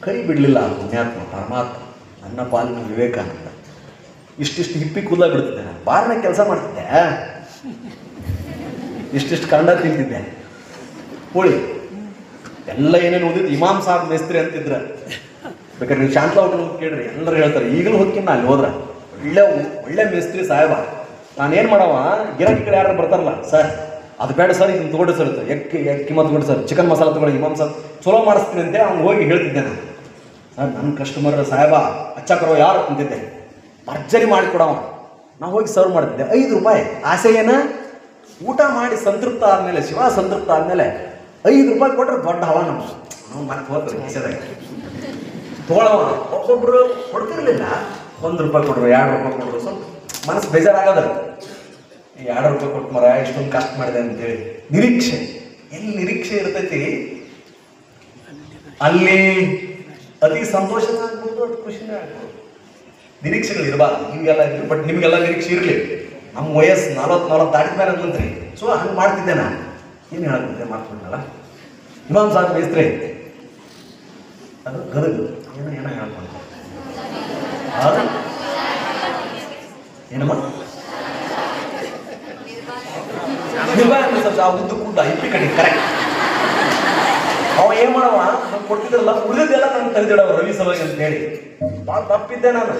ಕೈ ಬಿಡಲಿಲ್ಲ ಪುಣ್ಯಾತ್ಮ ಪರಮಾತ್ಮ ನನ್ನ ಪಾಲಿನ ವಿವೇಕಾನಂದ. ಇಷ್ಟಿಷ್ಟು ಹಿಪ್ಪಿ ಕೂದಲ ಬಿಡ್ತಿದ್ದೆ, ನಾನು ಬಾರ್ನ ಕೆಲಸ ಮಾಡ್ತಿದ್ದೆ, ಇಷ್ಟಿಷ್ಟು ಕಂಡ ತಿಂತಿದ್ದೆ, ಹೋಳಿ ಎಲ್ಲ ಏನೇನು ಓದಿದ್ದು ಇಮಾಮ್ ಸಾಬ್ ಮೇಸ್ತ್ರಿ ಅಂತಿದ್ರ. ಬೇಕಾದ್ರೆ ನೀವು ಶಾಂತ ಹೋಟೆಲ್ ಕೇಳ್ರಿ, ಎಲ್ಲರೂ ಹೇಳ್ತಾರೆ. ಈಗಲೂ ಹೋಗ್ತೀನಿ ನಾನು ಅಲ್ಲಿ ಹೋದ್ರೆ, ಒಳ್ಳೆ ಮೇಸ್ತ್ರಿ ಸಾಹೇಬ. ನಾನೇನು ಮಾಡವ, ಗಿರಾಕಿ ಕಡೆ ಯಾರು ಬರ್ತಾರಲ್ಲ, ಸರ್ ಅದು ಬೇಡ ಸರ್, ಇದನ್ನು ತೊಗೊಂಡು ಸರ್, ಎಕ್ಕಿ ಮತ್ತು ತೊಗೊಂಡು ಸರ್, ಚಿಕನ್ ಮಸಾಲ ತೊಗೊಳ್ಳಿ ಇಮಾಮ್ ಸಾಬ್ ಚಲೋ ಮಾಡಿಸ್ತೀನಿ ಅಂತೆ. ಅವ್ನು ಹೋಗಿ ಹೇಳ್ತಿದ್ದೆ ನಾನು, ಸರ್ ನನ್ನ ಕಸ್ಟಮರ್ ಸಾಹೇಬ ಹಚ್ಚಾಕರೋ ಯಾರು ಅಂತಿದ್ದೆ, ಭರ್ಜರಿ ಮಾಡಿಕೊಡವ. ನಾವು ಹೋಗಿ ಸರ್ವ್ ಮಾಡ್ತಿದ್ದೆ. 5 ರೂಪಾಯಿ ಆಸೆ ಏನ, ಊಟ ಮಾಡಿ ಸಂತೃಪ್ತ ಆದಮೇಲೆ, ಶಿವ ಸಂತೃಪ್ತ ಆದಮೇಲೆ 5 ರೂಪಾಯಿ ಕೊಟ್ಟರೆ ದೊಡ್ಡ ಹವ ನಮ್ಮ. ನಾವು ಮತ್ತೆ ಹೋಗ್ತಾರೆ ಕಿಸೆದಾಗ ತೊಗೊಳವ. ಒಬ್ಬೊಬ್ರು ಕೊಡ್ತಿರ್ಲಿಲ್ಲ, 1 ರೂಪಾಯಿ ಕೊಡ್ರು, 2 ರೂಪಾಯಿ ಕೊಡ್ರು, ಸ್ವಲ್ಪ ಮನಸ್ಸು ಬೇಜಾರಾಗೋದಲ್ಲ. 2 ರೂಪಾಯಿ ಕೊಟ್ಟು ಮರ ಇಷ್ಟೊಂದು ಕಷ್ಟ ಮಾಡಿದೆ ಅಂತೇಳಿ ನಿರೀಕ್ಷೆ, ಎಲ್ಲಿ ನಿರೀಕ್ಷೆ ಇರ್ತೈತಿ ಅಲ್ಲಿ ಅತಿ ಸಂತೋಷನ ಆಗ್ಬೋದು, ಅದು ಖುಷಿನೇ ಆಗ್ಬೋದು. ನಿರೀಕ್ಷೆಗಳು ಇರಬಾರ್ದು, ನಿಮಗೆಲ್ಲ ಇದ್ರು. ಬಟ್ ನಿಮಗೆಲ್ಲ ನಿರೀಕ್ಷೆ ಇರಲಿ. ನಮ್ಮ ವಯಸ್ಸು 40 ದಾಟಿದ ಮೇಲೆ ಅಂತಂದ್ರಿ, ಸೊ ಹಂಗೆ ಮಾಡ್ತಿದ್ದೆ ನಾನು. ಏನು ಹೇಳಕ್ಕಿದ್ದೆ ಮಾಡ್ಕೊಂಡಲ್ಲ, ಇಮಾಮ್ ಸಾಬ್ ಮೇಸ್ತ್ರಿ ಅದು ಗದಗ ಏನೋ ಹೇಳ್ಕೊಂಡು ಏನಮ್ಮ ಉದ್ದು ಕೂಟ ಇಪ್ಪಿ ಕಡೆ ಕರೆಕ್ಟ್. ಅವ ಏನ್ ಮಾಡವ, ನಾವು ಕೊಡ್ತಿದ್ರಲ್ಲ ಉಳಿದೆಲ್ಲ ನಾನು ತೆಗೆದಿಡವ ರವಿ ಸಲುವಾಗಿ ಅಂತ ಹೇಳಿ. ಭಾಳ ತಪ್ಪಿದ್ದೆ ನಾನು.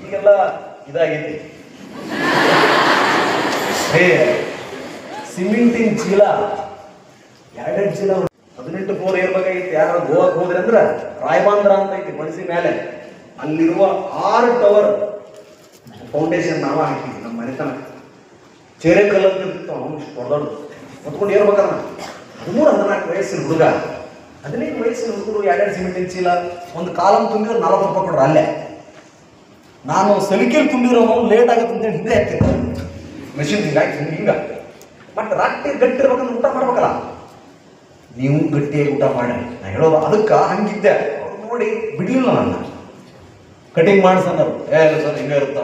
ಈಗೆಲ್ಲ ಇದಾಗೈತಿ. ಸಿಮೆಂಟಿನ ಚೀಲ 2 ಚೀಲ 18 ಫ್ಲೋರ್ ಏರ್ಬೇಕಾಗಿತ್ತು. ಯಾರು ಗೋವಾಕ್ಕೆ ಹೋದ್ರಿ ಅಂದ್ರೆ ರಾಯಬಾಂದ್ರ ಅಂತ ಐತಿ ಮಣಸಿ ಮೇಲೆ, ಅಲ್ಲಿರುವ 6 ಟವರ್ ಫೌಂಡೇಶನ್ ನಾವ ಹಾಕಿದ್ವಿ ನಮ್ಮ ಮನೆತನ. ಚೇರೆ ಕಲ್ಲಂತಿರ್ತಿತ್ತು, ಅವನು ಇಷ್ಟು ದೊಡ್ಡದು ಹೊತ್ಕೊಂಡು ಏರ್ಬೇಕಲ್ಲ. 13-14 ವಯಸ್ಸಿನ ಹುಡುಗ, 15 ವಯಸ್ಸಿನ ಹುಡುಗರು 2 ಸಿಮೆಂಟಿನ ಚೀಲ ಒಂದು ಕಾಲಮ್ ತುಂಬಿದ್ರೆ 40 ರೂಪಾಯಿ ಕೊಡ್ರು ಅಲ್ಲೇ. ನಾನು ಸಲಿಕೆಯಲ್ಲಿ ತುಂಬಿರೋ ಲೇಟ್ ಆಗುತ್ತೆ ಅಂತೇಳಿ ಹಿಂದೆ ಹಾಕ್ತಿದ್ದೆ ಮೆಷಿನ್ ಹಿಂಗ. ಬಟ್ ರಾತ್ರಿ ಗಟ್ಟಿ ಇರ್ಬೇಕಂದ್ರೆ ಊಟ ಮಾಡ್ಬೇಕಲ್ಲ, ನೀವು ಗಟ್ಟಿಯಾಗಿ ಊಟ ಮಾಡಿ ನಾ ಹೇಳೋದು. ಅದಕ್ಕೆ ಹಂಗಿದ್ದೆ. ಅವ್ರು ನೋಡಿ ಬಿಡ್ಲಿಲ್ಲ ನನ್ನ, ಕಟಿಂಗ್ ಮಾಡಿಸಂದ್ರು. ಸರ್ ಹಿಂಗೆ ಇರುತ್ತ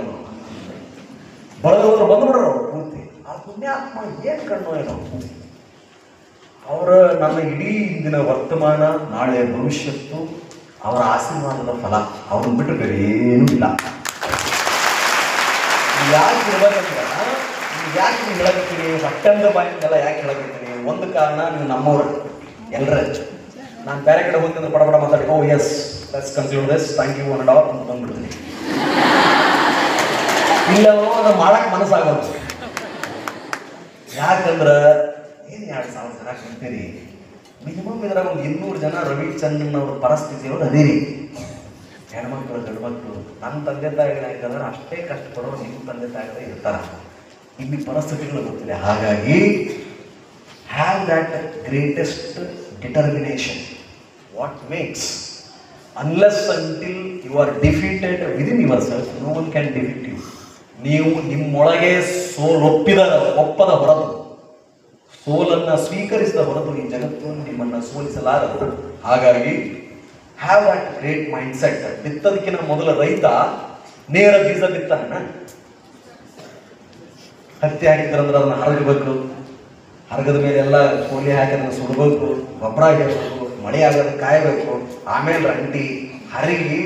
ಬರೋದ್ರು ಬಂದ್ಬಿಡ್ರು ಅವ್ರು ಪೂರ್ತಿ. ಆ ಪುಣ್ಯಾತ್ಮ ಏನ್ ಕಣ್ಣು ಏನೋ. ಅವರು ನನ್ನ ಇಡೀ ಇಂದಿನ ವರ್ತಮಾನ, ನಾಳೆ ಭವಿಷ್ಯತ್ತು ಅವರ ಆಶೀರ್ವಾದದ ಫಲ. ಅವ್ರನ್ನ ಬಿಟ್ಟು ಬೇರೆ ಏನೂ ಇಲ್ಲ. ಯಾಕೆ ಇರ್ಬೇಕಂದ್ರೆ, ಯಾಕೆ ನೀವು ಹೇಳಕತ್ತೀನಿ ಸೆಪ್ಟೆಂಬರ್ ಬಾಯಿಂದೆಲ್ಲ ಯಾಕೆ ಹೇಳಕತ್ತೀನಿ? ಒಂದು ಕಾರಣ, ನೀವು ನಮ್ಮವ್ರು ಎಲ್ಲರ. ನಾನು ಬೇರೆ ಕಡೆ ಹೋಗ್ತೀನಿ ಬಡ ಬಡ ಮಾತಾಡಿ, oh yes let's consider this, thank you one dot ಅಂತ ಬಂದ್ಬಿಡ್ತೀನಿ. ಇಲ್ಲ ಅದು ಮಾಡಕ್ಕೆ ಮನಸ್ಸಾಗೋದು. ಯಾಕಂದ್ರೆ ಏನು 2,000 ಜನ ಕಲ್ತೀರಿ, ಮಿನಿಮಮ್ ಇದ್ರಾಗ ಒಂದು 200 ಜನ ರವಿಚಂದ್ರನ್ ಅವ್ರ ಪರಿಸ್ಥಿತಿಯವ್ರು ಅದೇರಿ. ಹೆಣ್ಮಕ್ಳು ಗಂಡ್ಮಕ್ಳು. ನನ್ನ ತಂದೆ ತಾಯಿಗಳು ಯಾಕಂದ್ರೆ ಅಷ್ಟೇ ಕಷ್ಟಪಡೋರು ನಿಮ್ಮ ತಂದೆ ತಾಯಿಗಳೇ ಇರ್ತಾರ. ಇಲ್ಲಿ ಪರಿಸ್ಥಿತಿಗಳು ಗೊತ್ತಿಲ್ಲ. ಹಾಗಾಗಿ have that greatest determination. What makes, unless until you are defeated within yourself, no one can defeat you. ನೀವು ನಿಮ್ಮೊಳಗೆ ಒಪ್ಪದ ಹೊರತು, ಸೋಲನ್ನು ಸ್ವೀಕರಿಸಿದ ಹೊರತು ಈ ಜಗತ್ತು ನಿಮ್ಮನ್ನು ಸೋಲಿಸಲಾರದು. ಹಾಗಾಗಿ have that great mindset. ಬಿತ್ತದಕ್ಕಿಂತ ಮೊದಲ ರೈತ ನೇರ ಬೀಜ ಬಿತ್ತಾನ. ಹತ್ತಿ ಹಾಕಿದ್ರಂದ್ರೆ ಅದನ್ನ ಹರಗಬೇಕು, ಹರಗದ ಮೇಲೆ ಎಲ್ಲ ಕೋಲಿ ಹಾಕಿ ಅದನ್ನು ಸುಡಬೇಕು, ಗೊಬ್ಬರ ಹಾಕಬೇಕು, ಮಳೆ ಆಗೋದು ಕಾಯಬೇಕು, ಆಮೇಲೆ ರಂಟಿ ಹರಗಿ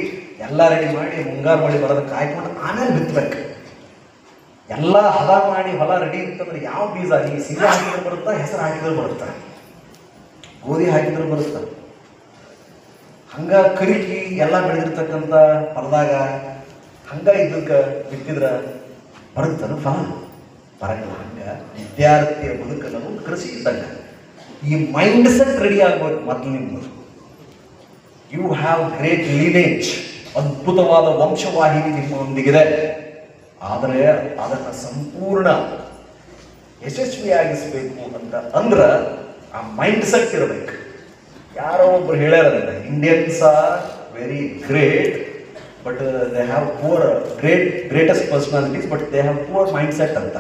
ಎಲ್ಲ ರೆಡಿ ಮಾಡಿ ಮುಂಗಾರು ಮಳೆ ಬರೋದು ಕಾಯ್ಕೊಂಡು ಆಮೇಲೆ ಬಿತ್ತಬೇಕು. ಎಲ್ಲ ಹದ ಮಾಡಿ ಹೊಲ ರೆಡಿ ಅಂತಂದ್ರೆ ಯಾವ ಬೀಜ, ನೀವು ಸಿಂಗ ಹಾಕಿದ್ರೆ ಬರುತ್ತಾ, ಹೆಸರು ಹಾಕಿದ್ರೆ ಬರುತ್ತಾ, ಗೋಧಿ ಹಾಕಿದ್ರೆ ಬರುತ್ತಾ? ಹಂಗ ಕರಿಕಿ ಎಲ್ಲ ಬೆಳೆದಿರ್ತಕ್ಕಂಥ ಹೊಲದಾಗ ಹಂಗ ಇದ್ದಕ್ಕೆ ಬಿತ್ತಿದ್ರ ಬರುತ್ತಾನ ಫಲ ಬರಂಗಿಲ್ಲ. ಹಂಗ ವಿದ್ಯಾರ್ಥಿಯ ಬದುಕನ್ನು ಕೃಷಿ ಇದ್ದಾಗ ಈ ಮೈಂಡ್ ಸೆಟ್ ರೆಡಿ ಆಗ್ಬೇಕು ಮೊದಲು ನಿಮ್ದು. ಯು ಹ್ಯಾವ್ ಗ್ರೇಟ್ ಲೀನೇಜ್, ಅದ್ಭುತವಾದ ವಂಶವಾಹಿನಿ ನಿಮ್ಮೊಂದಿಗಿದೆ. ಆದರೆ ಅದನ್ನು ಸಂಪೂರ್ಣ ಯಶಸ್ವಿಯಾಗಿಸಬೇಕು ಅಂತ ಅಂದ್ರೆ ಆ ಮೈಂಡ್ ಸೆಟ್ ಇರಬೇಕು. ಯಾರೋ ಒಬ್ರು ಹೇಳ್ಯಾರ, Indians are very great but they have poor greatest personalities but they have poor mind set ಅಂತ.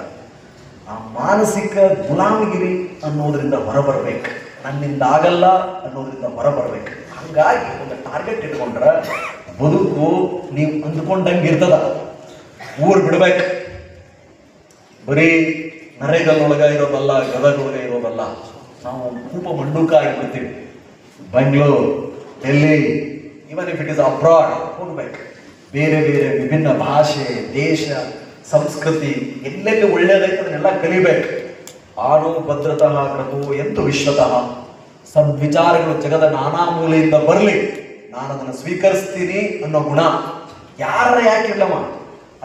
ಆ ಮಾನಸಿಕ ಗುಲಾಮಗಿರಿ ಅನ್ನೋದ್ರಿಂದ ಹೊರಬರ್ಬೇಕು, ನನ್ನಿಂದ ಆಗಲ್ಲ ಅನ್ನೋದ್ರಿಂದ ಹೊರಬರ್ಬೇಕು. ಹಾಗಾಗಿ ಒಂದು ಟಾರ್ಗೆಟ್ ಇಟ್ಕೊಂಡ್ರೆ ಬದುಕು ನೀವು ಅಂದ್ಕೊಂಡಂಗೆ ಇರ್ತದ. ಊರು ಬಿಡ್ಬೇಕು, ಬರೀ ನರೇಗಲ್ಲೊಳಗ ಇರೋದಲ್ಲ, ಗದಗೊಳಗ ಇರೋದಲ್ಲ. ನಾವು ಕೂಪ ಮಂಡೂಕ ಆಗಿಬಿಡ್ತೀವಿ. Bengaluru, Delhi, even if it is abroad ಹೋಗ್ಬೇಕು. ಬೇರೆ ಬೇರೆ ವಿಭಿನ್ನ ಭಾಷೆ, ದೇಶ, ಸಂಸ್ಕೃತಿ ಎಲ್ಲೆಲ್ಲಿ ಒಳ್ಳೇದೈತೆ ಅದನ್ನೆಲ್ಲ ಕಲಿಬೇಕು. ಆರು ಭದ್ರತಃ ಪ್ರಭು ಎಂದು ವಿಶ್ವತಃ. ಸದ್ವಿಚಾರಗಳು ಜಗದ ನಾನಾ ಮೂಲೆಯಿಂದ ಬರಲಿ, ನಾನು ಅದನ್ನು ಸ್ವೀಕರಿಸ್ತೀನಿ ಅನ್ನೋ ಗುಣ ಯಾರ ಯಾಕಿಲ್ಲಮ್ಮ.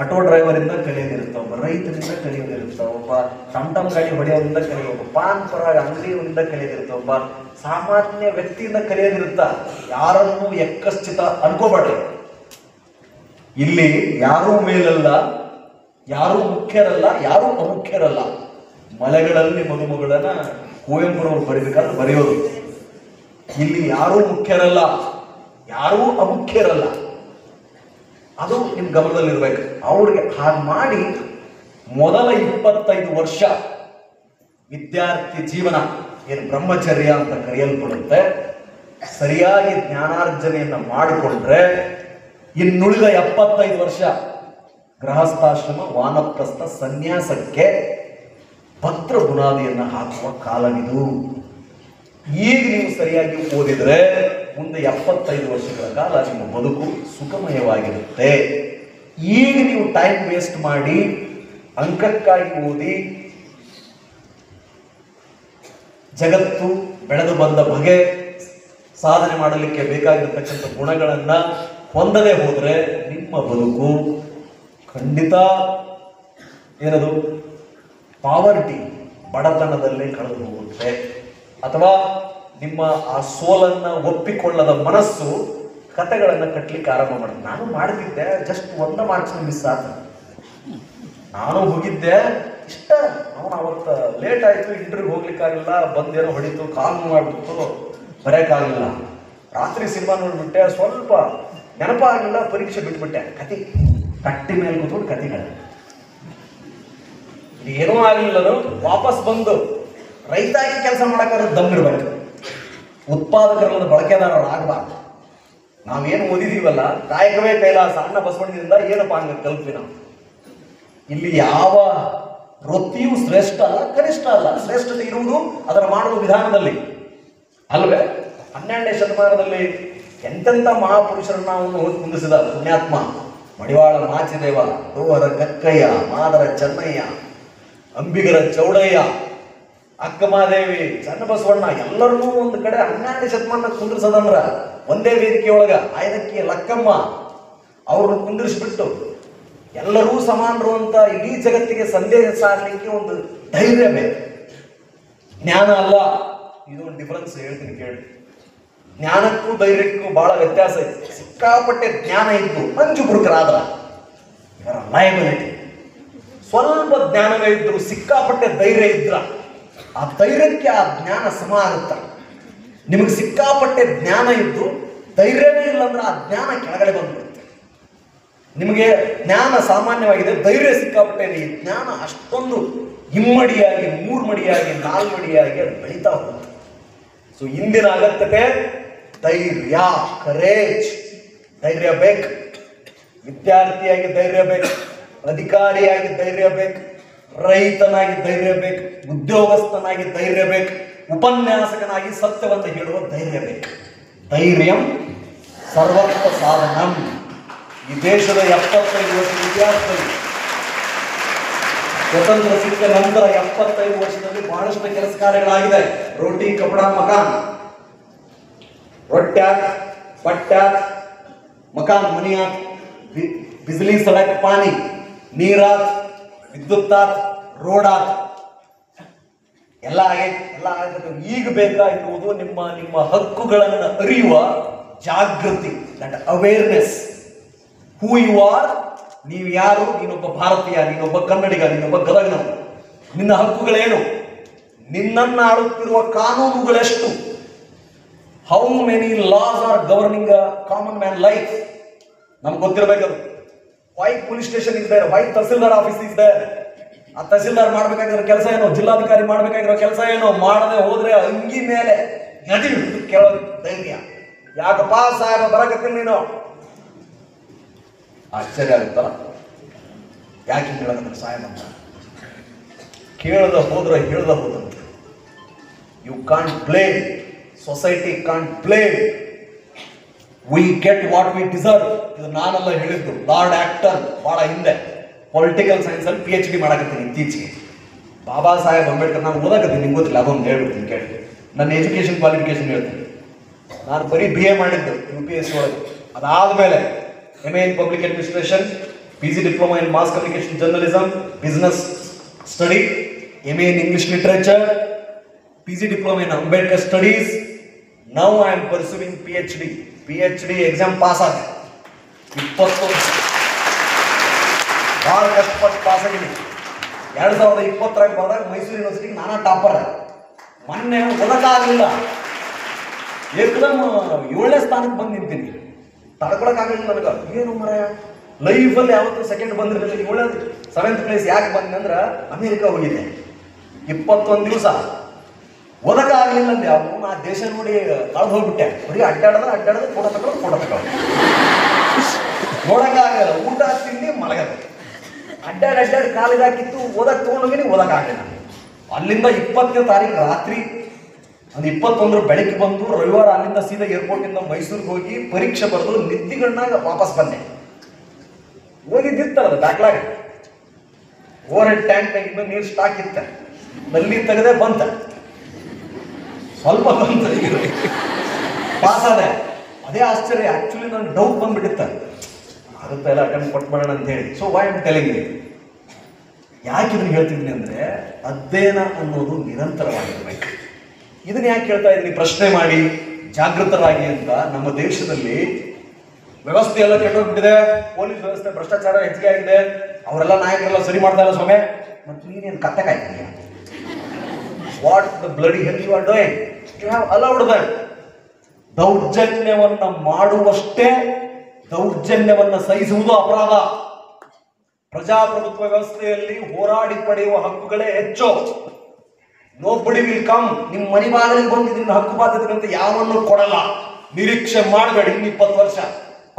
ಆಟೋ ಡ್ರೈವರಿಂದ ಕಲಿಯೋದಿರುತ್ತೆ, ಒಬ್ಬ ರೈತರಿಂದ ಕಲಿಯೋದಿರುತ್ತೆ, ಒಬ್ಬ ಟಮ್ ಗಾಡಿ ಹೊಡೆಯೋದ್ರಿಂದ ಕಲಿಯೋದು, ಒಬ್ಬ ಪಾನ್ ಪರಾಗ ಅಂಗಡಿಯವರಿಂದ ಕಲಿಯೋದಿರುತ್ತೆ, ಒಬ್ಬ ಸಾಮಾನ್ಯ ವ್ಯಕ್ತಿಯಿಂದ ಕಲಿಯೋದಿರುತ್ತ. ಯಾರನ್ನೂ ಎಕ್ಕಶ್ಚಿತ ಅನ್ಕೋಬೇಡ್ರಿ. ಇಲ್ಲಿ ಯಾರೂ ಮೇಲಲ್ಲ, ಯಾರೂ ಮುಖ್ಯರಲ್ಲ, ಯಾರೂ ಅಮುಖ್ಯರಲ್ಲ. ಮಲೆಗಳಲ್ಲಿ ಮದುಮಗಳನ್ನ ಕುವೆಂಪುರವರು ಬರೀಬೇಕಾದ್ರೆ ಬರೆಯೋದು. ಇಲ್ಲಿ ಯಾರೂ ಮುಖ್ಯರಲ್ಲ, ಯಾರೂ ಅಮುಖ್ಯರಲ್ಲ. ಅದು ನಿಮ್ ಗಮನದಲ್ಲಿರ್ಬೇಕು. ಅವ್ರಿಗೆ ಹಾಗೆ ಮಾಡಿ ಮೊದಲ 25 ವರ್ಷ ವಿದ್ಯಾರ್ಥಿ ಜೀವನ ಏನು ಬ್ರಹ್ಮಚರ್ಯ ಅಂತ ಕರೆಯಲ್ಪಡುತ್ತೆ, ಸರಿಯಾಗಿ ಜ್ಞಾನಾರ್ಜನೆಯನ್ನ ಮಾಡಿಕೊಂಡ್ರೆ ಇನ್ನುಳಿದ 75 ವರ್ಷ ಗೃಹಸ್ಥಾಶ್ರಮ, ವಾನಪ್ರಸ್ಥ, ಸನ್ಯಾಸಕ್ಕೆ ಭದ್ರ ಬುನಾದಿಯನ್ನ ಹಾಕುವ ಕಾಲವಿದು. ಈಗ ನೀವು ಸರಿಯಾಗಿ ಓದಿದ್ರೆ ಮುಂದೆ 75 ವರ್ಷಗಳ ಕಾಲ ನಿಮ್ಮ ಬದುಕು ಸುಖಮಯವಾಗಿರುತ್ತೆ. ಈಗ ನೀವು ಟೈಮ್ ವೇಸ್ಟ್ ಮಾಡಿ ಅಂಕಕ್ಕಾಗಿ ಓದಿ ಜಗತ್ತು ಬೆಳೆದು ಬಂದ ಬಗೆ, ಸಾಧನೆ ಮಾಡಲಿಕ್ಕೆ ಬೇಕಾಗಿರತಕ್ಕಂಥ ಗುಣಗಳನ್ನ ಹೊಂದದೆ ಹೋದ್ರೆ ನಿಮ್ಮ ಬದುಕು ಖಂಡಿತ ಏನದು ಪಾವರ್ಟಿ, ಬಡತನದಲ್ಲೇ ಕಳೆದು ಹೋಗುತ್ತೆ. ಅಥವಾ ನಿಮ್ಮ ಆ ಸೋಲನ್ನ ಒಪ್ಪಿಕೊಳ್ಳದ ಮನಸ್ಸು ಕಥೆಗಳನ್ನ ಕಟ್ಲಿಕ್ಕೆ ಆರಂಭ ಮಾಡುತ್ತೆ. ನಾನು ಮಾಡ್ತಿದ್ದೆ, ಜಸ್ಟ್ 1 ಮಾರ್ಕ್ಸ್ ಮಿಸ್ ಆತ. ನಾನು ಹೋಗಿದ್ದೆ ಇಷ್ಟ, ಅವನು ಅವತ್ತ ಲೇಟ್ ಆಯ್ತು, ಇಂಟರ್ವ್ಯೂ ಹೋಗ್ಲಿಕ್ಕಾಗಿಲ್ಲ, ಬಂದೇನೋ ಹೊಡಿತು, ಕಾಲು ಮಾಡ್ಬಿಟ್ಟು ಬರೆಯಕ್ಕಾಗಿಲ್ಲ. ರಾತ್ರಿ ಸಿನಿಮಾ ನೋಡ್ಬಿಟ್ಟೆ, ಸ್ವಲ್ಪ ನೆನಪಾಗಿಲ್ಲ, ಪರೀಕ್ಷೆ ಬಿಟ್ಬಿಟ್ಟೆ. ಕತೆ ಕಟ್ಟಿ ಮೇಲೆ ಕೂತ್ಕೊಂಡು ಕತೆಗಳ ಏನೂ ಆಗಲಿಲ್ಲನು. ವಾಪಸ್ ಬಂದು ರೈತಾಗಿ ಕೆಲಸ ಮಾಡಕ್ಕಾದ್ರೆ ದಮ್ಮಿರ್ಬೇಕು. ಉತ್ಪಾದಕರನ್ನ ಬಳಕೆದಾರರು ಆಗಬಾರ್ದು. ನಾವೇನು ಓದಿದೀವಲ್ಲ, ಕಾಯಕವೇ ಕೈಲಾಸ, ಅಣ್ಣ ಬಸವಣ್ಣದಿಂದ ಏನಪ್ಪ ಹಂಗ ಕಲ್ತ್ವಿ ನಾವು. ಇಲ್ಲಿ ಯಾವ ವೃತ್ತಿಯೂ ಶ್ರೇಷ್ಠ ಅಲ್ಲ, ಕನಿಷ್ಠ ಅಲ್ಲ. ಶ್ರೇಷ್ಠತೆ ಇರುವುದು ಅದರ ಮಾಡುವ ವಿಧಾನದಲ್ಲಿ ಅಲ್ವೇ. 12ನೇ ಶತಮಾನದಲ್ಲಿ ಎಂತೆಂಥ ಮಹಾಪುರುಷರನ್ನ ಅವನು ಹೊಂದಿಸಿದ ಪುಣ್ಯಾತ್ಮ ಮಡಿವಾಳ ಮಾಚಿದೇವ, ದೋಹರ ಕಕ್ಕಯ್ಯ, ಮಾದರ ಚೆನ್ನಯ್ಯ, ಅಂಬಿಗರ ಚೌಡಯ್ಯ, ಅಕ್ಕಮಾದೇವಿ, ಚನ್ನಬಸವಣ್ಣ ಎಲ್ಲರನ್ನೂ ಒಂದು ಕಡೆ 12ನೇ ಶತಮಾನ ಕುಂದಿರ್ಸದಂದ್ರ ಒಂದೇ ವೇದಿಕೆಯೊಳಗ ಆಯ್ದಕ್ಕಿ ಲಕ್ಕಮ್ಮ ಅವ್ರನ್ನ ಕುಂದಿರಿಸ್ಬಿಟ್ಟು ಎಲ್ಲರೂ ಸಮಾನರು ಅಂತ ಇಡೀ ಜಗತ್ತಿಗೆ ಸಂದೇಶ ಸಾರಲಿಕ್ಕೆ ಒಂದು ಧೈರ್ಯ ಬೇಕು. ಜ್ಞಾನ ಅಲ್ಲ, ಇದೊಂದು ಡಿಫರೆನ್ಸ್ ಹೇಳ್ತೀನಿ ಕೇಳಿ. ಜ್ಞಾನಕ್ಕೂ ಧೈರ್ಯಕ್ಕೂ ಬಹಳ ವ್ಯತ್ಯಾಸ ಇದೆ. ಸಿಕ್ಕಾಪಟ್ಟೆ ಜ್ಞಾನ ಇದ್ದು ಮಂಜುಬುರುಕರಾದ್ರ ಇವರ ಲಯಬಿಲಿಟಿ. ಸ್ವಲ್ಪ ಜ್ಞಾನವೇ ಇದ್ರು, ಸಿಕ್ಕಾಪಟ್ಟೆ ಧೈರ್ಯ ಇದ್ರ ಆ ಧೈರ್ಯಕ್ಕೆ ಆ ಜ್ಞಾನ ಸಮ ಆಗುತ್ತ. ನಿಮಗೆ ಸಿಕ್ಕಾಪಟ್ಟೆ ಜ್ಞಾನ ಇದ್ದು ಧೈರ್ಯವೇ ಇಲ್ಲ ಅಂದ್ರೆ ಆ ಜ್ಞಾನ ಕೆಳಗಡೆ ಬಂದ್ಬಿಡುತ್ತೆ. ನಿಮಗೆ ಜ್ಞಾನ ಸಾಮಾನ್ಯವಾಗಿದೆ, ಧೈರ್ಯ ಸಿಕ್ಕಾಪಟ್ಟೆ ಈ ಜ್ಞಾನ ಅಷ್ಟೊಂದು ಇಮ್ಮಡಿಯಾಗಿ, 3 ಮಡಿಯಾಗಿ, 4 ಮಡಿಯಾಗಿ ಅದು ಬೆಳೀತಾ ಹೋಗುತ್ತೆ. ಸೊ ಇಂದಿನ ಅಗತ್ಯತೆ ಧೈರ್ಯ, ಕರೇಜ್. ಧೈರ್ಯ ಬೇಕು. ವಿದ್ಯಾರ್ಥಿಯಾಗಿ ಧೈರ್ಯ ಬೇಕು, ಅಧಿಕಾರಿಯಾಗಿ ಧೈರ್ಯ ಬೇಕು, ರೈತನಾಗಿ ಧೈರ್ಯ ಬೇಕು, ಉದ್ಯೋಗಸ್ಥನಾಗಿ ಧೈರ್ಯ ಬೇಕು, ಉಪನ್ಯಾಸಕನಾಗಿ ಸತ್ಯವಂತ ಹೇಳುವ ಧೈರ್ಯ ಬೇಕು. ಧೈರ್ಯಂ ಸರ್ವತ್ರ ಸಾಧನಂ. ಈ ದೇಶದ 75 ವರ್ಷದ ಇತಿಹಾಸದಲ್ಲಿ, ಸ್ವತಂತ್ರ ಸಿಕ್ಕ ನಂತರ 75 ವರ್ಷದಲ್ಲಿ ಬಹಳಷ್ಟು ಕೆಲಸ ಕಾರ್ಯಗಳಾಗಿದೆ. ರೋಟಿ ಕಪಡಾ ಮಕಾನ್, ರೊಟ್ಟ್ಯಾತ್ ಪಟ್ಟ್ಯಾತ್ ಮಕಾನ್ ಮನಿಯಾತ್, ಬಿಜ್ಲಿ ಸಡಕ್ ಪಾನಿ, ನೀರಾತ್, ವಿದ್ಯುತ್ತಾತ್, ರೋಡಾತ್, ಎಲ್ಲ ಆಗೈತೆ. ಎಲ್ಲ ಆಗೈತೆ. ಈಗ ಬೇಕಾಗಿರುವುದು ನಿಮ್ಮ ಹಕ್ಕುಗಳನ್ನು ಅರಿಯುವ ಜಾಗೃತಿ, that awareness. Who you are, ನೀವು ಯಾರು, ನೀನೊಬ್ಬ ಭಾರತೀಯ, ನೀನೊಬ್ಬ ಕನ್ನಡಿಗ, ನೀನೊಬ್ಬ ಗದಗನ, ನಿನ್ನ ಹಕ್ಕುಗಳೇನು, ನಿನ್ನನ್ನು ಆಳುತ್ತಿರುವ ಕಾನೂನುಗಳೆಷ್ಟು, how many laws are governing a common man life, ನಮ್ಗೆ ಗೊತ್ತಿರಬೇಕದು. Why police station is there, why tahsildar office is there, ಆ ತಹಸೀಲ್ದಾರ್ ಮಾಡ್ಬೇಕಾಗಿರೋ ಕೆಲಸ ಏನೋ, ಜಿಲ್ಲಾಧಿಕಾರಿ ಮಾಡ್ಬೇಕಾಗಿರೋ ಕೆಲಸ ಏನೋ ಮಾಡದೆ ಹೋದ್ರೆ ಅಂಗಿ ಮೇಲೆ ನದಿ ಕೇಳೋ ಧೈರ್ಯ. ಯಾಕಪ್ಪ ಸಾಹೇಬ ಬರಕತ್ತಿಲ್ಲ ನೀನು? ಆಶ್ಚರ್ಯ ಆಗುತ್ತಲ್ಲ, ಯಾಕೆ ಹೇಳಕತ್ತ ಸಾಹೇಬ ಅಂತ. ಕೇಳದ ಹೋದ್ರೆ ಹೇಳದ ಹೋದಂತೆ. You can't blame, society can't blame. We get what we deserve. ಇದು ನಾನೆಲ್ಲ ಹೇಳಿದ್ದು, ಲಾರ್ಡ್ ಆಕ್ಟರ್ ಬಹಳ ಹಿಂದೆ ಪೊಲಿಟಿಕಲ್ ಸೈನ್ಸ್ ಅಲ್ಲಿ PhD ಮಾಡಕತ್ತೀನಿ ಇತ್ತೀಚೆಗೆ. ಬಾಬಾ ಸಾಹೇಬ್ ಅಂಬೇಡ್ಕರ್ ನಾನು ಓದಕತ್ತೀನಿ, ನಿಮ್ಗೆ ಗೊತ್ತಿಲ್ಲ, ಅದೊಂದು ಹೇಳ್ಬಿಡ್ತೀನಿ ಕೇಳಿ. ನನ್ನ ಎಜುಕೇಶನ್ ಕ್ವಾಲಿಫಿಕೇಶನ್ ಹೇಳ್ತೀನಿ. ನಾನು ಬರೀ BA ಮಾಡಿದ್ದು UPSC ಒಳಗೆ. ಅದಾದ್ಮೇಲೆ MA in public administration, PG diploma in mass communication journalism, business study, MA in English literature, PG diploma in Ambedkar studies. Now I am pursuing PhD exam pass ಆದ 20 ಭಾಳ ಕಷ್ಟಪಟ್ಟು pass ಆಗಿದ್ದೀನಿ. 2020 ಬಂದಾಗ ಮೈಸೂರು ಯೂನಿವರ್ಸಿಟಿಗೆ ನಾನಾ ಟಾಪರ್. ಮೊನ್ನೆ ಓದಕ್ಕಾಗಲಿಲ್ಲ, ಏಕದಮ್ 7ನೇ ಸ್ಥಾನಕ್ಕೆ ಬಂದು ನಿಂತೀನಿ. ತಡ್ಕೊಳಕ್ಕಾಗಲಿಲ್ಲ ನನಗೆ. ಏನು ಮರ ಲೈಫಲ್ಲಿ ಯಾವತ್ತೂ ಸೆಕೆಂಡ್ ಬಂದಿರಲಿಲ್ಲ. 7th ಪ್ಲೇಸ್ ಯಾಕೆ ಬಂದೆ ಅಂದ್ರೆ ಅಮೇರಿಕಾ ಹೋಗಿದ್ದೆ 21 ದಿವಸ. ಓದಕ್ಕಾಗಲಿಲ್ಲ ಅಂದೆ. ಅವನು ಆ ದೇಶ ನೋಡಿ ಕಳೆದು ಹೋಗ್ಬಿಟ್ಟೆ. ಬರೀ ಅಡ್ಡಾಡೋದು ಫೋಟೋ ತಗೊಳ್ಳೋದು. ನೋಡಕ್ಕಾಗಲ್ಲ, ಊಟ ತಿಂಡಿ ಮಲಗದ, ಅಡ್ಡಾಡಿ ಕಾಲಿಗೆ ಹಾಕಿತ್ತು. ಓದಕ್ಕೆ ತೊಗೊಂಡೋಗಿ ಓದಕ್ಕಾಗಲಿಲ್ಲ. ಅಲ್ಲಿಂದ 20ನೇ ತಾರೀಕು ರಾತ್ರಿ, ಅದು 21 ಬೆಳಗ್ಗೆ ಬಂದು ರವಿವಾರ ಅಲ್ಲಿಂದ ಸೀದಾ ಏರ್ಪೋರ್ಟಿಂದ ಮೈಸೂರಿಗೆ ಹೋಗಿ ಪರೀಕ್ಷೆ ಬರೆದು ನಿದ್ದಿಗಣ್ಣಾಗ ವಾಪಸ್ ಬಂದೆ. ಹೋಗಿದ್ದಿತ್ತಲ್ಲ ಬ್ಯಾಕ್ಲಾಗ್, ಓವರ್ ಹೆಡ್ ಟ್ಯಾಂಕ್ನಾಗ ಇನ್ನೂ ನೀರು ಸ್ಟಾಕ್ ಇತ್ತ, ನಲ್ಲಿ ತೆಗೆದೇ ಬಂತ, ಸ್ವಲ್ಪ ಬಂತ, ಪಾಸ್ ಆದೆ. ಅದೇ ಆಶ್ಚರ್ಯ. ಆಕ್ಚುಲಿ ನಾನು ಡೌಟ್ ಬಂದ್ಬಿಟ್ಟಿತ್ತ, ಆಗುತ್ತೆ ಎಲ್ಲ ಅಟೆಂಪ್ಟ್ ಕೊಟ್ಬಿಡೋಣ ಅಂತ ಹೇಳಿ. So why am telling you, ಯಾಕೆ ಇದನ್ನು ಹೇಳ್ತಿದ್ದೀನಿ ಅಂದರೆ ಅಧ್ಯಯನ ಅನ್ನೋದು ನಿರಂತರವಾಗಿರ್ಬೇಕು. ಇದನ್ನ ಯಾಕೆ ಹೇಳ್ತಾ ಇದ್ದೀನಿ? ಪ್ರಶ್ನೆ ಮಾಡಿ, ಜಾಗೃತರಾಗಿ ಅಂತ. ನಮ್ಮ ದೇಶದಲ್ಲಿ ವ್ಯವಸ್ಥೆ ಎಲ್ಲ ಕೆಟ್ಟೋಗ್ಬಿಟ್ಟಿದೆ, ಪೊಲೀಸ್ ವ್ಯವಸ್ಥೆ ಭ್ರಷ್ಟಾಚಾರ ಹೆಚ್ಚಿಗೆ ಆಗಿದೆ, ಅವರೆಲ್ಲ ನಾಯಕರೆಲ್ಲ ಸರಿ ಮಾಡ್ತಾ ಇಲ್ಲ ಸ್ವಾಮಿ. ಮತ್ತು ನೀನೇನು ಕತ್ತೆ ಕಾಯ್ತೀಯ? What the bloody hell you are doing? You have allowed that. ದೌರ್ಜನ್ಯವನ್ನ ಮಾಡುವಷ್ಟೇ ದೌರ್ಜನ್ಯವನ್ನ ಸಹಿಸುವುದು ಅಪರಾಧ. ಪ್ರಜಾಪ್ರಭುತ್ವ ವ್ಯವಸ್ಥೆಯಲ್ಲಿ ಹೋರಾಡಿ ಪಡೆಯುವ ಹಕ್ಕುಗಳೇ ಹೆಚ್ಚು. ನೋಬಡಿ ವಿಲ್ ಕಮ್, ನಿಮ್ಮ ಮನೆ ಬಾಗಿಲಿಗೆ ಬಂದಿದ್ದ ಹಕ್ಕು ಬಾಧ್ಯತೆಗಳಂತ ಯಾವನ್ನೂ ಕೊಡಲ್ಲ. ನಿರೀಕ್ಷೆ ಮಾಡಬೇಡಿ. ಇನ್ನು 20 ವರ್ಷ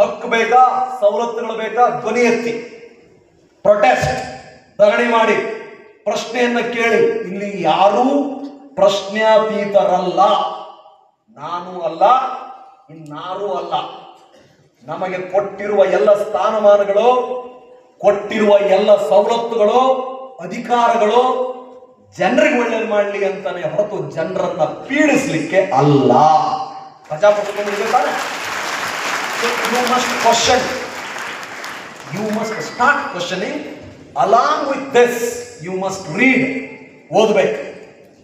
ಹಕ್ಕು ಬೇಕಾ, ಸವಲತ್ತುಗಳು ಬೇಕಾ, ಧ್ವನಿ ಎತ್ತಿ, ಪ್ರೊಟೆಸ್ಟ್, ಧರಣಿ ಮಾಡಿ, ಪ್ರಶ್ನೆಯನ್ನ ಕೇಳಿ. ಇಲ್ಲಿ ಯಾರೂ ಪ್ರಶ್ನಾತೀತರಲ್ಲ. ನಾನು ಅಲ್ಲ, ಇನ್ನಾರೂ ಅಲ್ಲ. ನಮಗೆ ಕೊಟ್ಟಿರುವ ಎಲ್ಲ ಸ್ಥಾನಮಾನಗಳು, ಕೊಟ್ಟಿರುವ ಎಲ್ಲ ಸವಲತ್ತುಗಳು, ಅಧಿಕಾರಗಳು ಜನರಿಗೆ ಒಳ್ಳೇದು ಮಾಡಲಿ ಅಂತಾನೆ ಹೊರತು ಜನರನ್ನ ಪೀಡಿಸ್ಲಿಕ್ಕೆ ಅಲ್ಲ. ಪ್ರಜಾಪ್ರಭುತ್ವ you must question, you must start questioning. Along with this you must read. ಓದ್ಬೇಕು.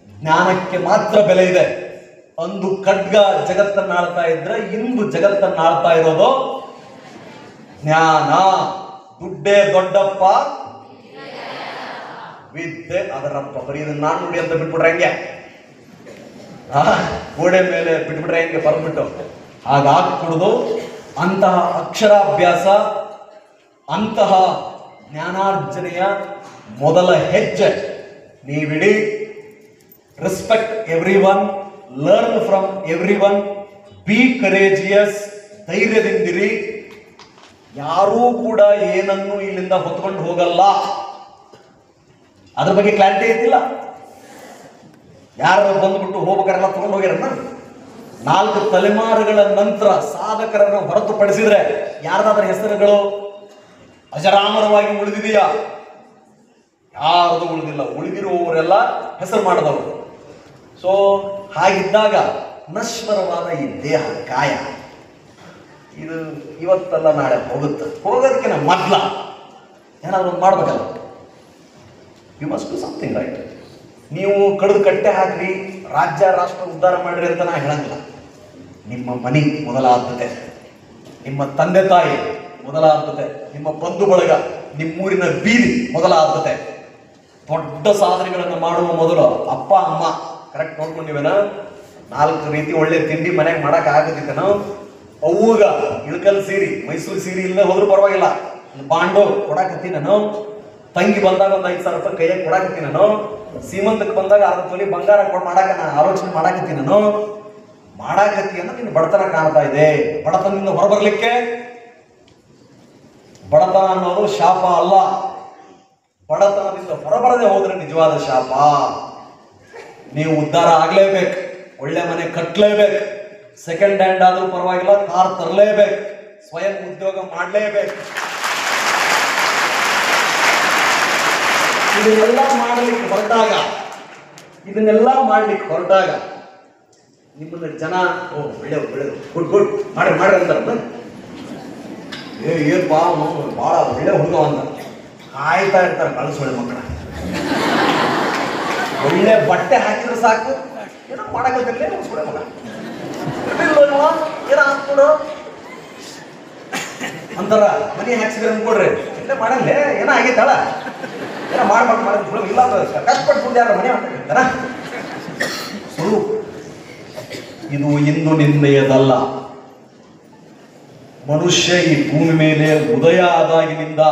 ಜ್ಞಾನಕ್ಕೆ ಮಾತ್ರ ಬೆಲೆ ಇದೆ. ಅಂದು ಖಡ್ಗ ಜಗತ್ತನ್ನ ಆಳ್ತಾ ಇದ್ರೆ ಇಂದು ಜಗತ್ತನ್ನ ಆಳ್ತಾ ಇರೋದು ಜ್ಞಾನ. ದುಡ್ಡೇ ದೊಡ್ಡಪ್ಪ, ವಿದ್ಯೆ ಅದರಪ್ಪ. ಬರೀ ಇದನ್ನ ನಾನು ನುಡಿ ಅಂತ ಬಿಟ್ಬಿಟ್ರೆ ಹೆಂಗೆ? ಗೋಡೆ ಮೇಲೆ ಬಿಟ್ಬಿಟ್ರೆ ಹೆಂಗೆ ಬರ್ಬಿಟ್ಟು ಹಾಗಾಗ್ಬಿಡುದು. ಅಂತಹ ಅಕ್ಷರಾಭ್ಯಾಸ, ಅಂತಹ ಜ್ಞಾನಾರ್ಜನೆಯ ಮೊದಲ ಹೆಜ್ಜೆ ನೀವಿಡಿ. Respect everyone, learn from everyone, be courageous. ಧೈರ್ಯದಿಂದಿರಿ. ಯಾರೂ ಕೂಡ ಏನನ್ನು ಇಲ್ಲಿಂದ ಹೊತ್ಕೊಂಡು ಹೋಗಲ್ಲ. ಅದ್ರ ಬಗ್ಗೆ ಕ್ಲಾರಿಟಿ ಐತಿಲ್ಲ. ಯಾರು ಬಂದ್ಬಿಟ್ಟು ಹೋಗ್ಬೇಕಾರೆಲ್ಲ ತಗೊಂಡು ಹೋಗ್ಯಾರನ್ನ. 4 ತಲೆಮಾರುಗಳ ನಂತರ ಸಾಧಕರನ್ನು ಹೊರತುಪಡಿಸಿದ್ರೆ ಯಾರ್ದಾದ್ರ ಹೆಸರುಗಳು ಅಜರಾಮರವಾಗಿ ಉಳಿದಿದೆಯಾ? ಯಾರದು ಉಳಿದಿಲ್ಲ. ಉಳಿದಿರುವವರೆಲ್ಲ ಹೆಸರು ಮಾಡಿದವರು. ಸೊ ಹಾಗಿದ್ದಾಗ ನಶ್ವರವಾದ ಈ ದೇಹ, ಕಾಯ, ಇದು ಇವತ್ತಲ್ಲ ನಾಳೆ ಹೋಗುತ್ತೆ. ಹೋಗೋದಕ್ಕೆ ಮೊದಲ ಏನಾದ್ರು ಒಂದು ಮಾಡ್ಬೇಕಲ್ಲ. You must do something, right? ನೀವು ಕಡಿದು ಕಟ್ಟೆ ಹಾಕ್ರಿ, ರಾಜ್ಯ ರಾಷ್ಟ್ರ ಉದ್ಧಾರ ಮಾಡ್ರಿ ಅಂತ ನಾ ಹೇಳಂಗಿಲ್ಲ. ನಿಮ್ಮ ಮನೆ ಮೊದಲ ಆದ್ಯತೆ, ನಿಮ್ಮ ತಂದೆ ತಾಯಿ ಮೊದಲ ಆದ್ಯತೆ, ನಿಮ್ಮ ಬಂಧು ಬಳಗ, ನಿಮ್ಮೂರಿನ ಬೀದಿ ಮೊದಲ ಆದ್ಯತೆ. ದೊಡ್ಡ ಸಾಧನೆಗಳನ್ನು ಮಾಡುವ ಮೊದಲು ಅಪ್ಪ ಅಮ್ಮ ಕರೆಕ್ಟ್ ನೋಡ್ಕೊಂಡಿವೇನ? 4 ರೀತಿ ಒಳ್ಳೆ ತಿಂಡಿ ಮನೆಗೆ ಮಾಡಕ್ ಆಗದಿತ್ತೇನೋ? ಅವ್ಗ ಇಳಕಲ್ ಸೀರಿ, ಮೈಸೂರು ಸೀರೆ ಇಲ್ಲದೆ ಹೋದ್ರೂ ಪರವಾಗಿಲ್ಲ, ಬಾಂಡು ಕೊಡಾಕತ್ತೀನೇನೋ? ತಂಗಿ ಬಂದಾಗ ಒಂದು 5,000 ರೂಪಾಯಿ ಕೈಯಾಗ ಕೊಡಾಕತ್ತೀನಿ ನಾನು. ಸೀಮಂತಕ್ಕೆ ಬಂದಾಗ 60 ತೊಲಿ ಬಂಗಾರ ಕೊಟ್ಟು ಮಾಡಾಕ ನಾನು ಆಲೋಚನೆ ಮಾಡಾಕತ್ತೀನಿ ನಾನು. ಮಾಡಾಕತ್ತಿ ಅಂದ್ರೆ ನಿನ್ನ ಬಡತನ ಕಾಣ್ತಾ ಇದೆ. ಬಡತನದಿಂದ ಹೊರಬರ್ಲಿಕ್ಕೆ, ಬಡತನ ಅನ್ನೋದು ಶಾಪ ಅಲ್ಲ, ಬಡತನದಿಂದ ಹೊರಬರದೆ ಹೋದ್ರೆ ನಿಜವಾದ ಶಾಪ. ನೀವು ಉದ್ಧಾರ ಆಗ್ಲೇಬೇಕು, ಒಳ್ಳೆ ಮನೆ ಕಟ್ಟಲೇಬೇಕು, ಸೆಕೆಂಡ್ ಹ್ಯಾಂಡ್ ಆದ್ರೂ ಪರವಾಗಿಲ್ಲ ಕಾರ್ ತರಲೇಬೇಕು, ಸ್ವಯಂ ಉದ್ಯೋಗ ಮಾಡಲೇಬೇಕು. ಇದನ್ನೆಲ್ಲ ಮಾಡ್ಲಿಕ್ಕೆ ಹೊರಟಾಗ ನಿಮ್ಮನ್ನ ಜನ ಒಳ್ಳೆಯದು ಗುಡ್ ಮಾಡ್ರಿ ಅಂತಾರ. ಏನ್ ಭಾಳ ಒಳ್ಳೆ ಹುಡುಗ ಅಂತ ಕಾಯ್ತಾ ಇರ್ತಾರೆ ಕಳಿಸೊಳ್ಳೆ ಮಕ್ಕಳ. ಒಳ್ಳೆ ಬಟ್ಟೆ ಹಾಕಿದ್ರೆ ಸಾಕು, ಏನೋ ಮಾಡಕ್ಕಿರ್ಲಿ ಸುಳ್ಳೆ ಮಗ ಏನ ಹಾಕ್ಕೊಡು ಅಂತಾರ. ಮನಿ ಹಾಕ್ಸಿದ್ರೆ ಅನ್ಕೊಡ್ರಿ, ಇಲ್ಲೇ ಮಾಡಲ್ಲೇ ಏನೋ ಆಗೈತಳ, ಏನೋ ಮಾಡ್ಬೇಕು ಇಲ್ಲ ಕಷ್ಟಪಟ್ಟು ಮುಂದೆ ಯಾರು ಮನೆ ಮಾಡ್ತಾರ. ಸುಳ್ಳು. ಇದು ಇಂದು ನಿಂದೆಯದಲ್ಲ. ಮನುಷ್ಯ ಈ ಭೂಮಿ ಮೇಲೆ ಉದಯ ಆದಾಗಿನಿಂದ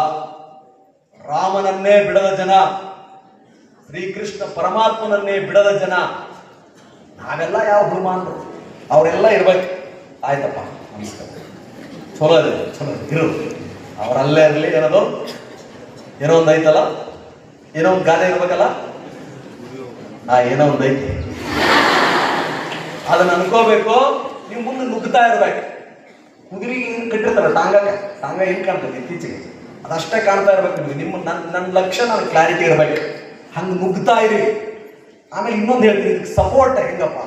ರಾಮನನ್ನೇ ಬಿಡದ ಜನ, ಶ್ರೀಕೃಷ್ಣ ಪರಮಾತ್ಮನನ್ನೇ ಬಿಡದ ಜನ ನಾವೆಲ್ಲ ಯಾವ ಹುಡುಮಾನ್ರು, ಅವರೆಲ್ಲ ಇರ್ಬೇಕು. ಆಯ್ತಪ್ಪ ನಮಸ್ಕಾರ, ಚಲೋ ಇದೆ ಇರು, ಅವರಲ್ಲೇ ಇರಲಿ. ಏನೋ ಒಂದು ಐತಲ್ಲ, ಏನೋ ಒಂದು ಗಾದೆ ಇರ್ಬೇಕಲ್ಲ, ಏನೋ ಒಂದು ಐತಿ, ಅದನ್ನ ಅನ್ಕೋಬೇಕು. ನೀವು ಮುಂದೆ ನುಗ್ಗುತ್ತಾ ಇರ್ಬೇಕು. ಕುದುರೆಗೆ ಕಟ್ಟಿರ್ತಾರ ಟಾಂಗ ಏನ್ ಕಾಣ್ತದೆ ಇತ್ತೀಚೆಗೆ, ಅದಷ್ಟೇ ಕಾಣ್ತಾ ಇರ್ಬೇಕು. ನಿಮ್ಮ ನನ್ನ ಲಕ್ಷ್ಯ ನನ್ನ ಕ್ಲಾರಿಟಿ ಇರ್ಬೇಕು. ಹಂಗೆ ನುಗ್ಗುತ್ತಾ ಇರಿ. ಆಮೇಲೆ ಇನ್ನೊಂದು ಹೇಳ್ತೀನಿ, ಇದಕ್ಕೆ ಸಪೋರ್ಟ್ ಹೆಂಗಪ್ಪ,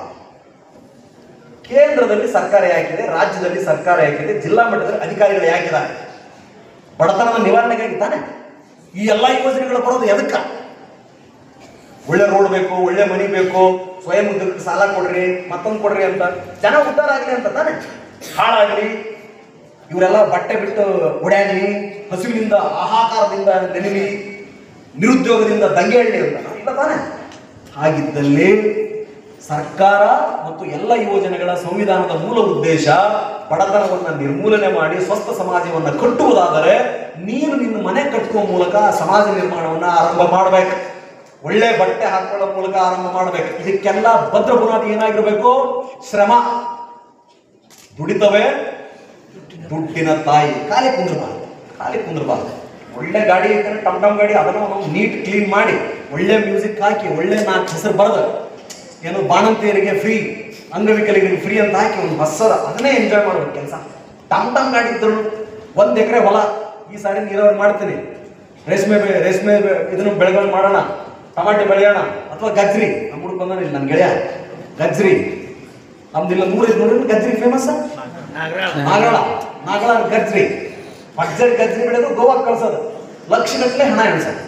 ಕೇಂದ್ರದಲ್ಲಿ ಸರ್ಕಾರ ಯಾಕಿದೆ, ರಾಜ್ಯದಲ್ಲಿ ಸರ್ಕಾರ ಯಾಕಿದೆ, ಜಿಲ್ಲಾ ಮಟ್ಟದಲ್ಲಿ ಅಧಿಕಾರಿಗಳು ಯಾಕಿದ್ದಾರೆ? ಬಡತನದ ನಿವಾರಣೆಗಾಗಿ ತಾನೆ ಈ ಎಲ್ಲ ಯೋಜನೆಗಳು ಬರೋದು. ಎದಕ್ಕ? ಒಳ್ಳೆ ರೋಡ್ ಬೇಕು, ಒಳ್ಳೆ ಮನಿ ಬೇಕು, ಸ್ವಯಂ ಉದ್ಯೋಗಕ್ಕೆ ಸಾಲ ಕೊಡ್ರಿ, ಮತ್ತೊಂದು ಕೊಡ್ರಿ ಅಂತ, ಜನ ಉದ್ಧಾರ ಆಗ್ಲಿ ಅಂತ ತಾನೆ. ಹಾಳಾಗ್ಲಿ, ಇವರೆಲ್ಲ ಬಟ್ಟೆ ಬಿಟ್ಟು ಓಡಾಡ್ಲಿ, ಹಸುವಿನಿಂದ ಆಹಾಕಾರದಿಂದ ನೆನಲಿ, ನಿರುದ್ಯೋಗದಿಂದ ದಂಗೆ ಹೇಳಿ ಅಂತ ಇಲ್ಲ ತಾನೆ. ಹಾಗಿದ್ದಲ್ಲಿ ಸರ್ಕಾರ ಮತ್ತು ಎಲ್ಲ ಯೋಜನೆಗಳ ಸಂವಿಧಾನದ ಮೂಲ ಉದ್ದೇಶ ಬಡತನವನ್ನು ನಿರ್ಮೂಲನೆ ಮಾಡಿ ಸ್ವಸ್ಥ ಸಮಾಜವನ್ನು ಕಟ್ಟುವುದಾದರೆ ನೀನು ನಿನ್ನ ಮನೆ ಕಟ್ಟುವ ಮೂಲಕ ಸಮಾಜ ನಿರ್ಮಾಣವನ್ನು ಆರಂಭ ಮಾಡಬೇಕು. ಒಳ್ಳೆ ಬಟ್ಟೆ ಹಾಕೊಳ್ಳೋ ಮೂಲಕ ಆರಂಭ ಮಾಡಬೇಕು. ಇದಕ್ಕೆಲ್ಲ ಭದ್ರ ಬುನಾದಿ ಏನಾಗಿರ್ಬೇಕು? ಶ್ರಮ. ದುಡಿತವೆ ದುಡ್ಡಿನ ತಾಯಿ. ಖಾಲಿ ಕುಂದ್ರಬಾರ್ದು. ಒಳ್ಳೆ ಗಾಡಿ ಐತೆ, ಟಮ್ ಗಾಡಿ, ಅದನ್ನು ನೀಟ್ ಕ್ಲೀನ್ ಮಾಡಿ, ಒಳ್ಳೆ ಮ್ಯೂಸಿಕ್ ಹಾಕಿ, ಒಳ್ಳೆ 4 ಹೆಸರು ಬರೆದು, ಏನು ಬಾಣಂತಿಯರಿಗೆ ಫ್ರೀ, ಅಂಗವಿಕಲಿಗರಿಗೆ ಫ್ರೀ ಅಂತ ಹಾಕಿ ಒಂದು ಬಸ್ಸದ ಅದನ್ನೇ ಎಂಜಾಯ್ ಮಾಡ್ಬೇಕು ಕೆಲಸ. ಟಮ್ ಗಾಡಿ ಇದ್ರು, 1 ಎಕರೆ ಹೊಲ, ಈ ಸಾರಿ ನೀರಾವರಿ ಮಾಡ್ತೀನಿ, ರೇಷ್ಮೆ ಇದನ್ನು ಬೆಳೆಗಳು ಮಾಡೋಣ, ಟಮಾಟೆ ಬೆಳೆಯೋಣ, ಅಥವಾ ಗಜ್ರಿ. ನಮ್ಮ ಹುಡುಗ ಬಂದ ನನ್ನ ಗೆಳೆಯ ಗಜ್ರಿ, ನಮ್ದಿಲ್ಲ 100 ಗಜ್ರಿ ಫೇಮಸ್. ನಾಗರ ಗಜ್ರಿ, ಪಡ್ಜರ್ ಗಜ್ರಿ ಬೆಳೆದು ಗೋವಾಕ್ಕೆ ಕಳ್ಸೋದು, ಲಕ್ಷಗಟ್ಟಲೆ ಹಣ ಎಣಿಸೋದು.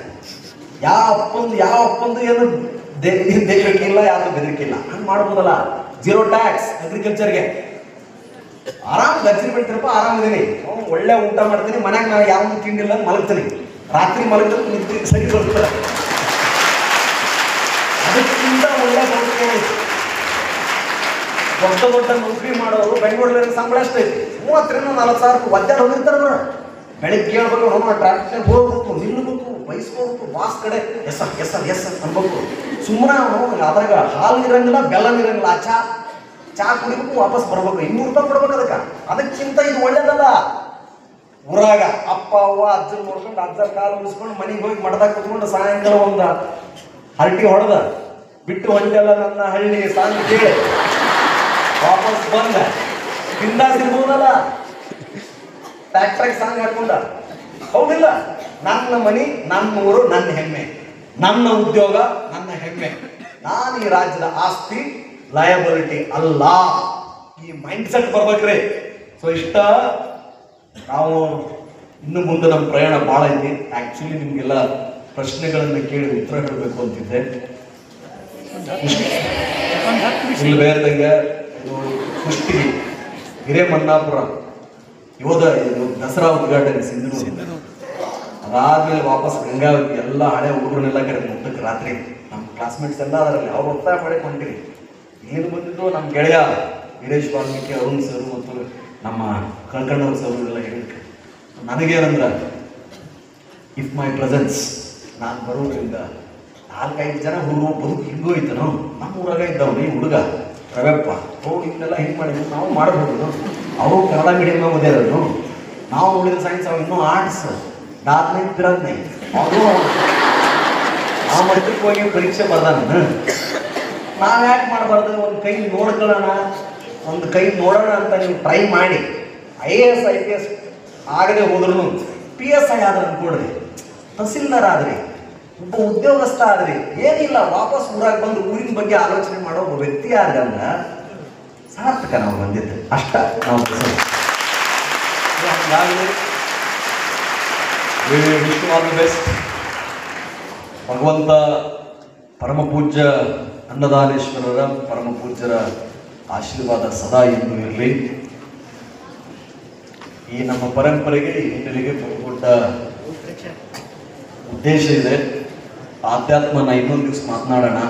ಯಾವ ಅಪ್ಪಂದು ಏನು ದೇಖಲಿಕ್ಕಿಲ್ಲ, ಯಾರು ಬೆದರಿಕಿಲ್ಲ. ಹಂಗೆ ಮಾಡ್ಬೋದಲ್ಲ. 0 ಟ್ಯಾಕ್ಸ್ ಅಗ್ರಿಕಲ್ಚರ್ಗೆ. ಆರಾಮ್ ಗಜ್ರಿ ಬೆಳಿತೀರಪ್ಪ, ಆರಾಮಿದ್ದೀನಿ, ಒಳ್ಳೆ ಊಟ ಮಾಡ್ತೀನಿ, ಮನ್ಯಾಗ ನಾನು ಯಾವ ತಿಂಡಿಲ್ಲ ಮಲಗ್ತೀನಿ, ರಾತ್ರಿ ಮಲಗಿದ್ರೆ ನಿದ್ದೆ ಸರಿ ಬರ್ತದೆ. ಅದಕ್ಕಿಂತ ಒಳ್ಳೆ ದೊಡ್ಡ ನೌಕರಿ ಮಾಡೋರು ಬೆಂಗಳೂರಲ್ಲಿ ಸಂಬಳ ಎಷ್ಟೈತಿ? 30,000-40,000 ರೂಪಾಯಿ ಒದ್ದಾಡ ಹೋಗಿರ್ತಾರ. ಬೆಳಿಗ್ಗೆ ಹೇಳ್ಬೇಕು, ನಮ್ಮ ಟ್ರಾಫಿಕ್ ಹೋಗ್ಬೇಕು, ನಿಲ್ಲಬೇಕು, ಬಯಸ್ಕೋಬೇಕು, ಬಾಸ್ ಕಡೆ ಎಸ್ ಅನ್ಬೇಕು. ಸುಮ್ಮನೆ ಅದ್ರಾಗ ಹಾಲು ಇರಂಗಿಲ್ಲ, ಬೆಲ್ಲ ಇರಂಗಿಲ್ಲ, ಚಾ ಕುಡಿಬೇಕು, ವಾಪಸ್ ಬರ್ಬೇಕು, 200 ರೂಪಾಯಿ ಕೊಡ್ಬೇಕು. ಅದಕ್ಕಿಂತ ಇದು ಒಳ್ಳೇದಲ್ಲ. ಊರಾಗ ಅಪ್ಪ ಅವ್ವ ಅಜ್ಜನ ನೋಡ್ಕೊಂಡು, ಅಜ್ಜರ ಕಾಲು ಮುಗಿಸ್ಕೊಂಡು ಮನೆಗೆ ಹೋಗಿ ಮಠದಾಗ ಕುತ್ಕೊಂಡು ಸಾಯಂಕಾಲ ಒಂದು ಹರಟಿ ಹೊಡೆದ ಬಿಟ್ಟು ಹೊಂಟೆಲ್ಲ ನನ್ನ ಹಳ್ಳಿ ಸಾಂಗ್ ಕೇಳಿ ವಾಪಸ್ ಬಂದ ಬಿಂದಾಸಿರ್ಬೋದಲ್ಲ. ಟ್ಯಾಕ್ಟ್ರಾಗ ಸಾಂಗ್ ಹಾಕೊಂಡ, ಹೌದಿಲ್ಲ? ನನ್ನ ಮನಿ, ನನ್ನ ಊರು, ನನ್ನ ಹೆಮ್ಮೆ, ನನ್ನ ಉದ್ಯೋಗ, ನನ್ನ ಹೆಮ್ಮೆ, ನಾನು ಈ ರಾಜ್ಯದ ಆಸ್ತಿ, ಲಯಬಿಲಿಟಿ ಅಲ್ಲ. ಈ ಮೈಂಡ್ ಸೆಟ್ ಬರ್ಬೇಕ್ರಿ. ಸೊ ಇಷ್ಟ. ನಾವು ಇನ್ನು ಮುಂದೆ ನಮ್ಮ ಪ್ರಯಾಣ ಭಾಳ ಐತಿ. ಆಕ್ಚುಲಿ ನಿಮ್ಗೆಲ್ಲ ಪ್ರಶ್ನೆಗಳನ್ನ ಕೇಳಿ ಉತ್ತರ ಹೇಳಬೇಕು ಅಂತಿದ್ದೆ. ಇಲ್ಲಿ ಬೇರೆದಂಗೆ ಇದು ಕುಷ್ಟಗಿ ಹಿರೇಮನ್ನಾಪುರ ಯೋಧ ದಸರಾ ಉದ್ಘಾಟನೆ ಸಿಂಧನೂರು. ಅದಾದ್ಮೇಲೆ ವಾಪಸ್ ಗಂಗಾವತಿ. ಎಲ್ಲ ಹಳೆ ಹುಡುಗರನ್ನೆಲ್ಲ ಕರೆದು ಮುಟ್ಟಕ್ಕೆ ರಾತ್ರಿ ನಮ್ಮ ಕ್ಲಾಸ್ಮೇಟ್ಸ್ ಎಲ್ಲ ಅದರಲ್ಲಿ ಅವ್ರು ಒತ್ತಾಯ ಮಾಡಕ್ಕೆ ಹೊಂಟಿರಿ. ಏನು ಬಂದಿದ್ದು ನಮ್ಮ ಗೆಳೆಯ ವೀರೇಶ್ ವಾಲ್ಮೀಕಿ, ಅರುಣ್ ಸರ್ ಮತ್ತು ನಮ್ಮ ಕಳ್ಕಂಡವ್ರ ಸರ್ ಎಲ್ಲ ಹೇಳಿದ್ರು. ನನಗೇನಂದ್ರೆ, ಇಫ್ ಮೈ ಪ್ರೆಸೆನ್ಸ್ ನಾನು ಬರೋದ್ರಿಂದ 4-5 ಜನ ಹುಡುಗರು ಬದುಕು ಹಿಂಗೂ ಐತನು. ನಮ್ಮ ಊರಾಗ ಇದ್ದವ್ ಈ ಹುಡುಗ ರವೆಪ್ಪ, ಇವನ್ನೆಲ್ಲ ಹಿಂಗೆ ಮಾಡಿದ್ರು ನಾವು ಮಾಡಬಹುದು. ಅವರು ಕನ್ನಡ ಮೀಡಿಯಮ್ ಓದಿರೋದು, ನಾವು ನೋಡಿದ ಸೈನ್ಸ್, ಅವ ಇನ್ನೂ ಆರ್ಟ್ಸ್ 14 ಅವರು ಆ ಮಟ್ಟಕ್ಕೆ ಹೋಗಿ ಪರೀಕ್ಷೆ ಬರ್ದಾನ. ನಾವು ಯಾಕೆ ಮಾಡಬಾರ್ದು? ಒಂದು ಕೈ ನೋಡ್ಕೊಳ್ಳೋಣ, ಒಂದು ಕೈ ನೋಡೋಣ ಅಂತ ನೀವು ಟ್ರೈ ಮಾಡಿ IAS IPS ಆಗದೆ ಹೋದ್ರೂ PSI ಆದ್ರೆ ಅನ್ಕೊಡ್ರಿ, ತಹಸೀಲ್ದಾರ್ ಆದ್ರಿ, ಒಬ್ಬ ಉದ್ಯೋಗಸ್ಥ ಆದ್ರಿ, ಏನಿಲ್ಲ ವಾಪಸ್ ಊರಾಗ ಬಂದು ಊರಿನ ಬಗ್ಗೆ ಆಲೋಚನೆ ಮಾಡೋ ಒಬ್ಬ ವ್ಯಕ್ತಿ ಆದ್ರಲ್ಲ ಸಾರ್ಥಕ ನಾವು ಬಂದಿದ್ದು ಅಷ್ಟ. ನಾವು ವಿಶ್ ಆಲ್ ದಿ ಬೆಸ್ಟ್. ಭಗವಂತ ಪರಮ ಪೂಜ್ಯ ಅನ್ನದಾನೇಶ್ವರರ ಪರಮ ಪೂಜ್ಯರ ಆಶೀರ್ವಾದ ಸದಾ ಎಂದು ಇರಲಿ. ಈ ನಮ್ಮ ಪರಂಪರೆಗೆ ಈ ಹಿನ್ನೆಲೆಗೆ ದೊಡ್ಡ ಉದ್ದೇಶ ಇದೆ. ಆಧ್ಯಾತ್ಮನ ಇನ್ನೊಂದು ದಿವಸ ಮಾತನಾಡೋಣ.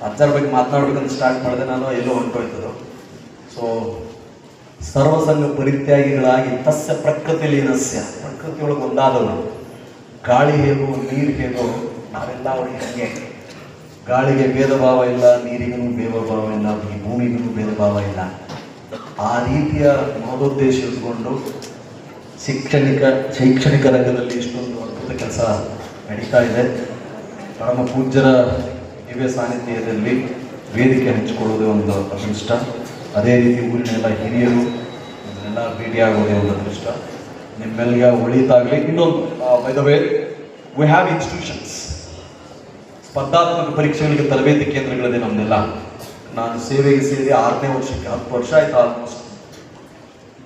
ಅಜ್ಜರ ಬಗ್ಗೆ ಮಾತನಾಡ್ಬೇಕಂತ ಸ್ಟಾರ್ಟ್ ಮಾಡಿದೆ, ನಾನು ಎಲ್ಲೋ ಹೊಂಟೋಯ್ತದು. ಸೊ ಸರ್ವಸಂಗ ಪರಿತ್ಯಾಗಿಗಳಾಗಿ ತಸ್ಯ ಪ್ರಕೃತಿ ಲೀನಸ್ಯ, ಪ್ರಕೃತಿಯೊಳಗೆ ಒಂದಾದವರು. ಗಾಳಿ ಹೇಗೋ ನೀರು ಹೇಗೋ ನಾವೆಲ್ಲ ಅವ್ರಿಗೆ ಹಂಗೆ. ಗಾಳಿಗೆ ಭೇದ ಭಾವ ಇಲ್ಲ, ನೀರಿಗೂ ಭೇದ ಭಾವ ಇಲ್ಲ, ಈ ಭೂಮಿಗೂ ಭೇದ ಭಾವ ಇಲ್ಲ. ಆ ರೀತಿಯ ಮಹೋದ್ದೇಶ ಇಟ್ಕೊಂಡು ಶೈಕ್ಷಣಿಕ ರಂಗದಲ್ಲಿ ಇಷ್ಟೊಂದು ಅದ್ಭುತ ಕೆಲಸ ನಡೀತಾ ಇದೆ. ಪರಮ ಪೂಜ್ಯರ ದಿವ್ಯ ಸಾನ್ನಿಧ್ಯದಲ್ಲಿ ವೇದಿಕೆ ಹಂಚಿಕೊಳ್ಳೋದೇ ಒಂದು ಅದೃಷ್ಟ. ಅದೇ ರೀತಿ ಊರಿನೆಲ್ಲ ಹಿರಿಯರು ಇದನ್ನೆಲ್ಲ ಭೇಟಿಯಾಗೋದೇ ಒಂದು ಅದೃಷ್ಟ. ನಿಮ್ಮೆಲ್ಲ ಒಳಿತಾಗಲಿ. ಇನ್ನೊಂದು by the way, we have institutions, ಸ್ಪರ್ಧಾತ್ಮಕ ಪರೀಕ್ಷೆಗಳಿಗೆ ತರಬೇತಿ ಕೇಂದ್ರಗಳಿದೆ ನಮ್ದೆಲ್ಲ. ನಾನು ಸೇವೆಗೆ ಸೇರಿ 6ನೇ ವರ್ಷಕ್ಕೆ 10 ವರ್ಷ ಆಯ್ತು almost.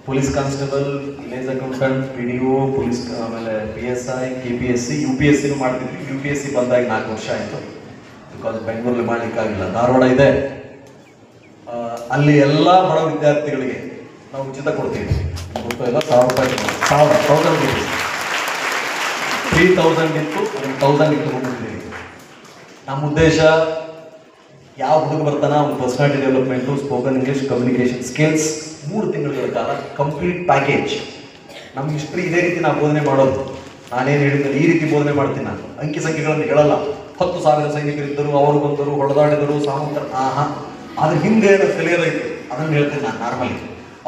Police constable, village accountant, PDO, police, ಆಮೇಲೆ PSI, KPSC, UPSC ಮಾಡ್ತಿದ್ವಿ. UPSC ಬಂದಾಗ 4 ವರ್ಷ ಆಯಿತು. ಬಿಕಾಸ್ ಬೆಂಗಳೂರಲ್ಲಿ ಮಾಡಲಿಕ್ಕಾಗಿಲ್ಲ. ಧಾರವಾಡ ಇದೆ, ಅಲ್ಲಿ ಎಲ್ಲ ಬಡ ವಿದ್ಯಾರ್ಥಿಗಳಿಗೆ ನಾವು ಉಚಿತ ಕೊಡ್ತೀವಿ. ಗೊತ್ತೋ ಇಲ್ಲ, 1000 ರೂಪಾಯಿ, 1000 rupees, 3000 ಇತ್ತು, 1000 ಇಟ್ಟು ಕೊಡ್ತೀವಿ. ನಮ್ಮ ಉದ್ದೇಶ, ಯಾವ ಹುಡುಗ ಬರ್ತಾನ ಒಂದು personality development, spoken English, communication skills, 3 ತಿಂಗಳ ಕಾಲ ಕಂಪ್ಲೀಟ್ ಪ್ಯಾಕೇಜ್. ನಮ್ಮ ಹಿಸ್ಟ್ರಿ ಇದೇ ರೀತಿ ನಾವು ಬೋಧನೆ ಮಾಡೋದು. ನಾನೇನು ಹೇಳಿದ್ರೆ ಈ ರೀತಿ ಬೋಧನೆ ಮಾಡ್ತೀನಿ. ನಾನು ಅಂಕಿ ಸಂಖ್ಯೆಗಳನ್ನು ಹೇಳಲ್ಲ. 10,000 ಸೈನಿಕರಿದ್ದರು, ಅವರು ಬಂದರು, ಹೊಡೆದಾಡಿದರು, ಸಾಮಂತರ, ಅದ್ರ ಹಿಂದೆ ಏನೋ ಫೇಲಿಯರ್ ಐತಿ ಅದನ್ನು ಹೇಳ್ತೀನಿ ನಾನು. ನಾರ್ಮಲಿ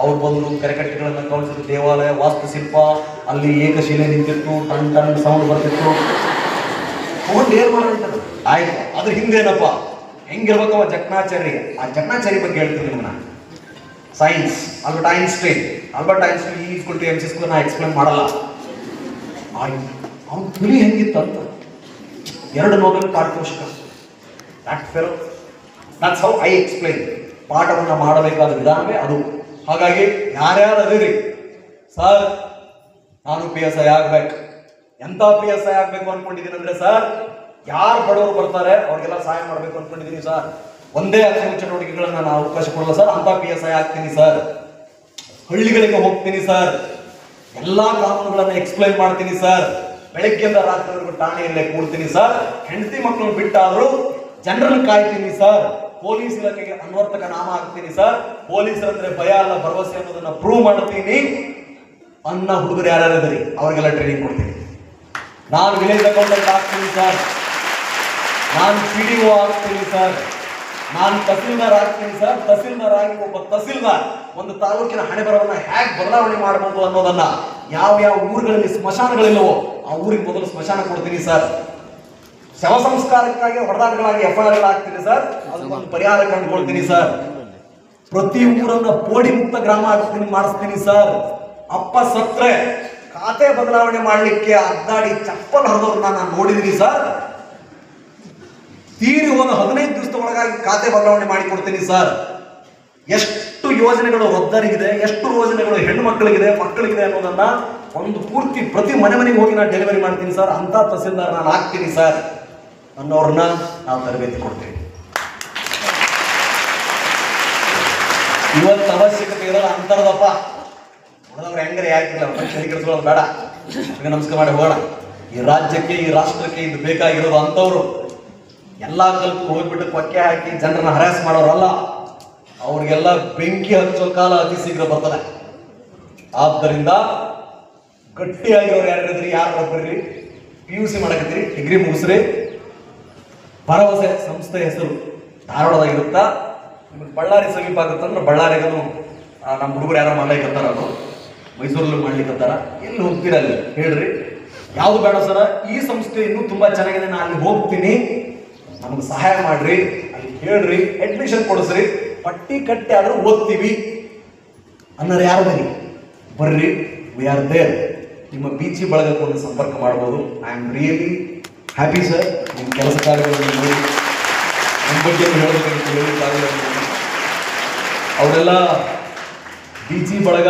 ಅವ್ರು ಬಂದರು, ಕೆರೆಕಟ್ಟೆಗಳನ್ನು ಕಳಿಸಿದ್ರು, ದೇವಾಲಯ, ವಾಸ್ತುಶಿಲ್ಪ, ಅಲ್ಲಿ ಏಕಶಿಲೆ ನಿಂತಿತ್ತು, ಟನ್ ಟನ್ ಸೌಂಡ್ ಬರ್ತಿತ್ತು. ತಗೊಂಡು ಏನು ಮಾಡೋದು ಆಯ್ತು. ಅದ್ರ ಹಿಂದೇನಪ್ಪ ಹೆಂಗಿರ್ಬೇಕು ಅವ ಜಕ್ನಾಚಾರ್ಯ. ಆ ಜಕ್ನಾಚಾರ್ಯ ಬಗ್ಗೆ ಹೇಳ್ತೀನಿ ನಿಮ್ಗೆ ನಾನು. ಸೈನ್ಸ್, ಆಲ್ಬರ್ಟ್ ಐನ್ಸ್ಟೈನ್ E=mc² ನಾ ಎಕ್ಸ್ಪ್ಲೇನ್ ಮಾಡಲ್ಲ. ಅವ್ನ ತುಲಿ ಹೆಂಗಿತ್ತಂತ 2 ನೋಬೆಲ್ ಪಾರಿತೋಷಿಕ. That's how I explain. ಪಾಠವನ್ನು ಮಾಡಬೇಕಾದ ವಿಧಾನವೇ ಅದು. ಹಾಗಾಗಿ ಯಾರ್ಯಾರು ಅದಿರಿ ಸರ್ ನಾನು PSI ಆಗ್ಬೇಕು, ಎಂತ PSI ಆಗ್ಬೇಕು ಅನ್ಕೊಂಡಿದ್ದೀನಿ ಅಂದ್ರೆ, ಸರ್ ಯಾರು ಬಡವರು ಬರ್ತಾರೆ ಅವ್ರಿಗೆಲ್ಲ ಸಹಾಯ ಮಾಡ್ಬೇಕು ಅನ್ಕೊಂಡಿದ್ದೀನಿ ಸರ್. ಒಂದೇ ಅಕ್ಷರ ಚಟುವಟಿಕೆಗಳನ್ನ ನಾನು ಅವಕಾಶ ಕೊಡಲ್ಲ ಸರ್, ಅಂತ PSI ಆಗ್ತೀನಿ ಸರ್. ಹಳ್ಳಿಗಳಿಗೆ ಹೋಗ್ತೀನಿ ಸರ್, ಎಲ್ಲಾ ಕಾನೂನುಗಳನ್ನ ಎಕ್ಸ್ಪ್ಲೈನ್ ಮಾಡ್ತೀನಿ ಸರ್. ಬೆಳಗ್ಗೆಯಿಂದ ರಾತ್ರಿವರೆಗೂ ಠಾಣೆಯಲ್ಲೇ ಕೂಡ್ತೀನಿ ಸರ್. ಹೆಂಡತಿ ಮಕ್ಕಳು ಬಿಟ್ಟಾದ್ರೂ ಜನರನ್ನು ಕಾಯ್ತೀನಿ ಸರ್. ಪೊಲೀಸ್ ಇಲಾಖೆಗೆ ಅನ್ವರ್ತಕ ನಾಮ ಆಗ್ತೀನಿ ಸರ್. ಪೊಲೀಸರಂದ್ರೆ ಭಯ ಅಲ್ಲ, ಭರವಸೆ ಅನ್ನೋದನ್ನ ಪ್ರೂವ್ ಮಾಡ್ತೀನಿ ಅನ್ನ ಹುಡುಗರು ಯಾರ್ಯಾರಿದ್ರಿ ಅವ್ರಿಗೆಲ್ಲ ಟ್ರೈನಿಂಗ್ ಕೊಡ್ತೀನಿ. ನಾನು ವಿಲೇಜ್ ಅಕೌಂಟೆಂಟ್ ಆಗ್ತೀನಿ ಸರ್, ನಾನು PDO ಆಗ್ತೀನಿ ಸರ್, ನಾನು ತಹಸೀಲ್ದಾರ್ ಆಗ್ತೀನಿ ಸರ್. ತಹಸೀಲ್ದಾರ್ ಆಗಿ ಒಬ್ಬ ತಹಸೀಲ್ದಾರ್ ಒಂದು ತಾಲೂಕಿನ ಹಣೆ ಬರವನ್ನ ಹೇಗೆ ಬದಲಾವಣೆ ಮಾಡಬಹುದು ಅನ್ನೋದನ್ನ, ಯಾವ ಊರುಗಳಲ್ಲಿ ಸ್ಮಶಾನಗಳಿಲ್ಲವೋ ಆ ಊರಿಗೆ ಮೊದಲು ಸ್ಮಶಾನ ಕೊಡ್ತೀನಿ ಸರ್. ಶವ ಸಂಸ್ಕಾರಕ್ಕಾಗಿ ಹೊಡೆದಾಟಗಳಾಗಿ FIR ಆಗ್ತೀನಿ ಸರ್, ಅದಕ್ಕೊಂದು ಪರಿಹಾರ ಕಂಡುಕೊಳ್ತೀನಿ ಸರ್. ಪ್ರತಿ ಊರನ್ನ ಪೋಡಿ ಮುಕ್ತ ಗ್ರಾಮ ಮಾಡಿಸ್ತೀನಿ ಸರ್. ಅಪ್ಪ ಸತ್ರೆ ಖಾತೆ ಬದಲಾವಣೆ ಮಾಡಲಿಕ್ಕೆ ಅದ್ದಾಡಿ ಚಪ್ಪಲ್ ಹರಿದವ್ರನ್ನ ನಾನು ನೋಡಿದೀನಿ ಸರ್. ತೀರಿ ಹೋದ 15 ದಿವಸದ ಒಳಗಾಗಿ ಖಾತೆ ಬದಲಾವಣೆ ಮಾಡಿಕೊಡ್ತೀನಿ ಸರ್. ಎಷ್ಟು ಯೋಜನೆಗಳು ವೃದ್ಧರಿಗಿದೆ, ಎಷ್ಟು ಯೋಜನೆಗಳು ಹೆಣ್ಣು ಮಕ್ಕಳಿಗಿದೆ, ಮಕ್ಕಳಿಗಿದೆ ಅನ್ನೋದನ್ನ ಒಂದು ಪೂರ್ತಿ ಪ್ರತಿ ಮನೆಗೆ ಹೋಗಿ ನಾನು ಡೆಲಿವರಿ ಮಾಡ್ತೀನಿ ಸರ್. ಅಂತ ತಹಸೀಲ್ದಾರ್ ನಾನು ಆಗ್ತೀನಿ ಸರ್ ಅನ್ನೋರ್ನ ನಾವು ತರಬೇತಿ ಕೊಡ್ತೀವಿ. ಇವತ್ತು ಅವಶ್ಯಕತೆ ಇರೋಲ್ಲ ಅಂತರದಪ್ಪ. ನೋಡಿದವ್ರು ಹೆಂಗರೆ ಯಾಕಿಲ್ಲ, ಶನಿಕರಿಸ್ಕೊಳ್ಳೋದು ಬೇಡ, ನಮಸ್ಕಾರ ಮಾಡಿ ಹೋಗೋಣ. ಈ ರಾಜ್ಯಕ್ಕೆ, ಈ ರಾಷ್ಟ್ರಕ್ಕೆ ಇದು ಬೇಕಾಗಿರೋದು ಅಂತವ್ರು. ಎಲ್ಲ ಕಲ್ತು ಹೋಗ್ಬಿಟ್ಟು ಕೊಕ್ಕೆ ಹಾಕಿ ಜನರನ್ನ ಹರಾಸ್ ಮಾಡೋರಲ್ಲ. ಅವ್ರಿಗೆಲ್ಲ ಬೆಂಕಿ ಹಚ್ಚೋ ಕಾಲ ಅತಿ ಶೀಘ್ರ ಬರ್ತದೆ. ಆದ್ದರಿಂದ ಗಟ್ಟಿಯಾಗಿರೋರು ಯಾರಿದ್ರಿ, ಯಾರು ಬರ್ರಿ, PUC ಮಾಡಕತ್ತೀರಿ, ಡಿಗ್ರಿ ಮುಗಿಸ್ರಿ. ಭರವಸೆ ಸಂಸ್ಥೆ ಹೆಸರು ಧಾರವಾಡದಾಗಿರುತ್ತಾ, ನಿಮ್ಗೆ ಬಳ್ಳಾರಿ ಸಮೀಪ ಆಗುತ್ತಂದ್ರೆ ಬಳ್ಳಾರಿಗೂ ನಮ್ಮ ಹುಡುಗರು ಯಾರೋ ಮಾಡ್ಲಿಕ್ಕತ್ತಾರ, ಅದು ಮೈಸೂರಲ್ಲೂ ಮಾಡ್ಲಿಕ್ಕತ್ತಾರ. ಎಲ್ಲಿ ಹೋಗ್ತೀರ ಅಲ್ಲಿ ಹೇಳ್ರಿ. ಯಾವ್ದು ಬೇಡ ಸರ, ಈ ಸಂಸ್ಥೆ ಇನ್ನೂ ತುಂಬಾ ಚೆನ್ನಾಗಿದೆ, ನಾನು ಅಲ್ಲಿ ಹೋಗ್ತೀನಿ, ನಮಗೆ ಸಹಾಯ ಮಾಡ್ರಿ, ಅಲ್ಲಿ ಹೇಳ್ರಿ, ಅಡ್ಮಿಷನ್ ಕೊಡಿಸ್ರಿ, ಪಟ್ಟಿ ಕಟ್ಟಿ ಆದ್ರೂ ಓದ್ತೀವಿ ಅನ್ನೋರು ಯಾರು ಬರ್ರಿ, ವಿ ಆರ್ ದೇರ್. ನಿಮ್ಮ ಬೀಚಿ ಬಳಗಕ್ಕೆ ಸಂಪರ್ಕ ಮಾಡ್ಬೋದು. I am really happy sir, ನಿಮ್ಮ ಕೆಲಸ ಕಾರ್ಯಗಳನ್ನು ನೋಡಿ ನಿಮ್ಮ ಬಗ್ಗೆ ಹೇಳಬೇಕಂತ ಹೇಳಿ ಅವರೆಲ್ಲ ಬೀಚಿ ಬಳಗ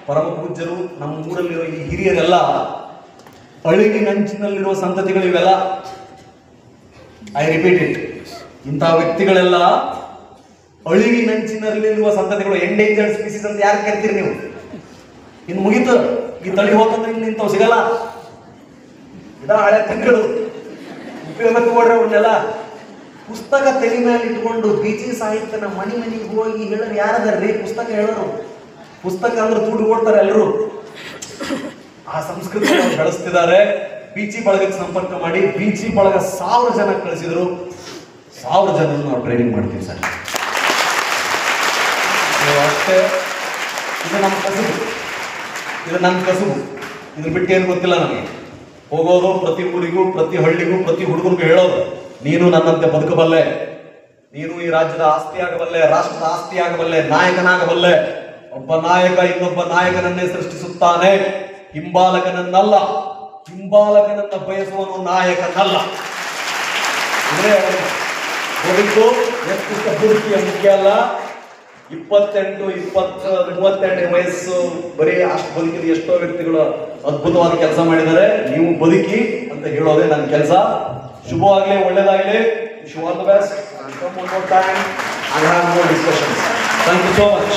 ಪರಮ ಪೂಜ್ಯರು, ನಮ್ಮ ಊರಲ್ಲಿರೋ ಈ ಹಿರಿಯರೆಲ್ಲ ಅಳಿವಿನಂಚಿನಲ್ಲಿರುವ ಸಂತತಿಗಳು ಇವೆಲ್ಲ. ಐ ರಿಪೀಟ್ ಇಟ್, ಇಂತಹ ವ್ಯಕ್ತಿಗಳೆಲ್ಲ ಅಳಿವಿನಂಚಿನಲ್ಲಿರುವ ಸಂತತಿಗಳು. ಎಂಡೇಂಜರ್ಡ್ ಸ್ಪೀಸೀಸ್ ಅಂತ ಯಾರು ಕರಿತೀರಿ ನೀವು? ಇನ್ನು ಮುಗೀತು, ಈ ತಳಿ ಹೋಗಂದ್ರೆ ಇನ್ನು ಇಂಥವು ಸಿಗಲ್ಲ. ಇದ ಹಳೆ ತಂಗಳು ಉಪಯೋಗ ತಗೊಂಡ್ರೆ ಅವನ್ನೆಲ್ಲ. ಪುಸ್ತಕ ತಲೆ ಮೇಲೆ ಇಟ್ಕೊಂಡು ಬೀಚಿ ಸಾಹಿತ್ಯನ ಮನೆಗೆ ಹೋಗಿ ಹೇಳೋರು ಯಾರದಾರ್ರಿ? ಪುಸ್ತಕ ಹೇಳೋರು. ಪುಸ್ತಕ ಅಂದ್ರೆ ದುಡ್ಡು ಕೊಡ್ತಾರೆ ಎಲ್ಲರೂ. ಆ ಸಂಸ್ಕೃತಿ ಬೆಳೆಸ್ತಿದ್ದಾರೆ. ಬೀಚಿ ಬಳಗಕ್ಕೆ ಸಂಪರ್ಕ ಮಾಡಿ. ಬೀಚಿ ಬಳಗ 1000 ಜನ ಕಳಿಸಿದ್ರು. 1000 ಜನ ನಾವು ಟ್ರೈನಿಂಗ್ ಮಾಡ್ತೀವಿ ಸರ್. ಅಷ್ಟೇ, ಇದು ನಮ್ಮ ಕಸುಬು, ಇದು ನನ್ನ ಕಸುಬು. ಇದ್ರ ಬಿಟ್ಟು ಏನು ಗೊತ್ತಿಲ್ಲ ನನಗೆ. ಹೋಗೋದು ಪ್ರತಿ ಊರಿಗೂ, ಪ್ರತಿ ಹಳ್ಳಿಗೂ, ಪ್ರತಿ ಹುಡುಗರಿಗೂ ಹೇಳೋದು, ನೀನು ನನ್ನಂತೆ ಬದುಕಬಲ್ಲೆ, ನೀನು ಈ ರಾಜ್ಯದ ಆಸ್ತಿ ಆಗಬಲ್ಲೆ, ರಾಷ್ಟ್ರದ ಆಸ್ತಿ ಆಗಬಲ್ಲೆ, ನಾಯಕನಾಗಬಲ್ಲೆ. ಒಬ್ಬ ನಾಯಕ ಇನ್ನೊಬ್ಬ ನಾಯಕನನ್ನೇ ಸೃಷ್ಟಿಸುತ್ತಾನೆ, ಹಿಂಬಾಲಕನನ್ನಲ್ಲ. ಹಿಂಬಾಲಕನನ್ನ ಬಯಸುವನು ನಾಯಕನಲ್ಲ. ಅಂದ್ರೆ ಬದುಕು ಎಷ್ಟು ಬದುಕಿಯ ಮುಖ್ಯ ಅಲ್ಲ. 28, 20, 32 ವಯಸ್ಸು ಬರೀ ಅಷ್ಟು ಬದುಕಿದ ಎಷ್ಟೋ ವ್ಯಕ್ತಿಗಳು ಅದ್ಭುತವಾದ ಕೆಲಸ ಮಾಡಿದ್ದಾರೆ. ನೀವು ಬದುಕಿ ಅಂತ ಹೇಳೋದೇ ನನ್ನ ಕೆಲಸ. ಶುಭವಾಗಲಿ, ಒಳ್ಳೇದಾಗಲಿ. Wish you all the best. Come one more time and have more discussions. Thank you so much.